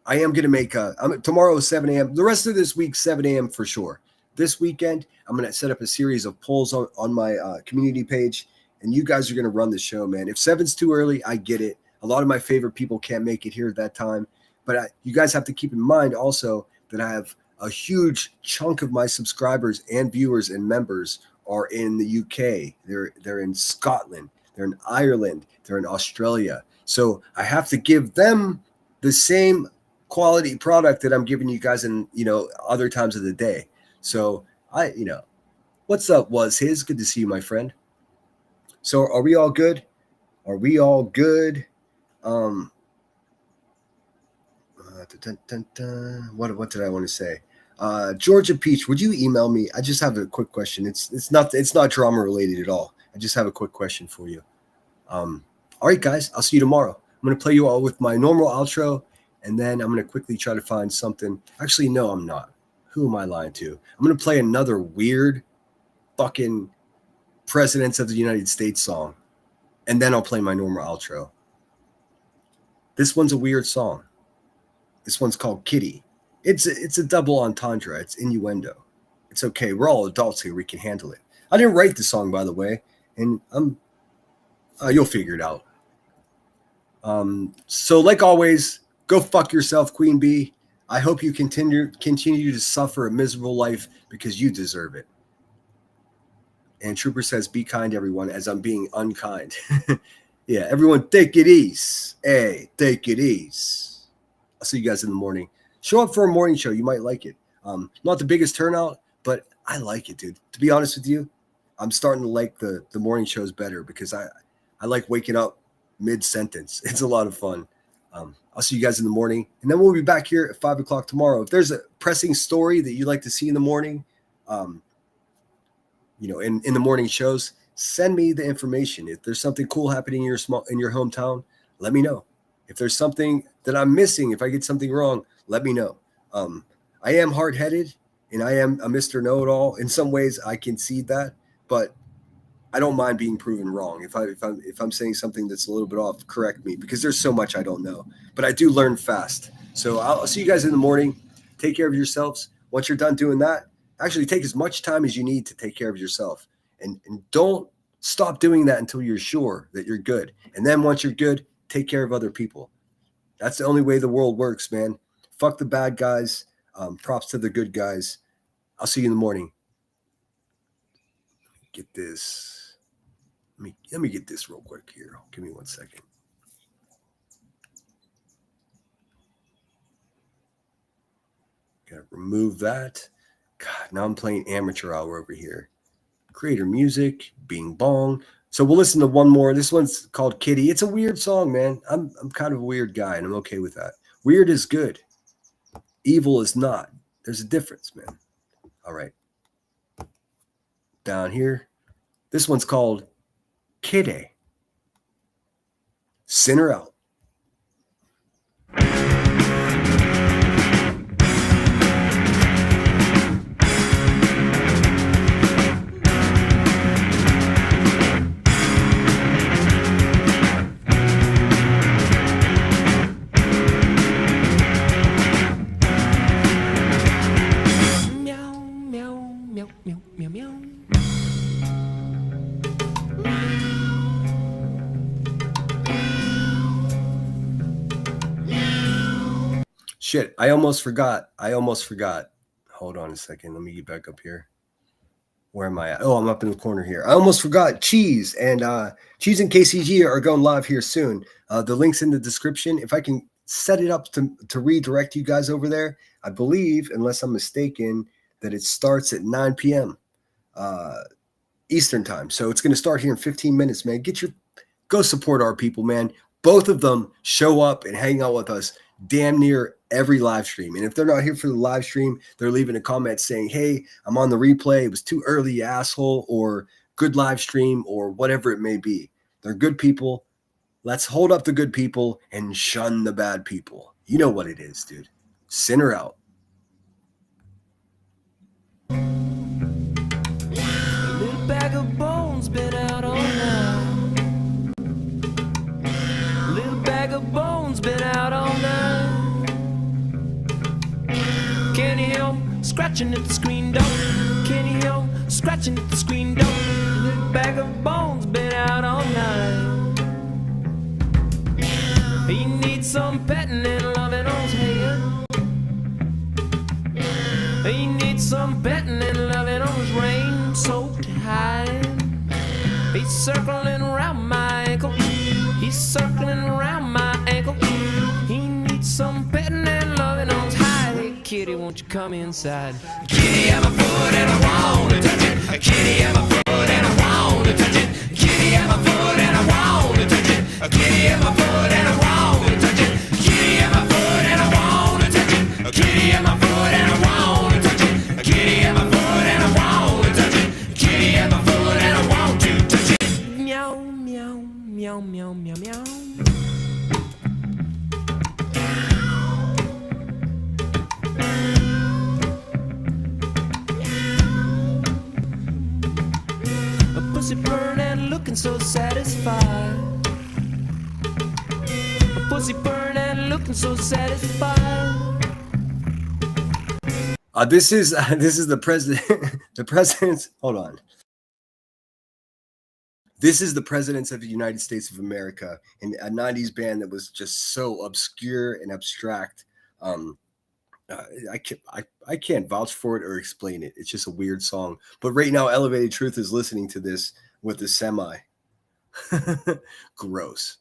I am gonna make tomorrow 7 a.m. The rest of this week 7 a.m. for sure. This weekend I'm gonna set up a series of polls on my community page, and you guys are gonna run the show, man. If 7's too early, I get it. A lot of my favorite people can't make it here at that time, but you guys have to keep in mind also that I have a huge chunk of my subscribers and viewers and members are in the UK. They're in Scotland. They're in Ireland. They're in Australia. So I have to give them the same quality product that I'm giving you guys in, other times of the day. So what's up, Was His? Good to see you, my friend. So are we all good? Are we all good? What did I want to say? Georgia Peach, would you email me? I just have a quick question. It's not drama related at all. I just have a quick question for you. All right, guys, I'll see you tomorrow. I'm going to play you all with my normal outro, and then I'm going to quickly try to find something. Actually, no, I'm not. Who am I lying to? I'm going to play another weird fucking Presidents of the United States song, and then I'll play my normal outro. This one's a weird song. This one's called Kitty. It's a double entendre. It's innuendo. It's okay. We're all adults here. We can handle it. I didn't write the song, by the way, and you'll figure it out. So like always, go fuck yourself, Queen Bee. I hope you continue to suffer a miserable life because you deserve it. And Trooper says, be kind, everyone, as I'm being unkind. Yeah, everyone, take it easy. Hey, take it easy. I'll see you guys in the morning. Show up for a morning show. You might like it. Not the biggest turnout, but I like it, dude. To be honest with you, I'm starting to like the morning shows better because I like waking up mid-sentence. It's a lot of fun. I'll see you guys in the morning. And then we'll be back here at 5 o'clock tomorrow. If there's a pressing story that you'd like to see in the morning, in the morning shows, send me the information. If there's something cool happening in your hometown, let me know. If there's something that I'm missing, if I get something wrong, let me know. I am hard-headed and I am a Mr. Know-it-all. In some ways, I concede that, but I don't mind being proven wrong. If I'm saying something that's a little bit off, correct me, because there's so much I don't know. But I do learn fast. So I'll see you guys in the morning. Take care of yourselves. Once you're done doing that, actually take as much time as you need to take care of yourself. And don't stop doing that until you're sure that you're good. And then once you're good, take care of other people. That's the only way the world works, man. Fuck the bad guys. Props to the good guys. I'll see you in the morning. Get this. Let me get this real quick here. Give me 1 second. Gotta remove that. God, now I'm playing amateur hour over here. Creator music, Bing Bong. So we'll listen to one more. This one's called Kitty. It's a weird song, man. I'm kind of a weird guy, and I'm okay with that. Weird is good. Evil is not. There's a difference, man. All right. Down here. This one's called Kitty. Send her out. Shit, I almost forgot. Hold on a second. Let me get back up here. Where am I at? Oh, I'm up in the corner here. I almost forgot. Cheese and Cheese and KCG are going live here soon. The link's in the description. If I can set it up to redirect you guys over there, I believe, unless I'm mistaken, that it starts at 9 p.m. Eastern time. So it's going to start here in 15 minutes, man. Go support our people, man. Both of them show up and hang out with us damn near every live stream. And if they're not here for the live stream, they're leaving a comment saying, hey, I'm on the replay. It was too early, you asshole, or good live stream, or whatever it may be. They're good people. Let's hold up the good people and shun the bad people. You know what it is, dude. Send her out. A little bag of bones been out all night. A little bag of bones been out all night. scratching at the screen door. Kitty O, scratching at the screen door. Little bag of bones been out all night. He needs some petting and loving on his head. He needs some petting and loving on his rain-soaked hide. He's circling around my ankle. He's circling around my ankle. He needs some petting and loving on his hide. Hey, kitty, won't you come inside? Kitty, I'm a foot and I wanna touch it. Kitty, I'm a foot and I wanna touch it. Kitty, I'm a foot and I wanna touch it. Kitty, I'm a foot and I wanna touch it. Kitty, I'm a foot and I wanna touch it. Kitty, I'm a foot and I wanna touch it. Kitty, I'm a foot and I wanna touch it. Kitty, I'm a foot and I want to touch it. Meow, meow, meow, meow, meow, meow. A pussy bird and looking so satisfied. A pussy bird and looking so satisfied. This is the president. The president's. Hold on. This is the presidents of the United States of America, and a '90s band that was just so obscure and abstract. I can't vouch for it or explain it. It's just a weird song. But right now, Elevated Truth is listening to this with the semi. Gross.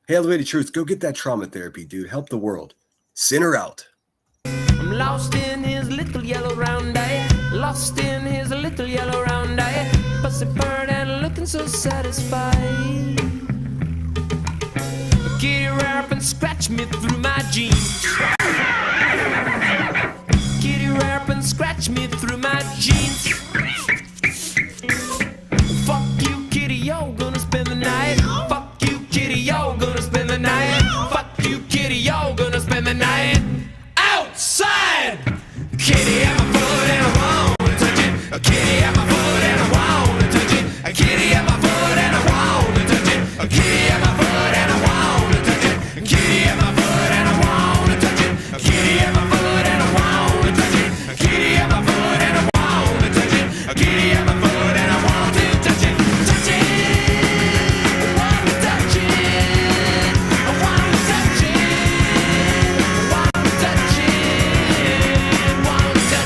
Hey, Elevated Truth, go get that trauma therapy, dude. Help the world. Send her out. I'm lost in his little yellow round eye. Lost in his little yellow round eye. Pussy bird and looking so satisfied. Kitty rap and scratch me through my jeans. Kitty rap and scratch me through my jeans. Fuck you, kitty, yo, gonna spend the night. Fuck you, kitty, yo, gonna spend the night. Fuck you, kitty, yo, gonna spend the night outside. Kitty, I'm a foot and I wanna touch it. Kitty, I'm a foot and I wanna touch it. Kitty, I'm a foot and I wanna touch it. Kitty, I'm a foot and I wanna touch it. Kitty, I'm a foot and I wanna touch it. Kitty, I'm a foot and I wanna touch it. Kitty, I'm a foot and I wanna touch it. Kitty, I'm a foot and I want to touch it. Touch it. I wanna touch it. I wanna touch it. I wanna touch it. Wanna touch it.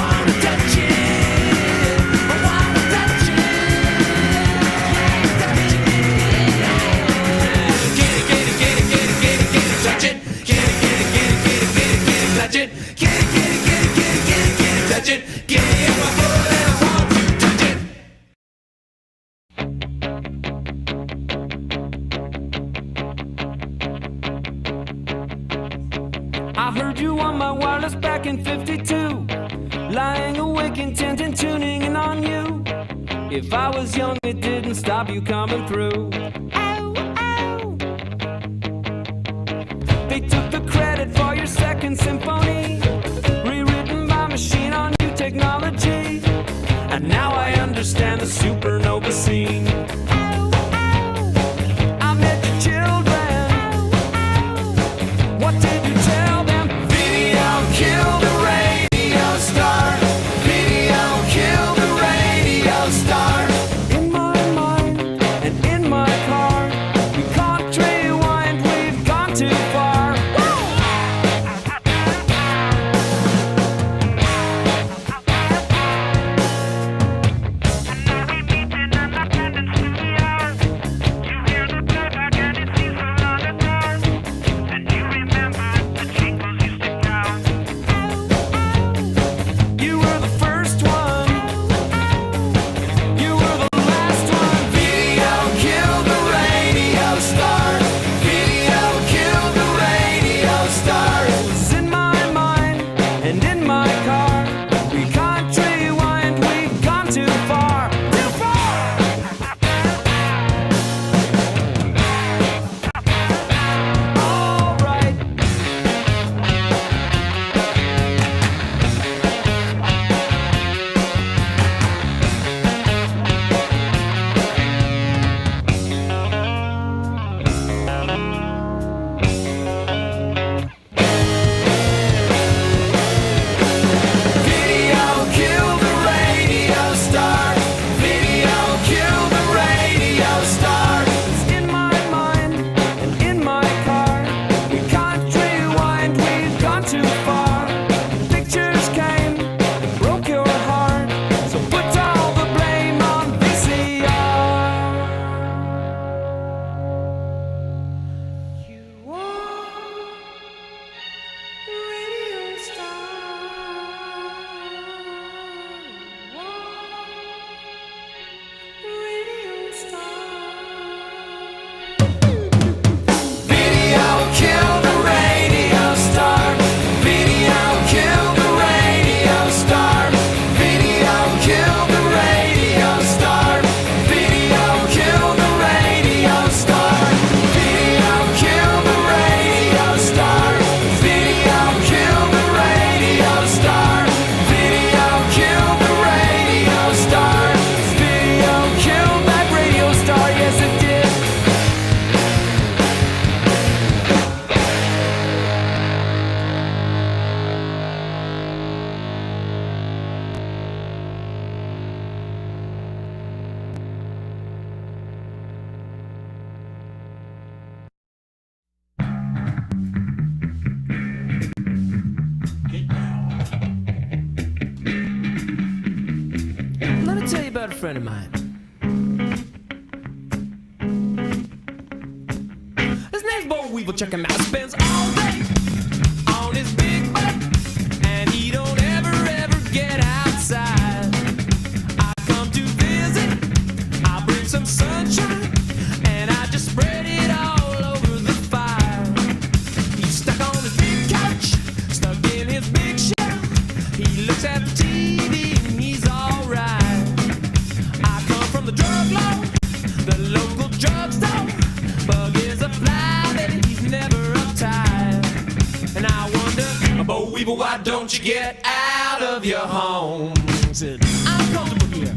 Wanna touch it. I wanna touch it. Touch it. Get it, touch it. Get it, touch it. Get it in my foot and I want to touch it. I heard you on my wireless back in 52. Lying awake intent and tuning in on you. If I was young, it didn't stop you coming through. Ow, ow. They took the credit for your second symphony, rewritten by machine on new technology. And now I understand the supernova scene. Ow, ow. I met your children. What did you tell them? Video killed the radio star. Video killed the radio star. In my mind and in my car, we can't rewind, we've gone too far. about a friend of mine. His name's Bo Weevil, check him out. Spends all day on his big butt, and he don't ever get outside. I come to visit, I bring some sunshine, and I just spread it all over the fire. He's stuck on his big couch, stuck in his big shell. He looks at the TV and he's alright. I come from the drug lord, the local drugstore. Bug is a fly, baby, he's never uptight. And I wonder, Bo Weevil, why don't you get out of your home? He said, I'm comfortable here,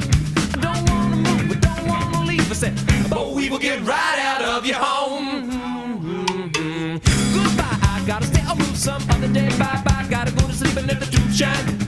I don't wanna move, I don't wanna leave. I said, Bo Weevil, get right out of your home. Goodbye, I gotta stay, I'll move some other day. Bye bye, gotta go to sleep and let the tube shine.